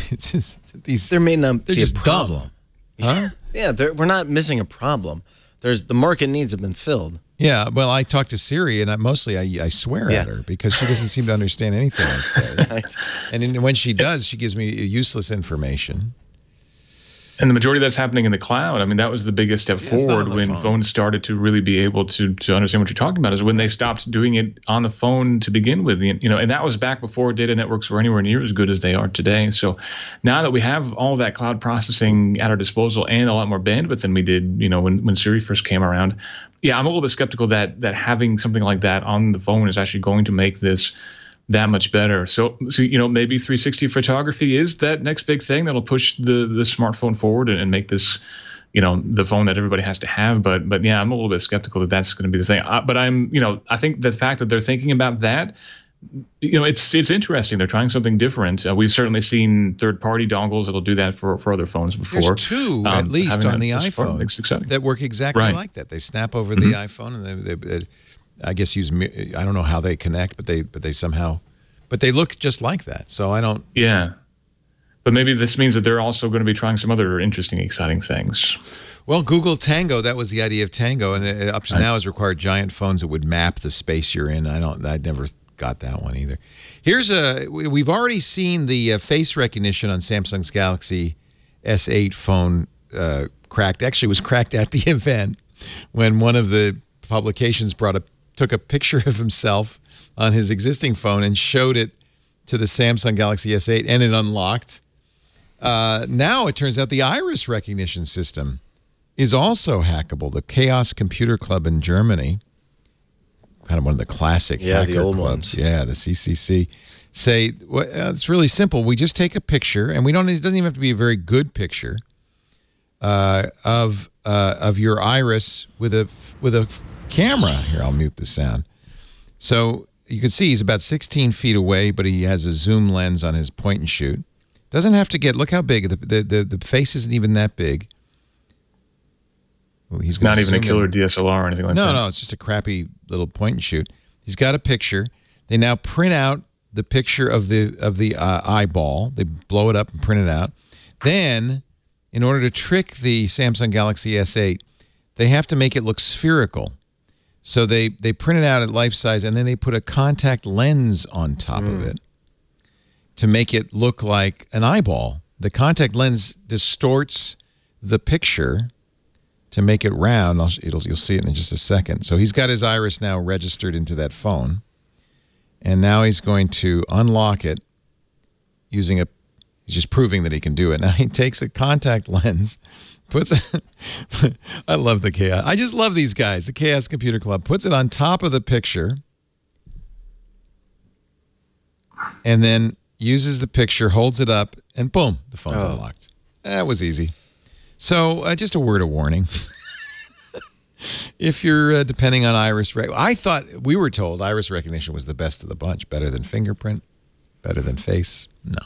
S1: it's just these
S4: there may not
S1: they're
S4: be
S1: just
S4: a problem.
S1: Dumb. Huh?
S4: Yeah, we're not missing a problem. The market needs have been filled.
S1: Yeah, well, I talk to Siri, and I swear at her because she doesn't seem to understand anything I say.
S4: Right.
S1: And when she does, she gives me useless information.
S5: And the majority of that's happening in the cloud. I mean, that was the biggest step forward when phones started to really be able to understand what you're talking about, is when they stopped doing it on the phone to begin with. And that was back before data networks were anywhere near as good as they are today. So now that we have all that cloud processing at our disposal and a lot more bandwidth than we did, when Siri first came around, yeah, I'm a little bit skeptical that having something like that on the phone is actually going to make this that much better. So maybe 360 photography is that next big thing that'll push the smartphone forward and make this, the phone that everybody has to have. But yeah, I'm a little bit skeptical that that's going to be the thing. But I think the fact that they're thinking about that, it's interesting. They're trying something different. We've certainly seen third-party dongles that'll do that for other phones before.
S1: There's two at least on the iPhone that work exactly like that. They snap over the iPhone and they I guess I don't know how they connect, but they look just like that. So I don't.
S5: Yeah, but maybe this means that they're also going to be trying some other interesting, exciting things.
S1: Well, Google Tango, that was the idea of Tango, and up to now has required giant phones that would map the space you're in. I never got that one either. We've already seen the face recognition on Samsung's Galaxy S8 phone cracked. Actually, it was cracked at the event when one of the publications took a picture of himself on his existing phone and showed it to the Samsung Galaxy S8, and it unlocked. Now it turns out the iris recognition system is also hackable. The Chaos Computer Club in Germany, kind of one of the classic hacker
S4: the old
S1: clubs.
S4: ones.
S1: Yeah, the CCC. Say, it's really simple. We just take a picture, and it doesn't even have to be a very good picture, of your iris with a camera. Here, I'll mute the sound. So you can see he's about 16 feet away, but he has a zoom lens on his point and shoot. Doesn't have to get. Look how big the face isn't even that big. Well, he's
S5: not even a killer DSLR or anything like that.
S1: No, it's just a crappy little point and shoot. He's got a picture. They now print out the picture of the eyeball. They blow it up and print it out. Then, in order to trick the Samsung Galaxy S8, they have to make it look spherical. So they print it out at life size, and then they put a contact lens on top of it to make it look like an eyeball. The contact lens distorts the picture to make it round. You'll see it in just a second. So he's got his iris now registered into that phone, and now he's going to unlock it using he's just proving that he can do it. Now he takes a contact lens, I love the Chaos. I just love these guys. The Chaos Computer Club puts it on top of the picture and then uses the picture, holds it up, and boom, the phone's unlocked. That was easy. So just a word of warning. If you're depending on iris we were told iris recognition was the best of the bunch, better than fingerprint, better than face. No.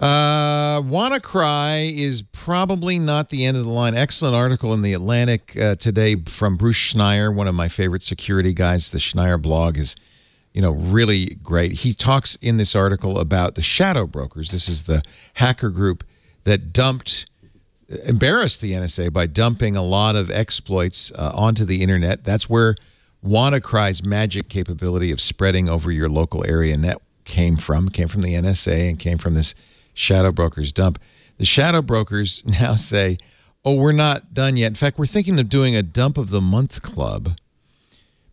S1: WannaCry is probably not the end of the line. Excellent article in The Atlantic today from Bruce Schneier, one of my favorite security guys. The Schneier blog is, really great. He talks in this article about the shadow brokers. This is the hacker group that embarrassed the NSA by dumping a lot of exploits onto the internet. That's where WannaCry's magic capability of spreading over your local area net came from the NSA and came from this shadow brokers dump. The shadow brokers now say, oh, we're not done yet. In fact, we're thinking of doing a dump of the month club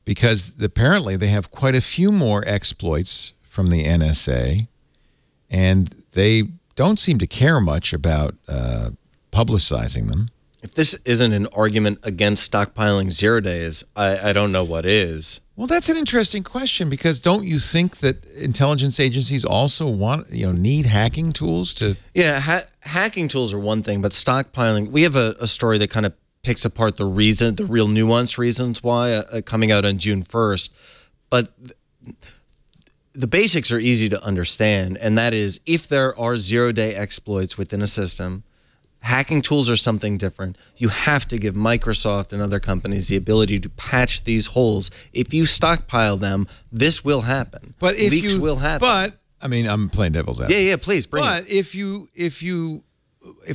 S1: because apparently they have quite a few more exploits from the NSA, and they don't seem to care much about publicizing them.
S4: If this isn't an argument against stockpiling 0 days, I don't know what is.
S1: Well, that's an interesting question, because don't you think that intelligence agencies also need hacking tools to...
S4: Yeah, hacking tools are one thing, but stockpiling... We have a story that kind of picks apart the real nuanced reasons why, coming out on June 1st. But the basics are easy to understand, and that is if there are 0-day exploits within a system... Hacking tools are something different. You have to give Microsoft and other companies the ability to patch these holes. If you stockpile them, this will happen.
S1: But if
S4: leaks will happen.
S1: But I mean, I'm playing devil's advocate.
S4: Yeah, please bring it.
S1: But if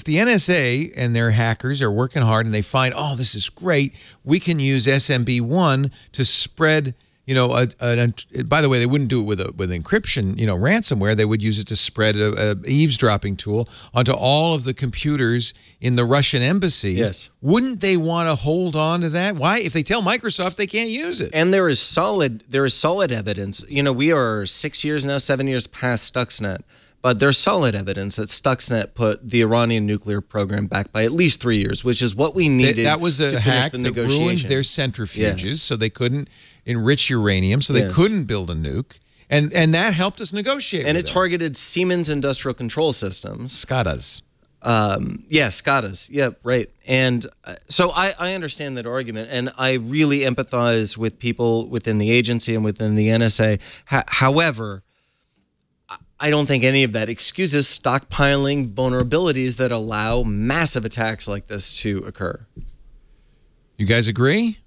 S1: the NSA and their hackers are working hard and they find, oh, this is great, we can use SMB1 to spread. By the way, they wouldn't do it with encryption, ransomware. They would use it to spread a eavesdropping tool onto all of the computers in the Russian embassy.
S4: Yes.
S1: Wouldn't they want to hold on to that? Why? If they tell Microsoft they can't use it.
S4: And there is solid evidence. We are 6 years now, 7 years past Stuxnet. But there's solid evidence that Stuxnet put the Iranian nuclear program back by at least 3 years, which is what we needed.
S1: That was a hack that ruined their centrifuges, so they couldn't enrich uranium, so they couldn't build a nuke, and that helped us negotiate.
S4: And it targeted Siemens Industrial Control Systems,
S1: SCADAs.
S4: SCADAs. Yeah, right. And so I understand that argument, and I really empathize with people within the agency and within the NSA. However, I don't think any of that excuses stockpiling vulnerabilities that allow massive attacks like this to occur.
S1: You guys agree?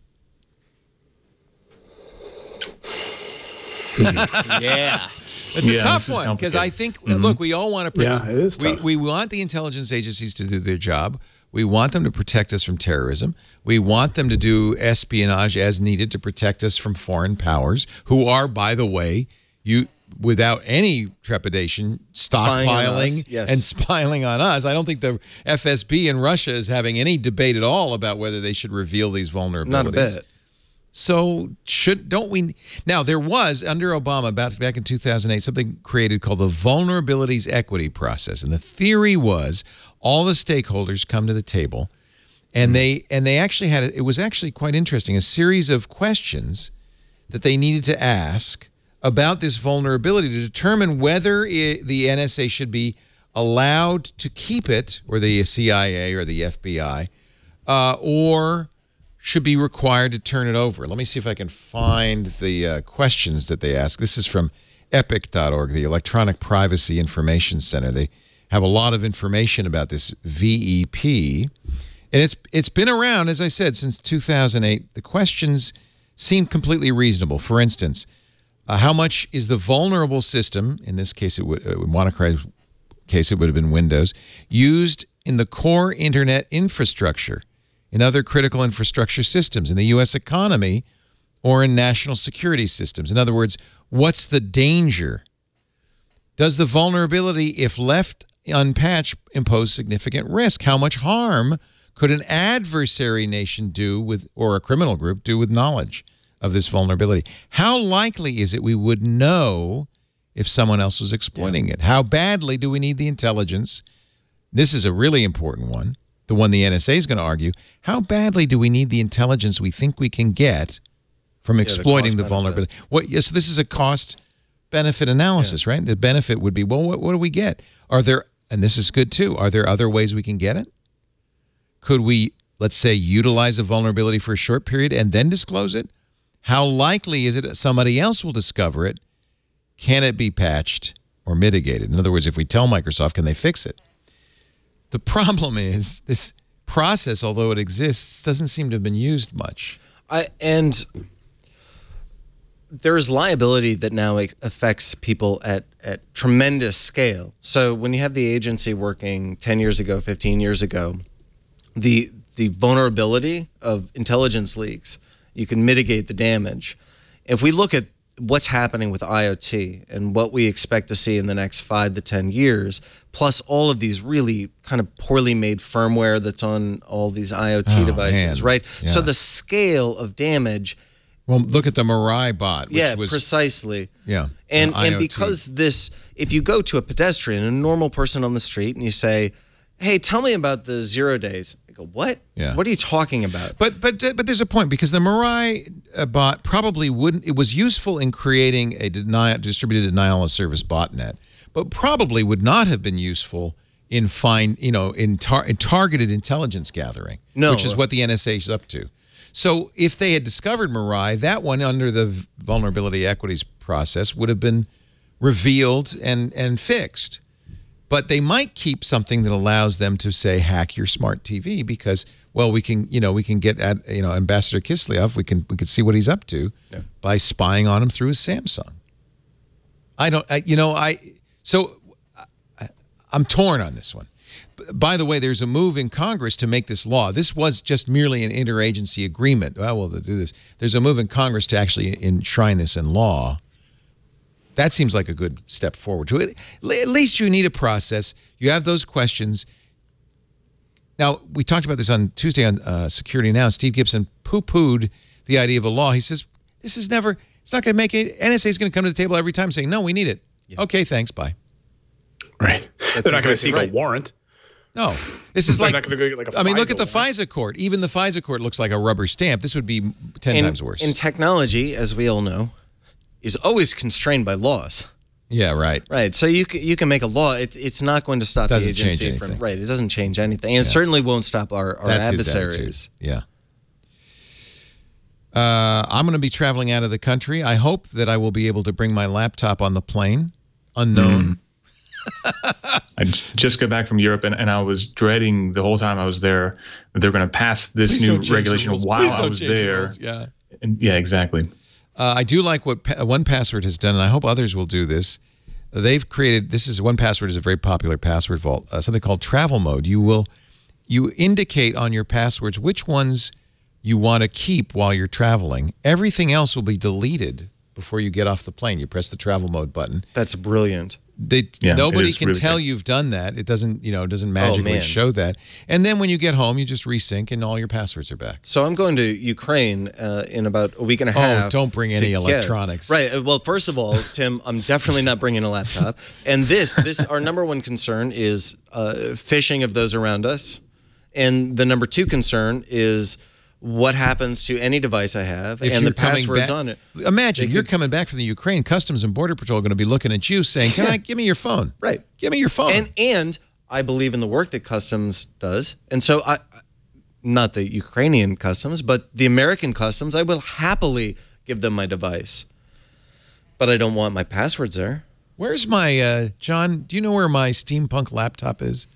S4: Yeah.
S1: It's a tough one, because I think, look, we all want to...
S6: Yeah, it is tough.
S1: We want the intelligence agencies to do their job. We want them to protect us from terrorism. We want them to do espionage as needed to protect us from foreign powers, who are, by the way, without any trepidation, stockpiling and spying on us. I don't think the FSB in Russia is having any debate at all about whether they should reveal these vulnerabilities.
S4: Not a bit.
S1: So don't we? Now, there was, under Obama, back in 2008, something created called the Vulnerabilities Equity Process. And the theory was all the stakeholders come to the table, and they actually had, it was actually quite interesting, a series of questions that they needed to ask about this vulnerability to determine whether the NSA should be allowed to keep it, or the CIA or the FBI, or should be required to turn it over. Let me see if I can find the questions that they ask. This is from EPIC.org, the Electronic Privacy Information Center. They have a lot of information about this VEP, and it's been around, as I said, since 2008. The questions seem completely reasonable. For instance, how much is the vulnerable system, in this case, in WannaCry's case, it would have been Windows, used in the core internet infrastructure, in other critical infrastructure systems, in the U.S. economy, or in national security systems? In other words, what's the danger? Does the vulnerability, if left unpatched, impose significant risk? How much harm could an adversary nation do with, or a criminal group do with knowledge of this vulnerability? How likely is it we would know if someone else was exploiting it? How badly do we need the intelligence? This is a really important one, the one the NSA is going to argue. How badly do we need the intelligence we think we can get from exploiting the vulnerability? So this is a cost-benefit analysis, right? The benefit would be, well, what do we get? Are there, and this is good too, are there other ways we can get it? Could we, let's say, utilize a vulnerability for a short period and then disclose it? How likely is it that somebody else will discover it? Can it be patched or mitigated? In other words, if we tell Microsoft, can they fix it? The problem is this process, although it exists, doesn't seem to have been used much.
S4: And there's liability that now affects people at tremendous scale. So when you have the agency working 10 years ago, 15 years ago, the vulnerability of intelligence leaks, you can mitigate the damage. If we look at what's happening with IoT and what we expect to see in the next 5 to 10 years, plus all of these really kind of poorly made firmware that's on all these IoT devices,
S1: man.
S4: right?
S1: Yeah.
S4: So the scale of damage.
S1: Well, look at the Mirai bot. Which was,
S4: precisely.
S1: Yeah.
S4: And because this, if you go to a pedestrian, a normal person on the street, and you say, hey, tell me about the 0 days. I go, what?
S1: Yeah.
S4: What are you talking about?
S1: But there's a point, because the Mirai bot probably wouldn't. It was useful in creating a distributed denial of service botnet, but probably would not have been useful in targeted intelligence gathering, which is what the NSA is up to. So if they had discovered Mirai, that one under the vulnerability equities process would have been revealed and fixed. But they might keep something that allows them to say hack your smart TV because, well, we can get at Ambassador Kislyak, we can see what he's up to by spying on him through his Samsung. I'm torn on this one. By the way, there's a move in Congress to make this law. This was just merely an interagency agreement. Well, to do this, there's a move in Congress to actually enshrine this in law. That seems like a good step forward. At least you need a process. You have those questions. Now, we talked about this on Tuesday on Security Now. Steve Gibson poo-pooed the idea of a law. He says, it's not going to make it. NSA is going to come to the table every time saying, no, we need it. Yeah. Okay, thanks, bye.
S6: Right. They're not going to seek a warrant.
S1: No. This is like,
S6: not going to go like a
S1: I mean, look at the
S6: warrant.
S1: FISA court. Even the FISA court looks like a rubber stamp. This would be 10 times worse.
S4: In technology, as we all know, is always constrained by laws.
S1: Yeah, right.
S4: Right. So you can make a law. It's not going to stop the agency from It doesn't change anything, and it certainly won't stop our adversaries.
S1: Yeah. I'm going to be traveling out of the country. I hope that I will be able to bring my laptop on the plane. Unknown.
S5: I just got back from Europe, and I was dreading the whole time I was there that they're going to pass this new regulation while I was there.
S1: Yeah.
S5: And yeah, exactly.
S1: I do like what 1Password has done, and I hope others will do this. They've created, 1Password is a very popular password vault, something called travel mode. You indicate on your passwords which ones you want to keep while you're traveling. Everything else will be deleted before you get off the plane. You press the travel mode button.
S4: That's brilliant.
S1: Nobody can really tell you've done that. It doesn't magically show that. And then when you get home, you just resync and all your passwords are back.
S4: So I'm going to Ukraine in about a week and a half.
S1: Oh, don't bring any electronics.
S4: Right. Well, first of all, Tim, I'm definitely not bringing a laptop. And this our number one concern is phishing of those around us. And the number two concern is what happens to any device I have and the passwords on it.
S1: Imagine you're coming back from the Ukraine. Customs and Border Patrol are going to be looking at you saying, give me your phone.
S4: Right.
S1: Give me your phone.
S4: And I believe in the work that Customs does. And so not the Ukrainian Customs, but the American Customs, I will happily give them my device. But I don't want my passwords there.
S1: Where's my, John, do you know where my steampunk laptop is?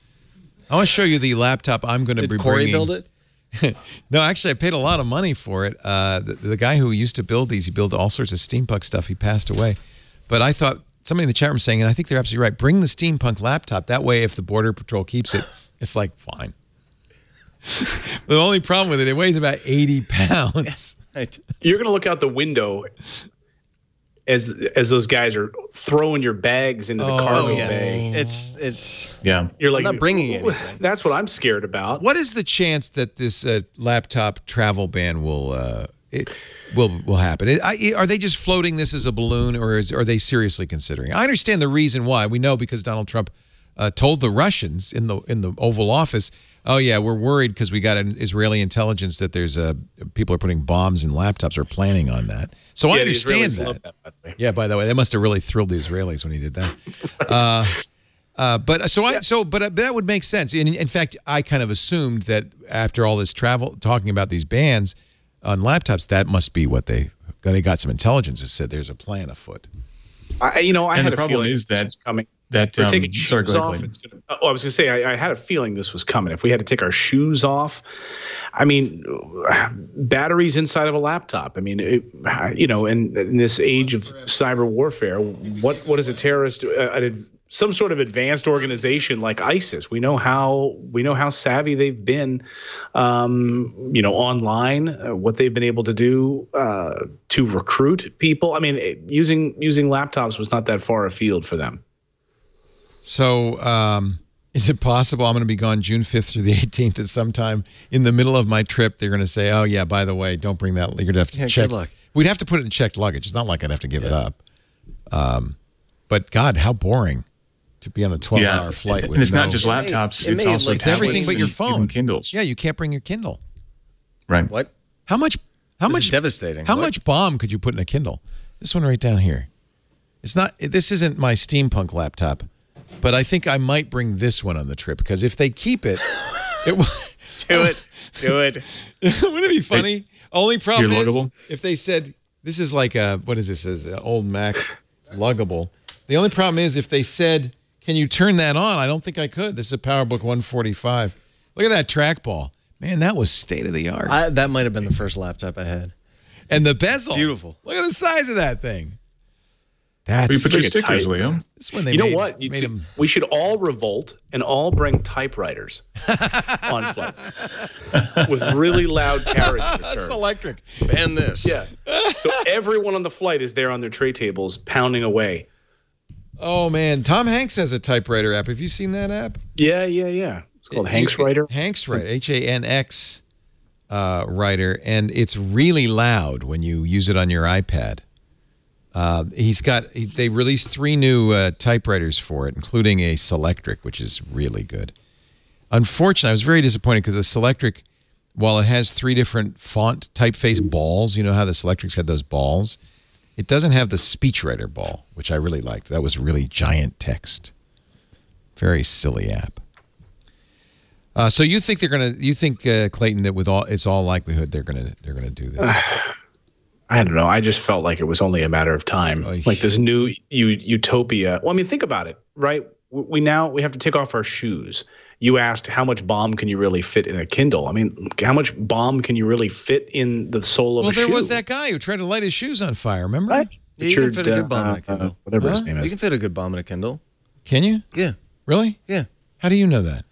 S1: I want to show you the laptop I'm going to be bringing.
S4: Did Corey build it?
S1: No, actually, I paid a lot of money for it. The guy who used to build these, he built all sorts of steampunk stuff. He passed away. But I thought, somebody in the chat room saying, and I think they're absolutely right, bring the steampunk laptop. That way, if the Border Patrol keeps it, it's like, fine. The only problem with it weighs about 80 pounds.
S4: Right.
S6: You're going to look out the window as those guys are throwing your bags into the cargo bay. You're like,
S4: I'm not bringing anything.
S6: That's what I'm scared about.
S1: What is the chance that this laptop travel ban will happen? Are they just floating this as a balloon, or are they seriously considering? I understand the reason why. We know because Donald Trump told the Russians in the Oval Office, oh yeah, we're worried because we got an Israeli intelligence that there's people are putting bombs in laptops or planning on that. So I understand that.
S6: By the way.
S1: Yeah, by the way, they must have really thrilled the Israelis when he did that. But that would make sense. In fact, I kind of assumed that after all this talking about these bans on laptops, that must be what they got some intelligence that said there's a plan afoot.
S6: I had a feeling
S5: is that
S6: it's coming.
S5: That
S6: we're taking shoes off. I was going to say I had a feeling this was coming. If we had to take our shoes off, I mean, batteries inside of a laptop. I mean, in this age of cyber warfare, what is a terrorist, an some sort of advanced organization like ISIS. We know how savvy they've been, online, what they've been able to do to recruit people. I mean, using laptops was not that far afield for them.
S1: So is it possible I'm going to be gone June 5th through the 18th at sometime in the middle of my trip? They're going to say, oh, yeah, by the way, don't bring that. You're going to have to check. Good luck. We'd have to put it in checked luggage. It's not like I'd have to give it up. But, God, how boring to be on a 12-hour flight.
S5: And it's not just laptops. It's also
S1: it's everything but your phone.
S5: Even Kindles.
S1: Yeah, you can't bring your Kindle.
S5: Right.
S4: What?
S1: How much?
S4: This is devastating.
S1: How much bomb could you put in a Kindle? This one right down here. It's not. This isn't my steampunk laptop, but I think I might bring this one on the trip because if they keep it,
S4: do it.
S1: Wouldn't it be funny?
S5: Hey,
S1: only problem is
S5: luggable?
S1: if they said this is like a what is this? Is an old Mac luggable. The only problem is if they said, "Can you turn that on?" I don't think I could. This is a PowerBook 145. Look at that trackball. Man, that was state of the art.
S4: That might have been the first laptop I had.
S1: And the bezel.
S4: Beautiful.
S1: Look at the size of that thing. That's
S5: we put your stickers, Leo.
S1: This one they
S6: you know
S1: made,
S6: what?
S1: Made them.
S6: We should all revolt and all bring typewriters on flights with really loud carriage returns.
S1: That's electric.
S4: Ban this.
S6: Yeah. So everyone on the flight is there on their tray tables pounding away.
S1: Oh, man. Tom Hanks has a typewriter app. Have you seen that app?
S6: Yeah. It's called Hanks Writer.
S1: Hanks Writer. H-A-N-X writer. And it's really loud when you use it on your iPad. They released 3 new typewriters for it, including a Selectric, which is really good. Unfortunately, I was very disappointed because the Selectric, while it has 3 different font typeface balls, you know how the Selectrics had those balls? It doesn't have the speechwriter ball, which I really liked. That was really giant text. Very silly app. So you think Clayton, that with it's all likelihood they're gonna do this?
S6: I don't know. I just felt like it was only a matter of time. Like this new utopia. Well, I mean, think about it, right? We have to take off our shoes. You asked how much bomb can you really fit in a Kindle? I mean, how much bomb can you really fit in the sole of a shoe?
S1: Well, there was that guy who tried to light his shoes on fire, remember?
S6: Right.
S4: Yeah, you can fit a good bomb in a Kindle.
S6: Whatever his name is.
S4: You can fit a good bomb in a Kindle.
S1: Can you?
S4: Yeah.
S1: Really?
S4: Yeah.
S1: How do you know that?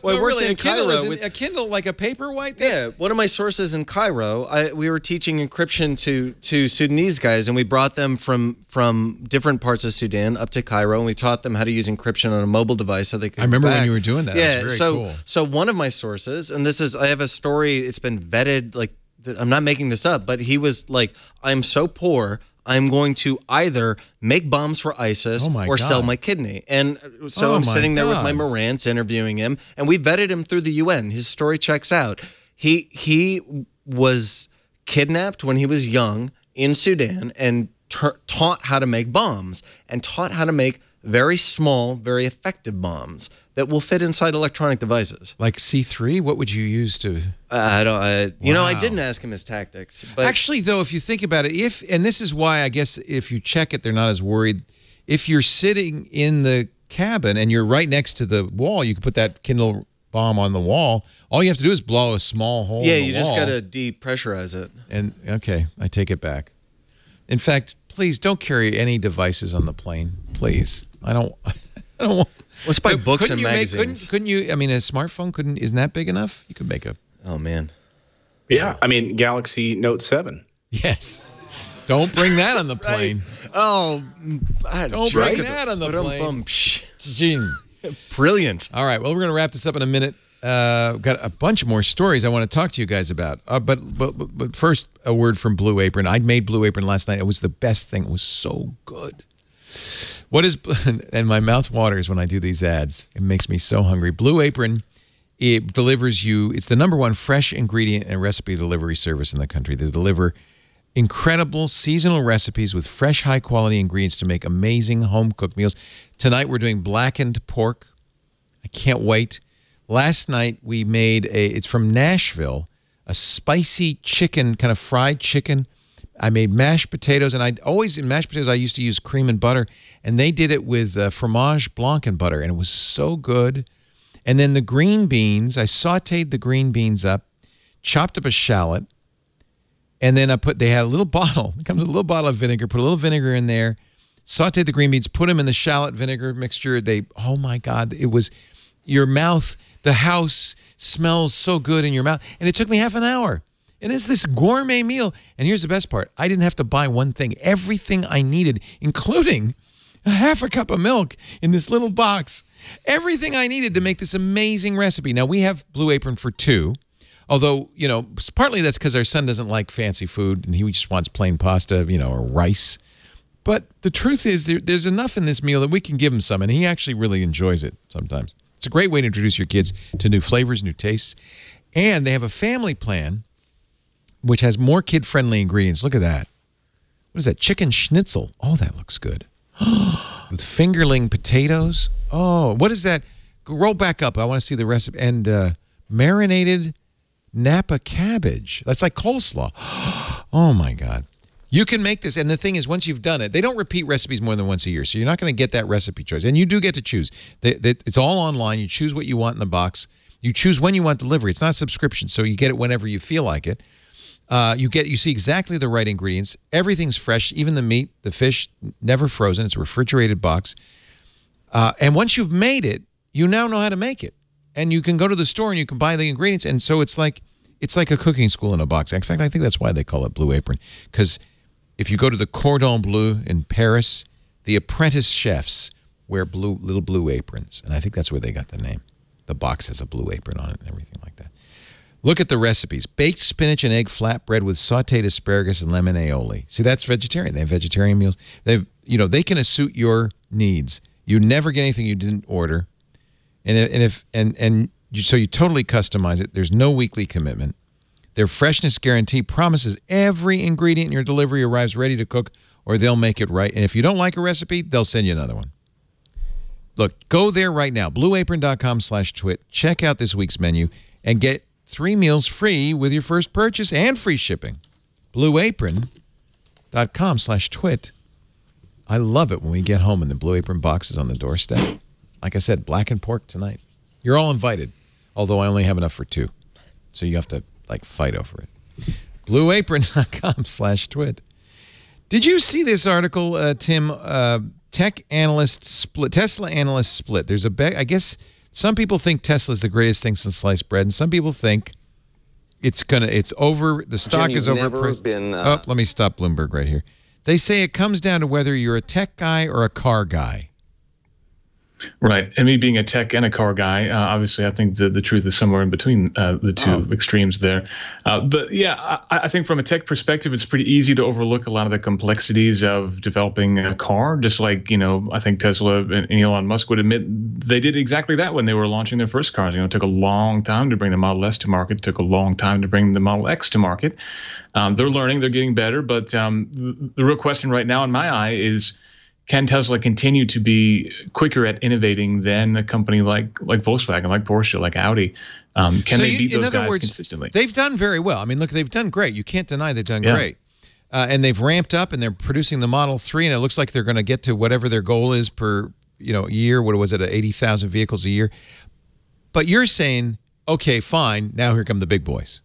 S4: Well, I worked
S1: really,
S4: in Cairo
S1: a Kindle like a paperwhite?
S4: Yeah, one of my sources in Cairo, we were teaching encryption to Sudanese guys, and we brought them from different parts of Sudan up to Cairo, and we taught them how to use encryption on a mobile device so they could.
S1: I remember when you were doing that.
S4: Yeah,
S1: that was very cool.
S4: So one of my sources, and I have a story. It's been vetted. Like I'm not making this up, but he was like, "I'm so poor, I'm going to either make bombs for ISIS or sell my kidney." And so I'm sitting there with my Morants interviewing him, and we vetted him through the UN. His story checks out. He was kidnapped when he was young in Sudan and taught how to make bombs and taught how to make very small, very effective bombs that will fit inside electronic devices.
S1: Like C3? What would you use to...
S4: I didn't ask him his tactics. But
S1: actually, though, if you think about it, and this is why I guess if you check it, they're not as worried. If you're sitting in the cabin and you're right next to the wall, you can put that Kindle bomb on the wall. All you have to do is blow a small hole in the wall.
S4: Yeah, you just got to depressurize it.
S1: And, okay, I take it back. In fact, please don't carry any devices on the plane. Please. I don't want...
S4: Let's buy books and magazines.
S1: Couldn't you? I mean, a smartphone isn't that big enough? You could make a...
S4: Oh, man.
S6: Yeah, I mean, Galaxy Note 7.
S1: Yes. Don't bring that on the plane.
S4: Oh,
S1: don't bring that on the plane.
S4: Brilliant.
S1: All right, well, we're going to wrap this up in a minute. We've got a bunch more stories I want to talk to you guys about. But first, a word from Blue Apron. I made Blue Apron last night. It was the best thing. It was so good. And my mouth waters when I do these ads. It makes me so hungry. Blue Apron, it delivers you, it's the #1 fresh ingredient and recipe delivery service in the country. They deliver incredible seasonal recipes with fresh, high-quality ingredients to make amazing home-cooked meals. Tonight, we're doing blackened pork. I can't wait. Last night, we made it's from Nashville, a spicy chicken, kind of fried chicken. I made mashed potatoes, and in mashed potatoes, I used to use cream and butter, and they did it with fromage blanc and butter, and it was so good. And then the green beans, I sauteed the green beans up, chopped up a shallot, and then they had a little bottle. It comes with a little bottle of vinegar, put a little vinegar in there, sauteed the green beans, put them in the shallot vinegar mixture. Oh my God, it was your mouth, the house smells so good in your mouth. And it took me half an hour. And it's this gourmet meal. And here's the best part. I didn't have to buy one thing. Everything I needed, including a half a cup of milk in this little box. Everything I needed to make this amazing recipe. Now, we have Blue Apron for 2. Although, you know, partly that's because our son doesn't like fancy food and he just wants plain pasta, you know, or rice. But the truth is there's enough in this meal that we can give him some, and he actually really enjoys it sometimes. It's a great way to introduce your kids to new flavors, new tastes. And they have a family plan which has more kid-friendly ingredients. Look at that. What is that? Chicken schnitzel. Oh, that looks good. With fingerling potatoes. Oh, what is that? Roll back up. I want to see the recipe. And marinated Napa cabbage. That's like coleslaw. Oh, my God. You can make this. And the thing is, once you've done it, they don't repeat recipes more than once a year. So you're not going to get that recipe choice. And you do get to choose. It's all online. You choose what you want in the box. You choose when you want delivery. It's not a subscription, so you get it whenever you feel like it. You see exactly the right ingredients. Everything's fresh, even the meat, the fish, never frozen. It's a refrigerated box. And once you've made it, you now know how to make it. And you can go to the store and you can buy the ingredients. And so it's like a cooking school in a box. In fact, I think that's why they call it Blue Apron. Because if you go to the Cordon Bleu in Paris, the apprentice chefs wear little blue aprons. And I think that's where they got the name. The box has a blue apron on it and everything like that. Look at the recipes. Baked spinach and egg flatbread with sautéed asparagus and lemon aioli. See, that's vegetarian. They have vegetarian meals. They can suit your needs. You never get anything you didn't order. So you totally customize it. There's no weekly commitment. Their freshness guarantee promises every ingredient in your delivery arrives ready to cook, or they'll make it right. And if you don't like a recipe, they'll send you another one. Look, go there right now, blueapron.com/twit. Check out this week's menu and get 3 meals free with your first purchase and free shipping. blueapron.com/twit. I love it when we get home and the Blue Apron box is on the doorstep. Like I said, blackened pork tonight. You're all invited, although I only have enough for 2. So you have to, fight over it. blueapron.com/twit. Did you see this article, Tim? Tech analysts split. Tesla analysts split. There's I guess some people think Tesla's the greatest thing since sliced bread, and some people think it's over. The stock is overpriced. Let me stop Bloomberg right here. They say it comes down to whether you're a tech guy or a car guy.
S5: Right. And me being a tech and a car guy, obviously I think the truth is somewhere in between the two extremes there. But yeah, I think from a tech perspective, it's pretty easy to overlook a lot of the complexities of developing a car. Just like, I think Tesla and Elon Musk would admit they did exactly that when they were launching their first cars. It took a long time to bring the Model S to market. It took a long time to bring the Model X to market. They're learning, they're getting better. But the real question right now in my eye is, can Tesla continue to be quicker at innovating than a company like Volkswagen, like Porsche, like Audi? Can they beat those guys consistently?
S1: They've done very well. I mean, look, they've done great. You can't deny they've done great. And they've ramped up, and they're producing the Model 3, and it looks like they're going to get to whatever their goal is per year. What was it, 80,000 vehicles a year? But you're saying, okay, fine, now here come the big boys.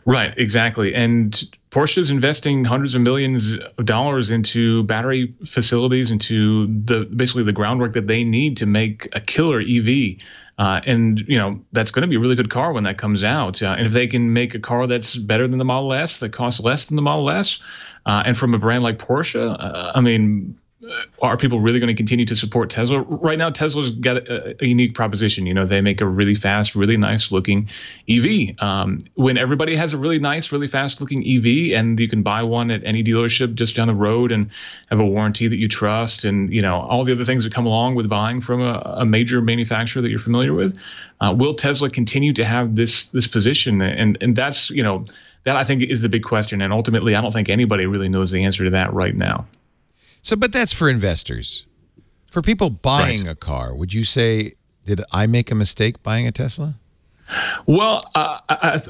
S5: Right, exactly. And Porsche is investing hundreds of millions of dollars into battery facilities, into basically the groundwork that they need to make a killer EV. And that's going to be a really good car when that comes out. And if they can make a car that's better than the Model S, that costs less than the Model S, and from a brand like Porsche, are people really going to continue to support Tesla? Right now, Tesla's got a unique proposition. They make a really fast, really nice looking EV. When everybody has a really nice, really fast looking EV, and you can buy one at any dealership just down the road and have a warranty that you trust, and all the other things that come along with buying from a major manufacturer that you're familiar with, will Tesla continue to have this position? And that's that I think is the big question. And ultimately, I don't think anybody really knows the answer to that right now.
S1: So, but that's for investors. For people buying a car, would you say, did I make a mistake buying a Tesla?
S5: Well,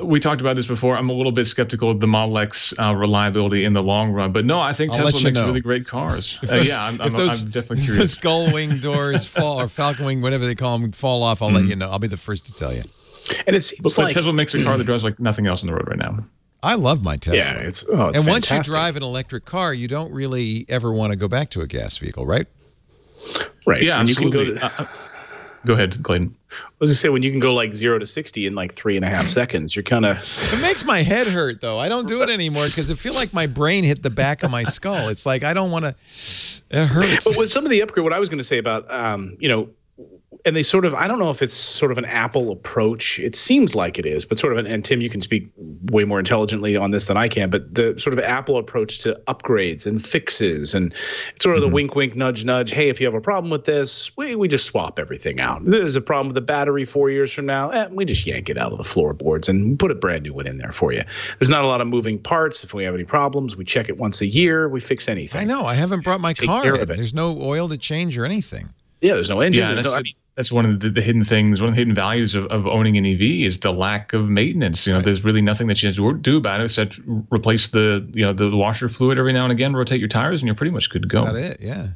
S5: we talked about this before. I'm a little bit skeptical of the Model X reliability in the long run. But no, I think Tesla makes really great cars. I'm definitely curious.
S1: If those gull wing doors fall, or falcon wing, whatever they call them, fall off, I'll let you know. I'll be the first to tell you.
S6: And it seems like
S5: Tesla makes a car that drives like nothing else on the road right now.
S1: I love my Tesla.
S6: Yeah, it's
S1: and
S6: fantastic.
S1: Once you drive an electric car, you don't really ever want to go back to a gas vehicle, right?
S6: Right.
S5: Yeah,
S6: and
S5: absolutely.
S6: You can
S5: go ahead, Clayton.
S6: I was going to say, when you can go like 0 to 60 in like 3.5 seconds, you're kind of...
S1: It makes my head hurt, though. I don't do it anymore because I feel like my brain hit the back of my skull. It's like I don't want to... It hurts.
S6: But with some of the upgrade, what I was going to say about, and they sort of, I don't know if it's sort of an Apple approach. It seems like it is, but sort of and Tim, you can speak way more intelligently on this than I can, but the sort of Apple approach to upgrades and fixes and sort of the wink, wink, nudge, nudge. Hey, if you have a problem with this, we just swap everything out. There's a problem with the battery 4 years from now. We just yank it out of the floorboards and put a brand new one in there for you. There's not a lot of moving parts. If we have any problems, we check it once a year. We fix anything.
S1: I know. I haven't brought my car in. There's no oil to change or anything.
S6: Yeah, there's no engine.
S5: Yeah, that's one of the hidden things, one of the hidden values of owning an EV is the lack of maintenance. There's really nothing that you have to do about it except replace the washer fluid every now and again, rotate your tires, and you're pretty much good to go.
S1: That's about it, yeah.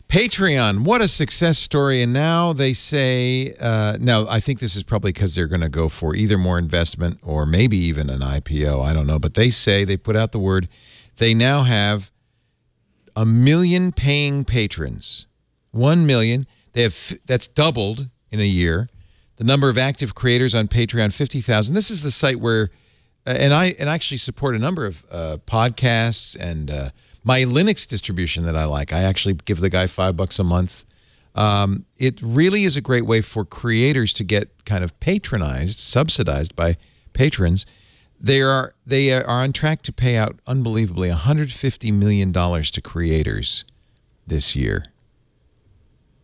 S1: Patreon, what a success story. And now they say, now I think this is probably because they're going to go for either more investment or maybe even an IPO. I don't know. But they say, they put out the word, they now have 1 million paying patrons. 1 million. That's doubled in a year. The number of active creators on Patreon, 50,000. This is the site where, and I actually support a number of podcasts and my Linux distribution that I like. I actually give the guy $5 a month. It really is a great way for creators to get kind of patronized, subsidized by patrons. They are on track to pay out unbelievably $150 million to creators this year.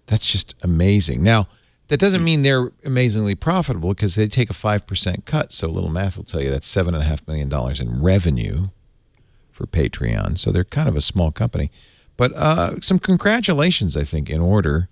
S1: That's just amazing. Now, that doesn't mean they're amazingly profitable because they take a 5% cut. So a little math will tell you that's $7.5 million in revenue for Patreon. So they're kind of a small company. But some congratulations, I think, in order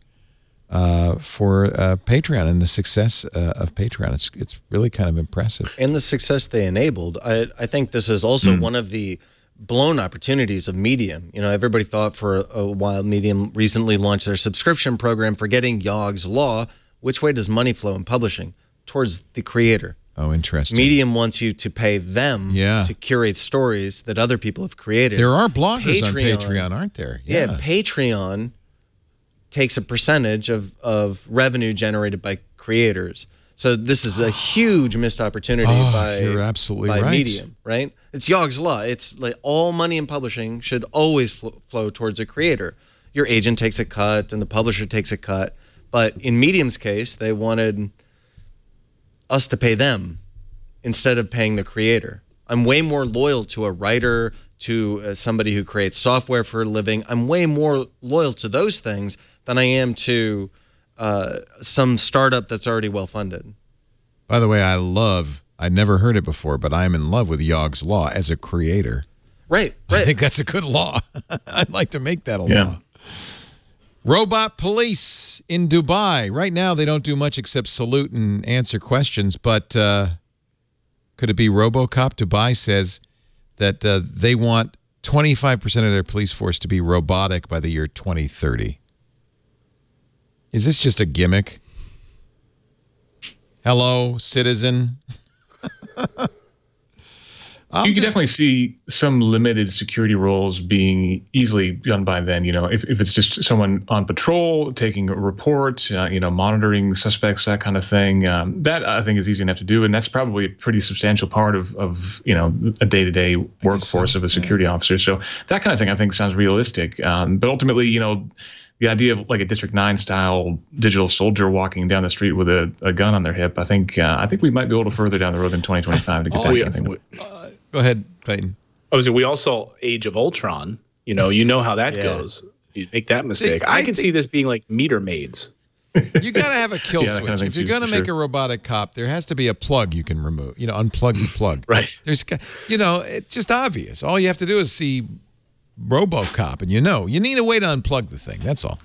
S1: for Patreon and the success of Patreon. It's really kind of impressive.
S4: And the success they enabled. I think this is also one of the blown opportunities of Medium. Everybody thought for a while Medium recently launched their subscription program, forgetting Yogg's Law. Which way does money flow in publishing? Towards the creator.
S1: Oh, interesting.
S4: Medium wants you to pay them to curate stories that other people have created.
S1: There are bloggers on Patreon, aren't there?
S4: Yeah, Patreon takes a percentage of revenue generated by creators. So this is a huge missed opportunity by
S1: you're absolutely right.
S4: Medium, right? It's Yogg's Law. It's like all money in publishing should always flow towards a creator. Your agent takes a cut and the publisher takes a cut. But in Medium's case, they wanted us to pay them instead of paying the creator. I'm way more loyal to a writer, to somebody who creates software for a living. I'm way more loyal to those things than I am to some startup that's already well-funded.
S1: By the way, I never heard it before, but I'm in love with Yogg's Law as a creator.
S4: Right.
S1: I think that's a good law. I'd like to make that a law. Robot police in Dubai. Right now, they don't do much except salute and answer questions, but could it be RoboCop? Dubai says that they want 25% of their police force to be robotic by the year 2030. Is this just a gimmick? Hello, citizen.
S5: You can definitely see some limited security roles being easily done by then. If it's just someone on patrol, taking a report, monitoring suspects, that kind of thing. That I think is easy enough to do, and that's probably a pretty substantial part of a day-to-day workforce of a security officer. So that kind of thing I think sounds realistic. But ultimately, the idea of like a District 9 style digital soldier walking down the street with a gun on their hip, I think we might be able to further down the road in 2025 to get that kind of thing.
S1: Go ahead, Clayton.
S6: We all saw Age of Ultron. You know how that goes. You make that mistake. I can see this being like meter maids.
S1: You got to have a kill switch. Kind of if you're going to make a robotic cop, there has to be a plug you can remove. Unplug the plug.
S6: Right.
S1: There's, it's just obvious. All you have to do is see RoboCop, and you need a way to unplug the thing. That's all.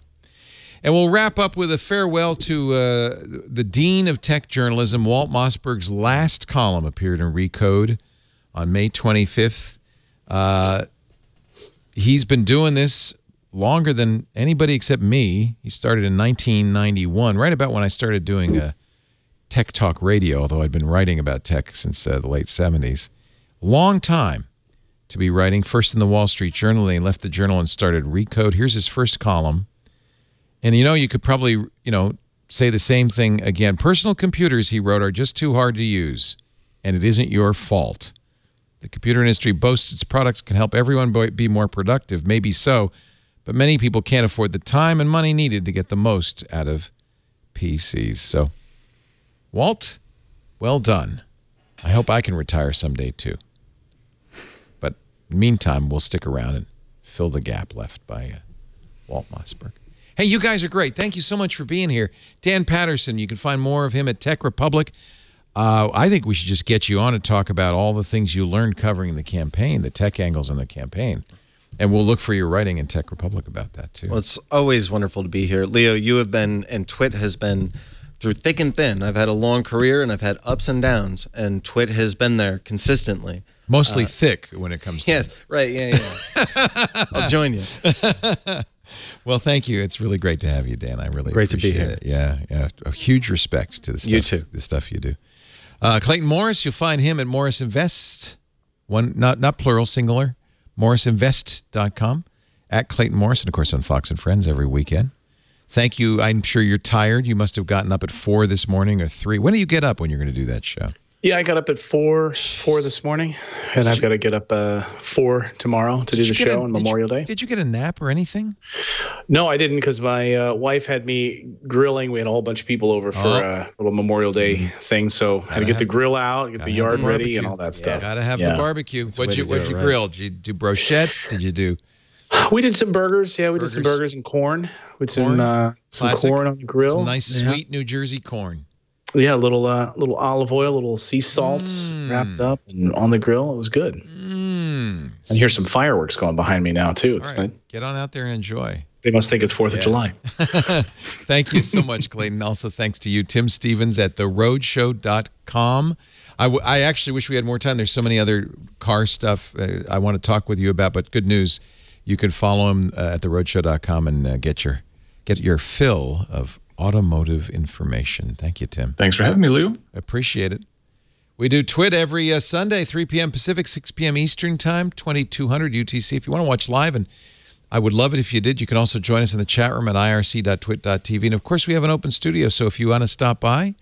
S1: And we'll wrap up with a farewell to the Dean of Tech Journalism. Walt Mossberg's last column appeared in Recode on May 25th. He's been doing this longer than anybody except me. He started in 1991, right about when I started doing tech talk radio, although I'd been writing about tech since the late 70s. Long time to be writing. First in the Wall Street Journal, then he left the Journal and started Recode. Here's his first column. And, you could probably, say the same thing again. Personal computers, he wrote, are just too hard to use, and it isn't your fault. The computer industry boasts its products can help everyone be more productive. Maybe so, but many people can't afford the time and money needed to get the most out of PCs. So, Walt, well done. I hope I can retire someday, too. But meantime, we'll stick around and fill the gap left by Walt Mossberg. Hey, you guys are great. Thank you so much for being here. Dan Patterson, you can find more of him at Tech Republic. I think we should just get you on to talk about all the things you learned covering the campaign, the tech angles in the campaign. And we'll look for your writing in Tech Republic about that, too.
S4: Well, it's always wonderful to be here. Leo, you have been, and Twit has been, through thick and thin. I've had a long career, and I've had ups and downs, and Twit has been there consistently.
S1: Mostly thick when it comes to
S4: Yes, right, yeah. I'll join you.
S1: Well, thank you. It's really great to have you, Dan. I really
S4: Great to be
S1: appreciate
S4: here.
S1: it. Yeah. A huge respect to the stuff.
S4: You too.
S1: The stuff you do. Clayton Morris, you'll find him at Morris Invest. Not plural, singular. MorrisInvest.com. At Clayton Morris, and of course on Fox and Friends every weekend. Thank you. I'm sure you're tired. You must have gotten up at 4 this morning or 3. When do you get up when you're going to do that show?
S6: Yeah, I got up at 4 this morning, and I've got to get up 4 tomorrow to do the show on Memorial Day.
S1: Did you get a nap or anything?
S6: No, I didn't, because my wife had me grilling. We had a whole bunch of people over for a little Memorial Day thing, so I had to get the grill out, get the yard ready, and all that stuff.
S1: Got to have the barbecue. What'd you grill? Did you do brochettes? Did you do?
S6: We did some burgers. Yeah, we did some burgers and corn. We did some corn on the grill.
S1: Some nice, sweet New Jersey corn.
S6: Yeah, a little olive oil, a little sea salt wrapped up and on the grill. It was good. And here's some fireworks going behind me now, too. It's nice.
S1: Get on out there and enjoy.
S6: They must think it's 4th of July.
S1: Thank you so much, Clayton. Also, thanks to you, Tim Stevens at theroadshow.com. I actually wish we had more time. There's so many other car stuff I want to talk with you about, but good news. You can follow him at theroadshow.com and get your fill of automotive information. Thank you, Tim.
S5: Thanks for having me, Lou.
S1: Appreciate it. We do Twit every Sunday, 3 p.m. Pacific, 6 p.m. Eastern Time, 2200 UTC. If you want to watch live, and I would love it if you did, you can also join us in the chat room at irc.twit.tv. And, of course, we have an open studio, so if you want to stop by,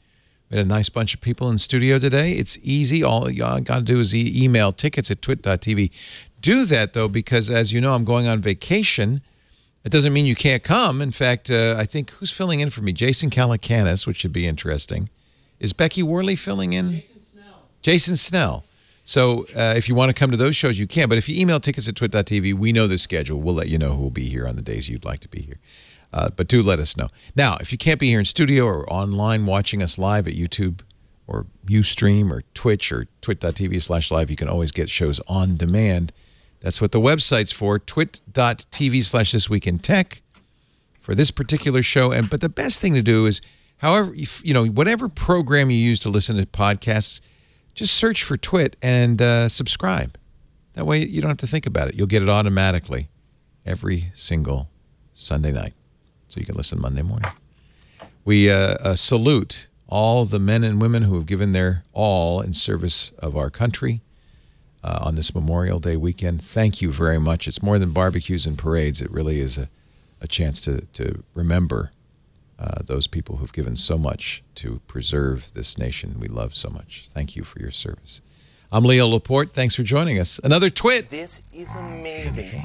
S1: we had a nice bunch of people in studio today. It's easy. All you got to do is email tickets at twit.tv. Do that, though, because, as you know, I'm going on vacation. It doesn't mean you can't come. In fact, I think, who's filling in for me? Jason Calacanis, which should be interesting. Is Becky Worley filling in? Jason Snell. So if you want to come to those shows, you can. But if you email tickets at twit.tv, we know the schedule. We'll let you know who will be here on the days you'd like to be here. But do let us know. Now, if you can't be here in studio or online watching us live at YouTube or Ustream or Twitch or twit.tv/live, you can always get shows on demand. That's what the website's for, twit.tv/thisweekintech for this particular show. But the best thing to do is, however, whatever program you use to listen to podcasts, just search for Twit and subscribe. That way you don't have to think about it. You'll get it automatically every single Sunday night. So you can listen Monday morning. We salute all the men and women who have given their all in service of our country on this Memorial Day weekend. Thank you very much. It's more than barbecues and parades. It really is a chance to remember those people who've given so much to preserve this nation we love so much. Thank you for your service. I'm Leo Laporte. Thanks for joining us. Another Twit.
S15: This is amazing.